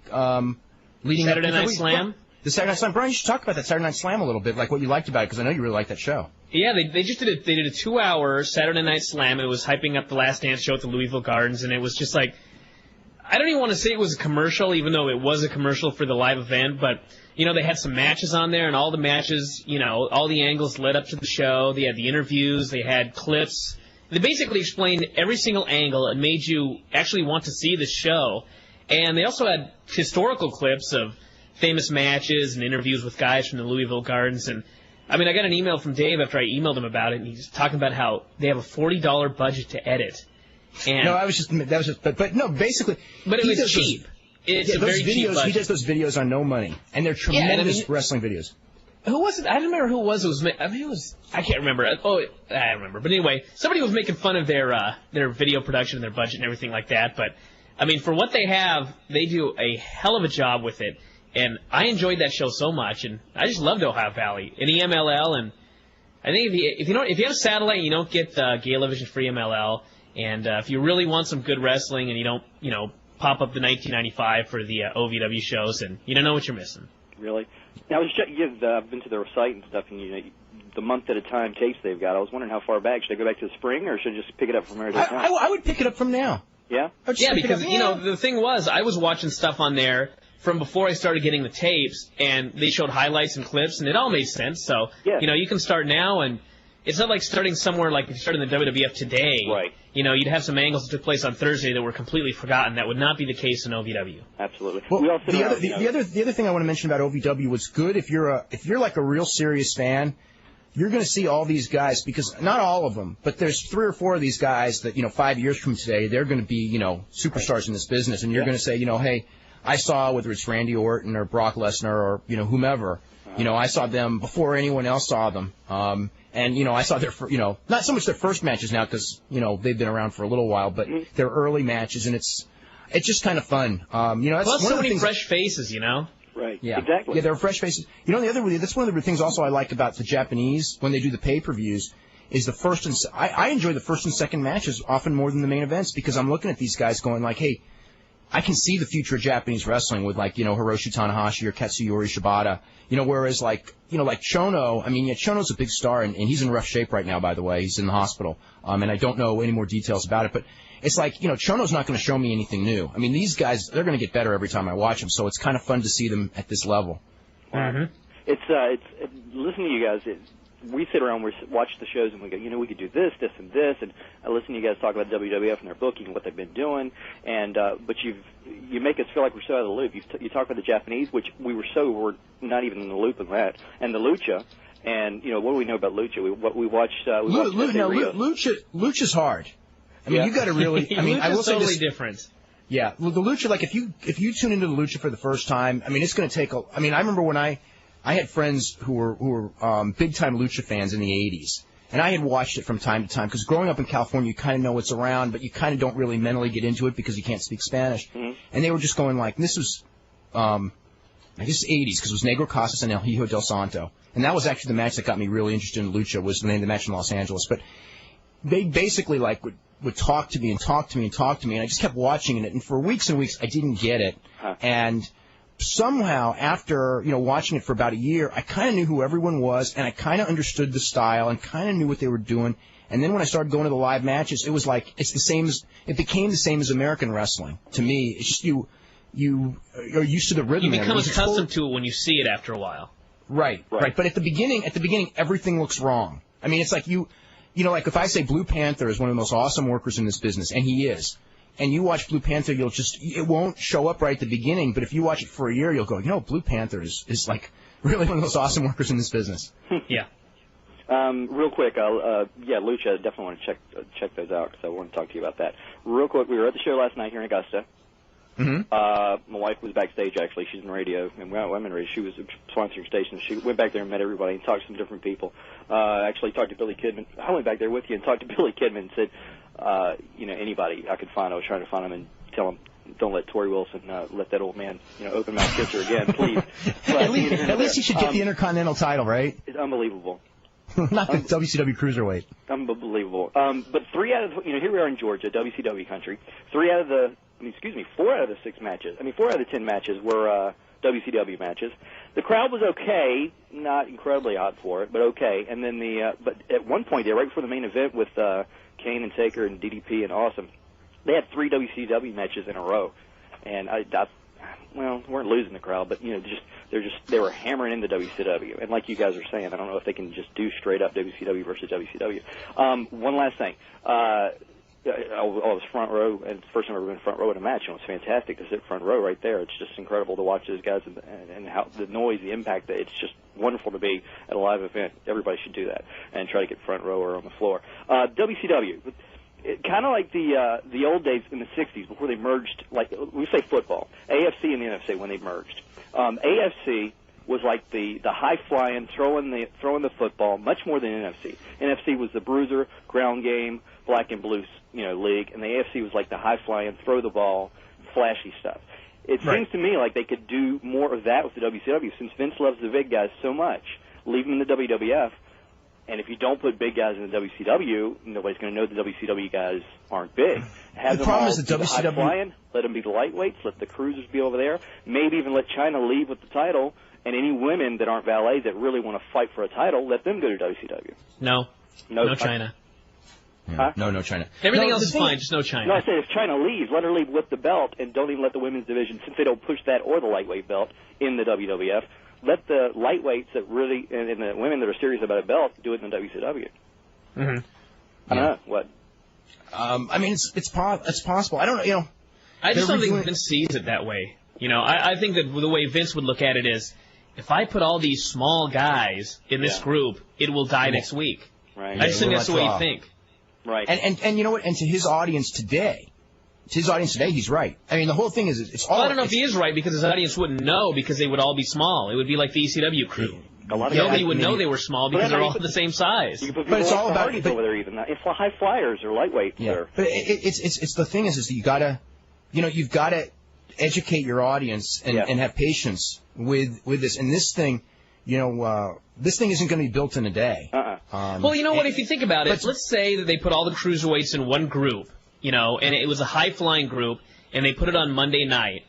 leading Saturday up Night Slam. The Saturday Night Slam. Brian, you should talk about that Saturday Night Slam a little bit, like what you liked about it, because I know you really liked that show. Yeah, they just did they did a 2-hour Saturday Night Slam, and it was hyping up the Last Dance show at the Louisville Gardens, and it was just like, I don't even want to say it was a commercial, even though it was a commercial for the live event, but, you know, they had some matches on there, and all the matches, you know, all the angles led up to the show. They had the interviews. They had clips. They basically explained every single angle and made you actually want to see the show. And they also had historical clips of famous matches and interviews with guys from the Louisville Gardens. And, I mean, I got an email from Dave after I emailed him about it, and he's talking about how they have a $40 budget to edit. And no, but no, basically. But it was cheap. It's a very cheap budget. He does those videos on no money, and they're tremendous wrestling videos. Who was it? I don't remember who it was. I can't remember. I don't remember. But anyway, somebody was making fun of their video production and their budget and everything like that. But I mean, for what they have, they do a hell of a job with it. And I enjoyed that show so much, and I just loved Ohio Valley and EMLL. And I think if you have a satellite, and you don't get Galavision free MLL. And if you really want some good wrestling and you don't, you know, pop up the 1995 for the OVW shows, and you don't know what you're missing. Really? Now, I've been to their site and stuff, and you know, the month at a time tapes they've got. I was wondering how far back. Should I go back to the spring, or should I just pick it up from where it is now? I would pick it up from now. Yeah? Yeah, because, you know, the thing was, I was watching stuff on there from before I started getting the tapes, and they showed highlights and clips, and it all made sense. So, you know, you can start now, and it's not like starting somewhere like if you started in the WWF today. Right. You know, you'd have some angles that took place on Thursday that were completely forgotten. That would not be the case in OVW. Absolutely. Well, the other thing I want to mention about OVW was good if you're like a real serious fan. You're going to see all these guys, because not all of them, but there's 3 or 4 of these guys that, you know, 5 years from today, they're going to be, you know, superstars in this business, and you're going to say, you know, hey, I saw, whether it's Randy Orton or Brock Lesnar or, you know, whomever, you know, I saw them before anyone else saw them. And, you know, I saw their, you know, not so much their first matches now because, you know, they've been around for a little while, but their early matches, and it's just kind of fun. You know, that's plus one so of the many things, fresh faces, you know? Right. Yeah. Exactly. Yeah, they're fresh faces. You know, that's one of the things also I like about the Japanese when they do the pay-per-views is the first and I enjoy the first and second matches often more than the main events, because I'm looking at these guys going like, hey, I can see the future of Japanese wrestling with, like, you know, Hiroshi Tanahashi or Katsuyori Shibata. You know, whereas, like, you know, like Chono, I mean, yeah, Chono's a big star, and he's in rough shape right now, by the way. He's in the hospital. And I don't know any more details about it. But it's like, you know, Chono's not going to show me anything new. I mean, these guys, they're going to get better every time I watch them, so it's kind of fun to see them at this level. It's listen to you guys. We sit around, we watch the shows, and we go, we could do this, and this, and I listen to you guys talk about WWF and their booking and what they've been doing, and but you make us feel like we're so out of the loop. You talk about the Japanese, which we're not even in the loop of that, and the Lucha, and what do we know about Lucha? We watched. Lucha's hard. I mean, you got to really. I mean, I will say totally this. different. Yeah, well, the Lucha, like if you tune into the Lucha for the first time, I mean, it's going to take. I mean, I remember when I had friends who were big time Lucha fans in the '80s, and I had watched it from time to time because growing up in California, you kind of know what's around, but you kind of don't really mentally get into it because you can't speak Spanish. Mm-hmm. And they were just going like, this was, I guess '80s because it was Negro Casas and El Hijo del Santo, and that was actually the match that got me really interested in Lucha. Was the name of the match in Los Angeles, but they basically like would talk to me, and I just kept watching it, and for weeks and weeks I didn't get it, and somehow after watching it for about a year, I kind of knew who everyone was, and I kind of understood the style, and kind of knew what they were doing, and then when I started going to the live matches, it was like it became the same as American wrestling to me. It's just you are used to the rhythm. You become accustomed to it when you see it after a while. Right. But at the beginning, everything looks wrong. I mean, it's like like if I say Blue Panther is one of the most awesome workers in this business, and he is, and you watch Blue Panther, it won't show up right at the beginning, but if you watch it for a year, you'll go, Blue Panther is like really one of the most awesome workers in this business. Yeah. Real quick, Lucha, I definitely want to check those out because I want to talk to you about that. Real quick, we were at the show last night here in Augusta. Mm-hmm. My wife was backstage, actually. She's in radio, and I'm in radio. She was sponsoring stations. She went back there and met everybody and talked to some different people. Actually talked to Billy Kidman. I went back there with you and talked to Billy Kidman and said, anybody I could find. I was trying to find him and tell him, don't let Tori Wilson let that old man, open mouth kiss her again, please. At least he should get the Intercontinental title, right? It's unbelievable. Not the WCW Cruiserweight. Unbelievable. But 3 out of, here we are in Georgia, WCW country. 4 out of the 6 matches. 4 out of the 10 matches were WCW matches. The crowd was okay, not incredibly hot for it, but okay. And then but at one point there, right before the main event with Kane and Taker and DDP and Awesome, they had 3 WCW matches in a row, and weren't losing the crowd, but they were hammering into WCW. And like you guys are saying, I don't know if they can just do straight up WCW versus WCW. One last thing. I was front row, and it's the first time I've ever been front row in a match, and it was fantastic to sit front row right there. It's just incredible to watch those guys and how the noise, the impact. It's just wonderful to be at a live event. Everybody should do that and try to get front row or on the floor. WCW, kind of like the old days in the 60s before they merged, like we say football, AFC and the NFC when they merged. AFC was like the high-flying, throwing the football much more than NFC. NFC was the bruiser, ground game, black and blue, league, and the AFC was like the high-flying, throw the ball, flashy stuff. It seems to me like they could do more of that with the WCW since Vince loves the big guys so much. Leave them in the WWF, and if you don't put big guys in the WCW, nobody's going to know the WCW guys aren't big. Have the them problem all is the WCW... high-flying, let them be the lightweights, let the cruisers be over there, maybe even let China leave with the title. And any women that aren't valets that really want to fight for a title, let them go to WCW. No China. Yeah. Huh? No China. Everything else is fine, just no China. No, I said if China leaves, let her leave with the belt, and don't even let the women's division, since they don't push that or the lightweight belt in the WWF, let the lightweights that really, and the women that are serious about a belt, do it in the WCW. Mm-hmm. I don't know. What? It's possible. I don't know, I just don't think Vince sees it that way. I think that the way Vince would look at it is, if I put all these small guys in this group, it will die next week. Right. I just think that's the way you think. Right. And you know what? And to his audience today, he's right. I mean, the whole thing is, it's all... Well, I don't know if he is right, because his audience wouldn't know, because they would all be small. It would be like the ECW crew. Nobody would know they were small, because they're all the same size. But it's all about... over there even. It's high flyers or lightweights. Yeah. But it's the thing is that you gotta, you've got to educate your audience and have patience with this. And this thing, this thing isn't going to be built in a day. Well, you know what? If you think about it, let's say that they put all the cruiserweights in one group, and it was a high-flying group, and they put it on Monday night.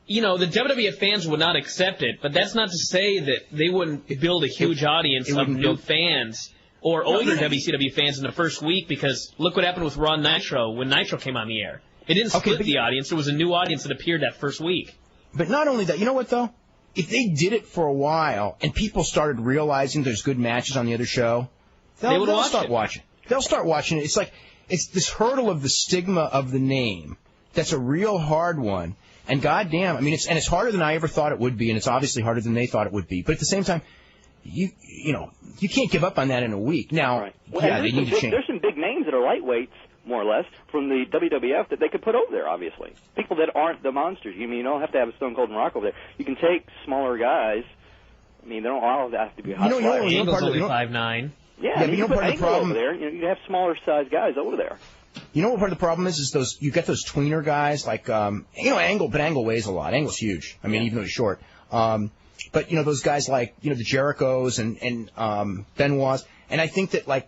The WWF fans would not accept it, but that's not to say that they wouldn't build a huge audience of new fans or older WCW fans in the first week, because look what happened with Raw Nitro when Nitro came on the air. It didn't split the audience. There was a new audience that appeared that first week. But not only that, you know what, though? if they did it for a while and people started realizing there's good matches on the other show, they'll start watching. They'll start watching it. It's like it's this hurdle of the stigma of the name that's a real hard one. And goddamn, I mean, it's harder than I ever thought it would be, and it's obviously harder than they thought it would be. But at the same time, you can't give up on that in a week. Now, they need to change. There's some big names that are lightweights, more or less, from the WWF that they could put over there, obviously. People that aren't the monsters. You mean, you don't have to have a Stone Cold and Rock over there. You can take smaller guys. I mean, they don't all have to be high flyers. Angle's only 5'9". Yeah, I mean, you can put Angle over there. You have smaller sized guys over there. You know what part of the problem is those you get those tweener guys like Angle, but Angle weighs a lot. Angle's huge. I mean, even though he's short. But those guys like the Jerichos and Benoits, and I think that I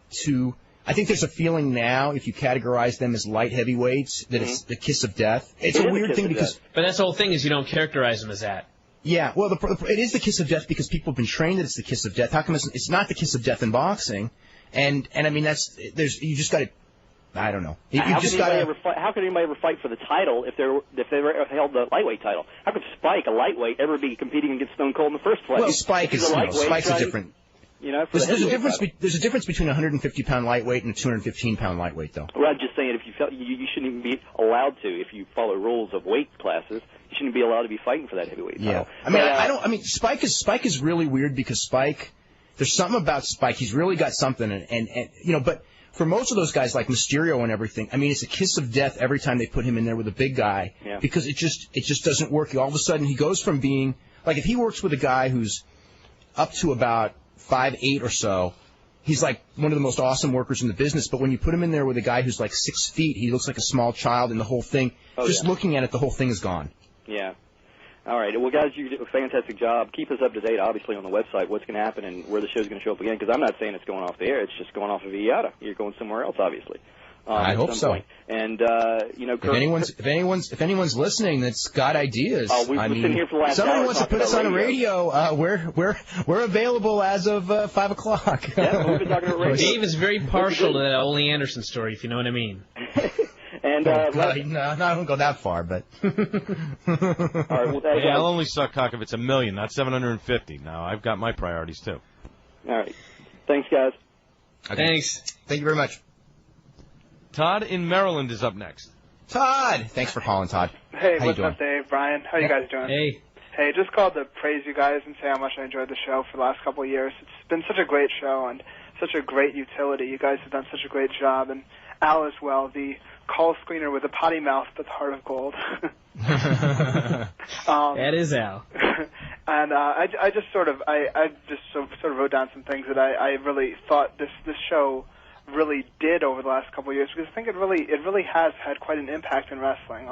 think there's a feeling now if you categorize them as light heavyweights that it's the kiss of death. It's a weird thing because but that's the whole thing is you don't characterize them as that. Yeah, well, it is the kiss of death because people have been trained that it's the kiss of death. How come it's not the kiss of death in boxing? And I mean you just got to. I don't know. How could anybody ever fight for the title if they held the lightweight title? How could Spike, a lightweight, ever be competing against Stone Cold in the first place? Well, Spike's a different. There's a difference between a 150-pound lightweight and a 215-pound lightweight, though. Well, I'm just saying, if you felt you shouldn't even be allowed to, if you follow rules of weight classes, you shouldn't be allowed to be fighting for that heavyweight title. Yeah, I mean, Spike is really weird because Spike. There's something about Spike. He's really got something, and but. For most of those guys, like Mysterio and everything, I mean, it's a kiss of death every time they put him in there with a big guy because it just doesn't work. All of a sudden, he goes from being like if he works with a guy who's up to about 5'8" or so, he's like one of the most awesome workers in the business. But when you put him in there with a guy who's like 6 feet, he looks like a small child, and the whole thing, looking at it, the whole thing is gone. Yeah. All right. Well, guys, you did a fantastic job. Keep us up to date, obviously, on the website, what's going to happen and where the show's going to show up again, because I'm not saying it's going off the air. It's just going off of Eyada. You're going somewhere else, obviously. I hope so. Point. And, if anyone's listening that's got ideas, we've been sitting here for the last somebody hour wants to put us on the radio, we're available as of 5 o'clock. Yeah, we've been talking about radio. Dave is very partial to that Ole Anderson story, if you know what I mean. And no, I don't go that far, but. All right, well, I'll only suck cock if it's $1 million, not 750. Now I've got my priorities too. All right, thanks, guys. Okay. Thanks. Thank you very much. Todd in Maryland is up next. Todd, thanks for calling, Todd. Hey, how what's you doing? up, Dave? Brian, how you guys doing? Hey. Hey, just called to praise you guys and say how much I enjoyed the show for the last couple of years. It's been such a great show and such a great utility. You guys have done such a great job, and Al as well, the call screener with a potty mouth but the heart of gold. That is Al. And I just sort of wrote down some things that I really thought this show really did over the last couple of years, because I think it really has had quite an impact in wrestling.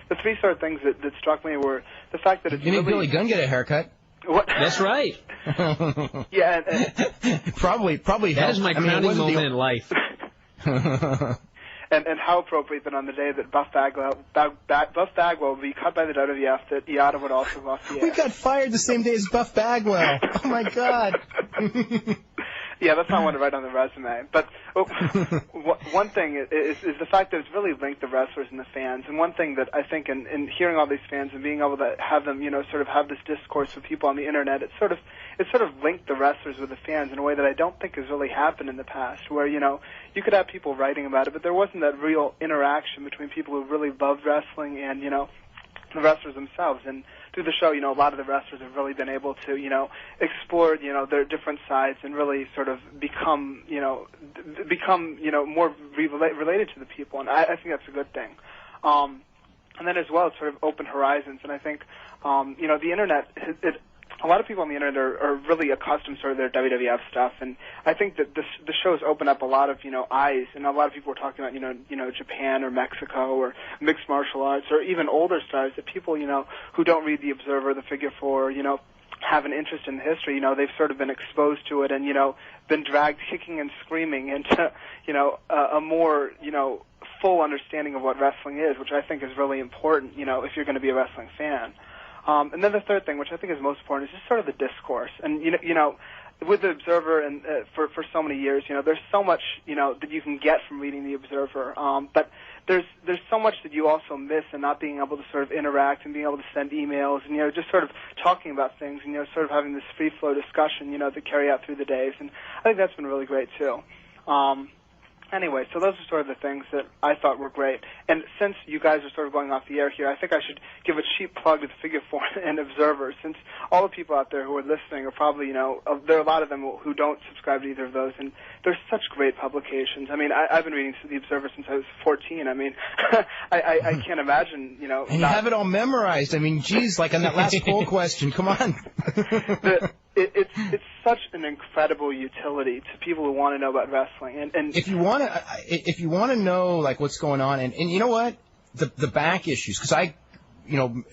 The three sort of things that struck me were the fact that it's you made Billy Gunn get a haircut. What? That's right. Yeah, probably. That is my crowning moment in life. And how appropriate that on the day that Buff Bagwell will be cut by the WWF, that Eyada would also have lost the air. We got fired the same day as Buff Bagwell. Oh my God. Yeah, that's not one to write on the resume. But one thing is the fact that it's really linked the wrestlers and the fans. And one thing that I think in hearing all these fans and being able to have them, sort of have this discourse with people on the internet, it sort of linked the wrestlers with the fans in a way that I don't think has really happened in the past, where, you could have people writing about it, but there wasn't that real interaction between people who really loved wrestling and, the wrestlers themselves. And through the show, a lot of the wrestlers have really been able to, explore, their different sides and really sort of become more related to the people. And I think that's a good thing. And then as well, it's sort of open horizons. And I think, the internet, a lot of people on the internet are really accustomed to sort of their WWF stuff, and I think that the shows open up a lot of eyes, and a lot of people are talking about Japan or Mexico or mixed martial arts or even older stars that people who don't read the Observer, the Figure 4, have an interest in history. They've sort of been exposed to it and been dragged kicking and screaming into a more full understanding of what wrestling is, which I think is really important if you're going to be a wrestling fan. And then the third thing, which I think is most important, is just sort of the discourse. And, with the Observer and for so many years, there's so much, that you can get from reading the Observer. But there's so much that you also miss in not being able to sort of interact and being able to send emails and, just sort of talking about things and, sort of having this free flow discussion, to carry out through the days. And I think that's been really great, too. Anyway, so those are sort of the things that I thought were great. And since you guys are sort of going off the air here, I think I should give a cheap plug to the Figure 4 and Observer, since all the people out there who are listening are probably, there are a lot of them who don't subscribe to either of those, and they're such great publications. I mean, I've been reading the Observer since I was 14. I mean, I can't imagine, And you have it all memorized. I mean, geez, like on that last poll question, come on. It's such an incredible utility to people who want to know about wrestling. And if you want to know like what's going on, and you know what, the back issues, because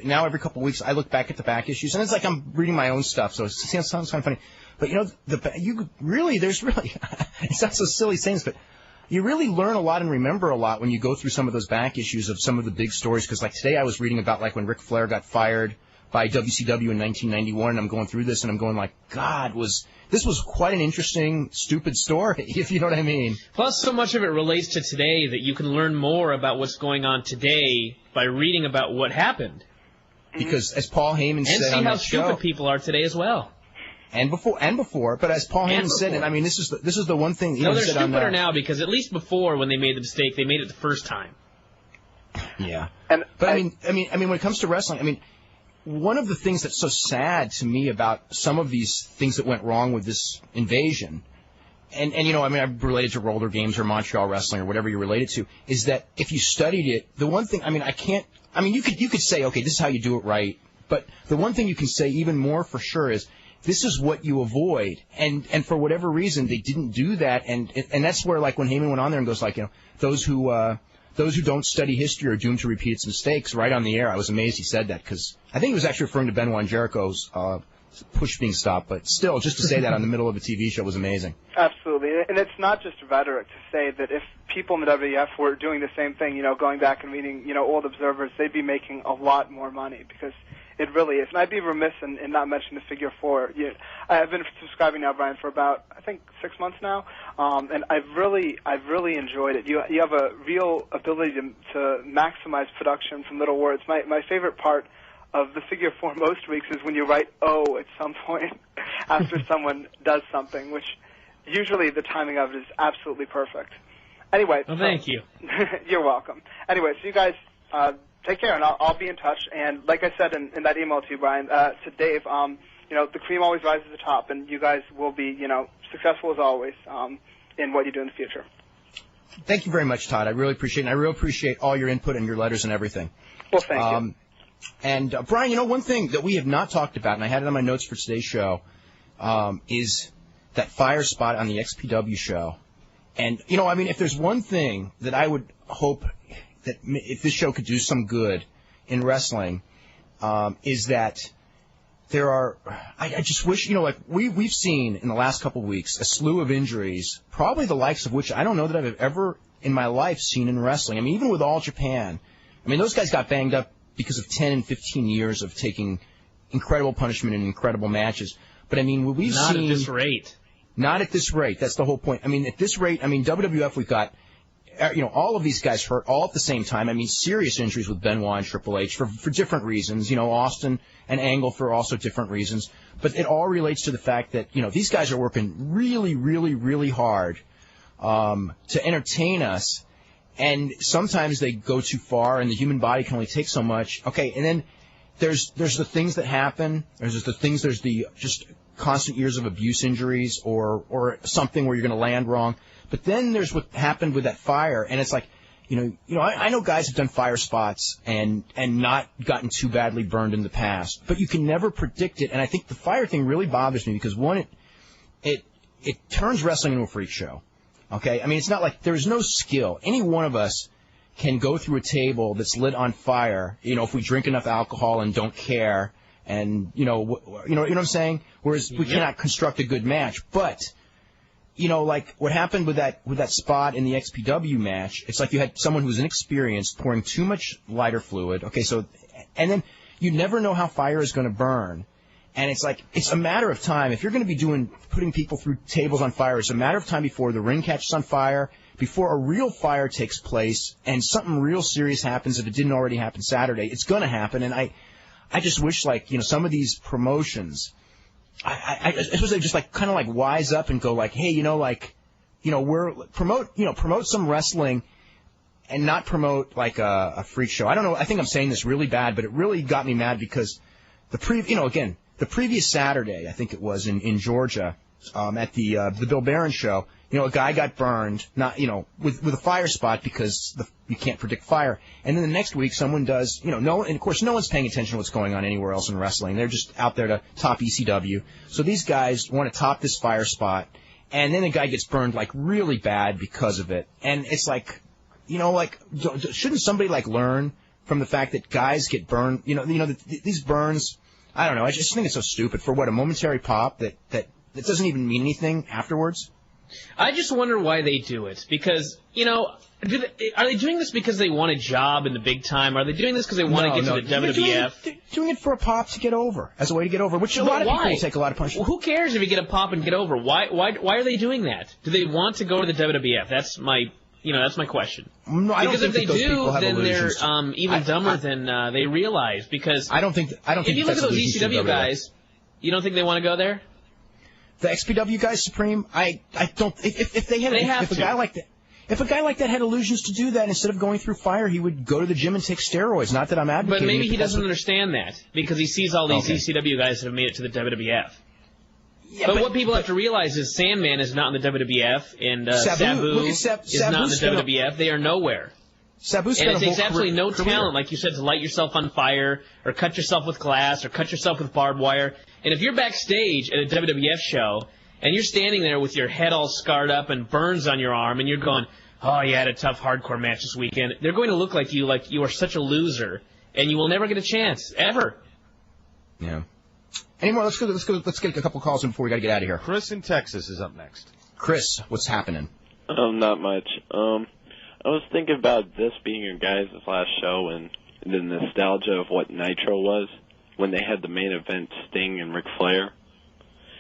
now every couple of weeks I look back at the back issues, and it's like I'm reading my own stuff, so it sounds kind of funny. But there's really it's not so silly saying this, but you really learn a lot and remember a lot when you go through some of those back issues of some of the big stories. Because like today I was reading about like when Ric Flair got fired by WCW in 1991, and I'm going through this, and I'm going like, God, this was quite an interesting, stupid story, if you know what I mean. Plus, so much of it relates to today that you can learn more about what's going on today by reading about what happened. Because as Paul Heyman said on that show, and see how stupid people are today as well. And before, but as Paul Heyman said, and I mean, this is the one thing. No, they're stupider now, because at least before, when they made the mistake, they made it the first time. Yeah. But I mean, when it comes to wrestling, I mean, one of the things that's so sad to me about some of these things that went wrong with this invasion, and I've related to roller games or Montreal wrestling or whatever you're related to, is that if you studied it, the one thing, you could say, okay, this is how you do it right, but the one thing you can say even more for sure is this is what you avoid, and for whatever reason they didn't do that, and that's where like when Heyman went on there and goes like, those who don't study history are doomed to repeat its mistakes, right on the air. I was amazed he said that, because I think he was actually referring to Benoit and Jericho's push being stopped, but still, just to say that on the middle of a TV show was amazing. Absolutely, and it's not just rhetoric to say that if people in the WWF were doing the same thing, going back and reading, old Observers, they'd be making a lot more money, because it really is. And I'd be remiss in not mentioning the Figure 4. I've been subscribing now, Brian, for about, I think, 6 months now, and I've really enjoyed it. You have a real ability to maximize production from little words. My favorite part of the Figure 4 most weeks is when you write "oh" at some point after someone does something, which usually the timing of it is absolutely perfect. Anyway. Well, thank you. You're welcome. Anyway, so you guys take care, and I'll be in touch. And like I said in that email to you, Brian, to Dave, the cream always rises to the top, and you guys will be, successful as always in what you do in the future. Thank you very much, Todd. I really appreciate it. And I really appreciate all your input and your letters and everything. Well, thank you. And, Brian, one thing that we have not talked about, and I had it on my notes for today's show, is that fire spot on the XPW show. And, if there's one thing that I would hope that if this show could do some good in wrestling, is that there are, I just wish, we've seen in the last couple of weeks a slew of injuries, probably the likes of which I don't know that I've ever in my life seen in wrestling. I mean, even with All Japan, those guys got banged up because of 10 and 15 years of taking incredible punishment in incredible matches. But, what we've seen... Not at this rate. Not at this rate. That's the whole point. At this rate, WWF, we've got, all of these guys hurt all at the same time. Serious injuries with Benoit and Triple H for different reasons. Austin and Angle for also different reasons. But it all relates to the fact that, these guys are working really, really, really hard to entertain us. And sometimes they go too far, and the human body can only take so much. Okay, and then there's the things that happen. There's the just constant years of abuse injuries or something where you're going to land wrong. But then there's what happened with that fire, and it's like, I know guys have done fire spots and not gotten too badly burned in the past, but you can never predict it. And I think the fire thing really bothers me because one, it turns wrestling into a freak show. Okay, it's not like there's no skill. Any one of us can go through a table that's lit on fire. If we drink enough alcohol and don't care, and you know what I'm saying. Whereas we cannot construct a good match. But like what happened with that spot in the XPW match, it's like you had someone who was inexperienced pouring too much lighter fluid. Okay, and then you never know how fire is going to burn. And it's like, it's a matter of time. If you're going to be putting people through tables on fire, it's a matter of time before the ring catches on fire, before a real fire takes place and something real serious happens. If it didn't already happen Saturday, it's going to happen. And I just wish, like, some of these promotions, I suppose they just kind of wise up and go hey, we're promote some wrestling and not promote a freak show. I don't know. I think I'm saying this really bad, but it really got me mad because the previous Saturday, I think it was in Georgia, at the Bill Barron show, a guy got burned, with a fire spot because you can't predict fire. And then the next week, someone does, and of course, no one's paying attention to what's going on anywhere else in wrestling. They're just out there to top ECW. So these guys want to top this fire spot, and then the guy gets burned really bad because of it. And it's shouldn't somebody learn from the fact that guys get burned? These burns. I don't know. I just think it's so stupid for a momentary pop that doesn't even mean anything afterwards. I just wonder why they do it. Because, are they doing this because they want a job in the big time? Are they doing this because they want to get to the WWF? They're doing it for a pop to get over, as a way to get over, which a lot of people take a lot of punishment. Well, who cares if you get a pop and get over? Why are they doing that? Do they want to go to the WWF? That's my question. No, I because don't think if they those people do, have then illusions. they're even dumber than they realize. Because I don't think if you look at those ECW guys, you don't think they want to go there? The XPW guys, Supreme, I don't. If they had, if a guy like that had illusions to do that, instead of going through fire, he would go to the gym and take steroids. Not that I'm advocating. But maybe he doesn't understand that because he sees all these ECW guys that have made it to the WWF. Yeah, but what people have to realize is Sandman is not in the WWF, and Sabu is not in the WWF. They are nowhere. Sabu's and it got a takes whole absolutely no career. talent, like you said, to light yourself on fire, or cut yourself with glass, or cut yourself with barbed wire. And if you're backstage at a WWF show, and you're standing there with your head all scarred up and burns on your arm, and you're going, oh, you had a tough hardcore match this weekend, they're going to look like you are such a loser, and you will never get a chance, ever. Yeah. Anymore, let's get a couple calls in before we got to get out of here. Chris in Texas is up next. Chris, what's happening? Not much. I was thinking about this being your guys' last show and the nostalgia of what Nitro was when they had the main event, Sting and Ric Flair.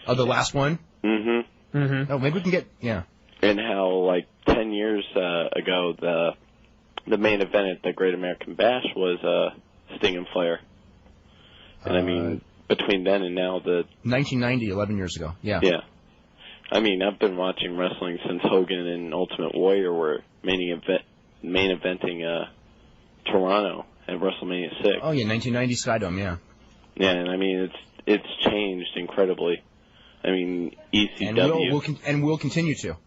Oh, the last one? Mm-hmm. Mm-hmm. Oh, maybe we can get, yeah. And how, 10 years ago, the main event at the Great American Bash was Sting and Flair. And I mean, between then and now, 1990, 11 years ago, yeah. Yeah. I mean, I've been watching wrestling since Hogan and Ultimate Warrior were main eventing Toronto at WrestleMania 6. Oh, yeah, 1990 Skydome, yeah. Yeah, and I mean, it's changed incredibly. I mean, ECW... And will continue to.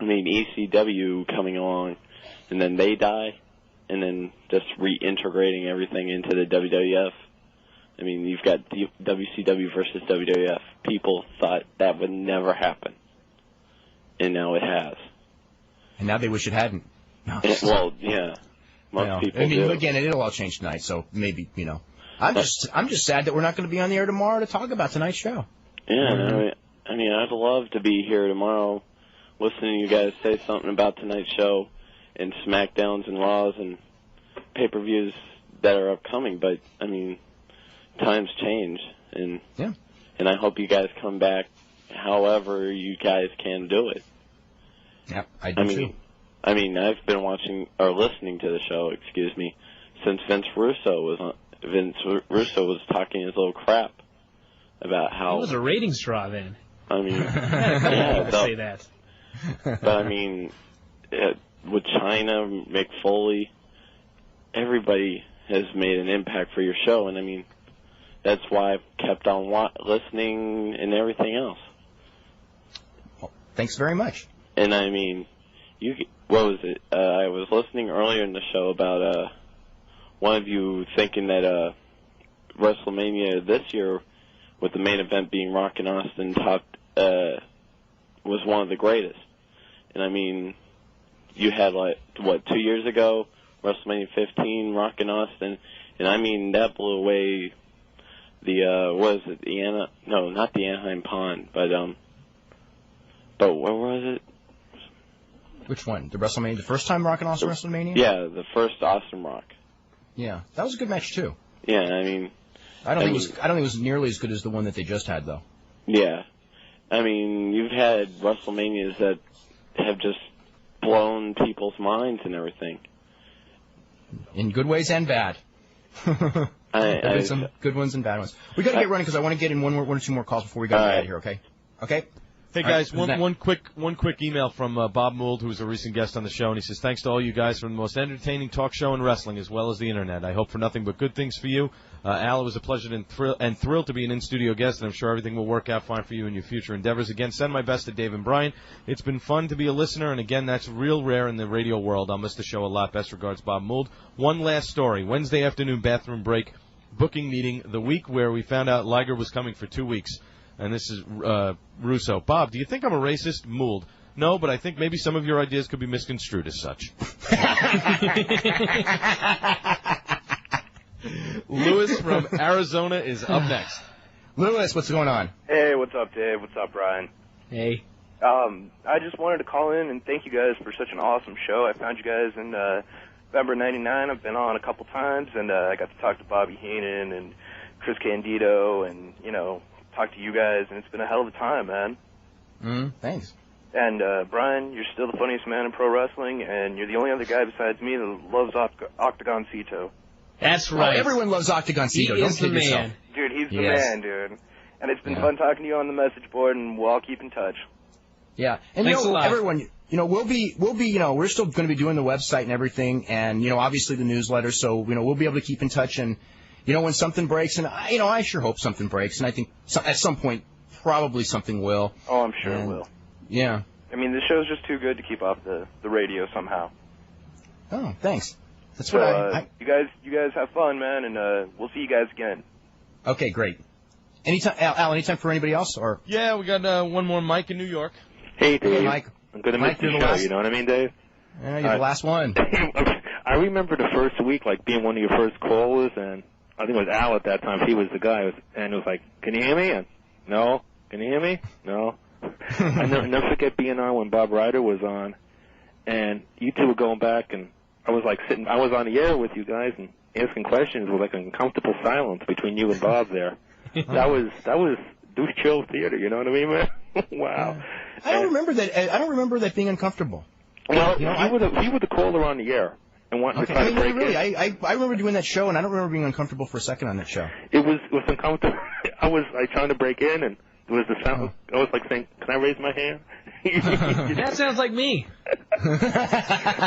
I mean, ECW coming along, and then they die, and then just reintegrating everything into the WWF. I mean, you've got WCW versus WWF. People thought that would never happen, and now it has. And now they wish it hadn't. No. Well, yeah, most people do. Again, it'll all change tonight, so maybe, I'm just sad that we're not going to be on the air tomorrow to talk about tonight's show. Yeah, I mean, I'd love to be here tomorrow, listening to you guys say something about tonight's show, and SmackDowns and Raws and pay-per-views that are upcoming. But I mean, times change, and I hope you guys come back however you guys can do it. Yeah, I do too. I mean, I've been watching or listening to the show, since Vince Russo was talking his little crap about how it was a ratings draw then. I mean, say that. But I mean, with China, Mick Foley, everybody has made an impact for your show, and I mean, that's why I've kept on listening and everything else. Well, thanks very much. And I mean, what was it? I was listening earlier in the show about one of you thinking that WrestleMania this year, with the main event being Rock and Austin, was one of the greatest. And I mean, you had 2 years ago, WrestleMania 15, Rock and Austin, and I mean that blew away not the Anaheim Pond, but where was it? Which one? The WrestleMania, the first time Rock and Austin WrestleMania? Yeah, the first Austin Rock. Yeah, that was a good match too. Yeah, I mean, I don't think it was nearly as good as the one that they just had, though. Yeah, I mean, you've had WrestleManias that have just blown people's minds and everything. In good ways and bad. There's some good ones and bad ones. We got to get running because I want to get in one or two more calls before we got out of here. Okay. Okay. Hey guys, one quick email from Bob Mould, who was a recent guest on the show, and he says, thanks to all you guys for the most entertaining talk show in wrestling as well as the internet. I hope for nothing but good things for you. Al, it was a pleasure and thrilled to be an in-studio guest, and I'm sure everything will work out fine for you in your future endeavors. Again, send my best to Dave and Brian. It's been fun to be a listener, and again, that's real rare in the radio world. I'll miss the show a lot. Best regards, Bob Mould. One last story. Wednesday afternoon bathroom break booking meeting, the week where we found out Liger was coming for 2 weeks. And this is Russo. Bob, do you think I'm a racist? Mould. No, but I think maybe some of your ideas could be misconstrued as such. Lewis from Arizona is up next. Lewis, what's going on? Hey, what's up, Dave? What's up, Brian? Hey. I just wanted to call in and thank you guys for such an awesome show. I found you guys in November '99. I've been on a couple times, and I got to talk to Bobby Heenan and Chris Candido and, talk to you guys, and it's been a hell of a time, man. Thanks. And, Brian, you're still the funniest man in pro wrestling, and you're the only other guy besides me that loves Octagon Cito. That's right. Everyone loves Octagon Cito. Don't kid yourself. Dude, he's the man, dude. And it's been fun talking to you on the message board, and we'll all keep in touch. Yeah. And, Thanks a lot. Everyone, we'll be, we're still going to be doing the website and everything, and, obviously the newsletter, so, we'll be able to keep in touch, and, when something breaks, and, I sure hope something breaks, and I think at some point, probably something will. Oh, I'm sure it will. Yeah. I mean, the show's just too good to keep off the radio somehow. Oh, thanks. That's so, what you guys have fun, man, and we'll see you guys again. Okay, great. Anytime, Al, anytime for anybody else? Or Yeah, we got one more Mike in New York. Hey, Dave. Mike. I'm going to miss Mike, the you're the show, last. you know what I mean, Dave? Yeah, you're the last one. I remember the first week, like, being one of your first callers, and I think it was Al at that time. He was the guy, and it was like, can you hear me? And, no. Can you hear me? No. I never forget being on when Bob Ryder was on, and you two were going back, and I was like I was on the air with you guys and asking questions with like an uncomfortable silence between you and Bob there. That was douche chill theater, you know what I mean, man? Wow. I don't remember that being uncomfortable. Well, you were the caller on the air. And wanting to try to break really, in. I remember doing that show, and I don't remember being uncomfortable for a second on that show. It was uncomfortable. I was trying to break in, and there was the sound. I was like saying, "Can I raise my hand?" That sounds like me.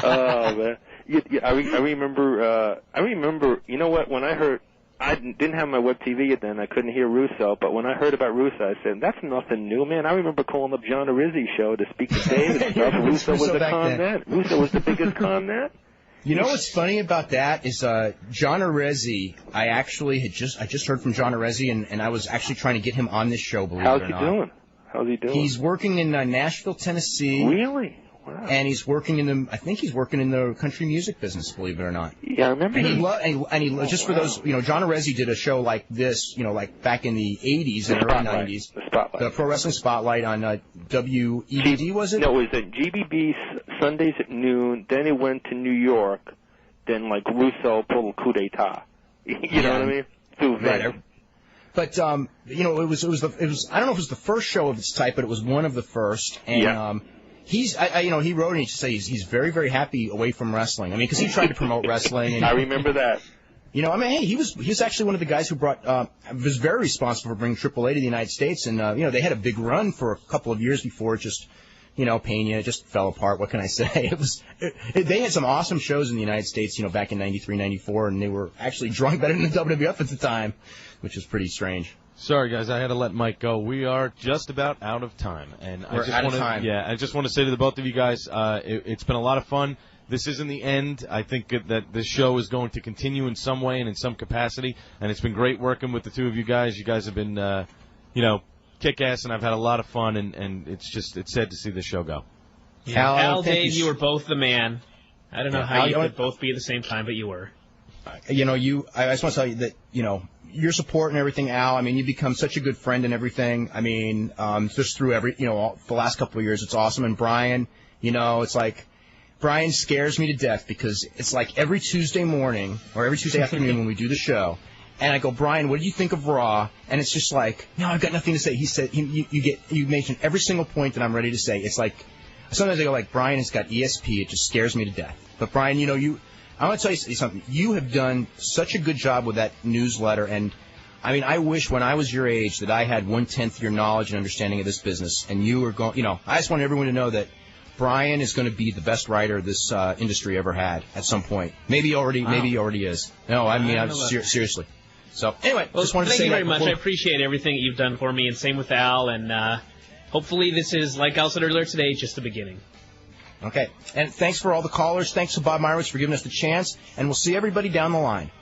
Oh man, I remember. I remember. You know what? When I heard, I didn't have my web TV yet then. I couldn't hear Russo. But when I heard about Russo, I said, "That's nothing new, man." I remember calling up John Arezzi's show to speak to Dave and stuff. Russo was the con then. Russo was the biggest con then. You know what's funny about that is John Arezzi. I just heard from John Arezzi, and I was actually trying to get him on this show. Believe How's it or he not. doing? How's he doing? He's working in Nashville, Tennessee. Really? Wow. And he's working I think he's working in the country music business. Believe it or not. Yeah, I remember. And he just for those, John Arezzi did a show like this, like back in the 80s and early 90s. The Spotlight. The Pro Wrestling Spotlight on WEBD, was it? No, it was at GBB Sundays at noon. Then it went to New York. Then, like, Russo pulled a coup d'etat. You know what I mean? Through Vince. But it was I don't know if it was the first show of its type, but it was one of the first. And he wrote and he said he's very, very happy away from wrestling. I mean, because he tried to promote wrestling. And, I remember that. Hey, he was actually one of the guys who was very responsible for bringing AAA to the United States. And they had a big run for a couple of years before it just. Pena, it just fell apart. What can I say? They had some awesome shows in the United States, back in 93, 94, and they were actually drawing better than the WWF at the time, which was pretty strange. Sorry, guys, I had to let Mike go. We are just about out of time. And We're out of time. Yeah, I just want to say to the both of you guys, it's been a lot of fun. This isn't the end. I think that this show is going to continue in some way and in some capacity, and it's been great working with the two of you guys. You guys have been, kick-ass, and I've had a lot of fun, and it's sad to see this show go. Yeah. Al, Dave, you were both the man. I don't know how you could both be at the same time, but you were. I just want to tell you that, your support and everything, Al, I mean, you become such a good friend and everything. I mean, just through the last couple of years, it's awesome. And Brian, it's like, Brian scares me to death because it's like every Tuesday morning or every Tuesday afternoon when we do the show, and I go, Brian, what do you think of Raw? And it's just like, no, I've got nothing to say. He said, you mentioned every single point that I'm ready to say. It's like, sometimes I go like, Brian has got ESP. It just scares me to death. But Brian, I want to tell you something. You have done such a good job with that newsletter, and I mean, I wish when I was your age that I had 1/10 your knowledge and understanding of this business, and you were going. I just want everyone to know that Brian is going to be the best writer this industry ever had at some point. Maybe he already is. No, I mean, I'm seriously. So anyway, just wanted to say thank you very much. I appreciate everything that you've done for me, and same with Al. And hopefully, this is, like Al said earlier today, just the beginning. Okay, and thanks for all the callers. Thanks to Bob Meyerowitz for giving us the chance, and we'll see everybody down the line.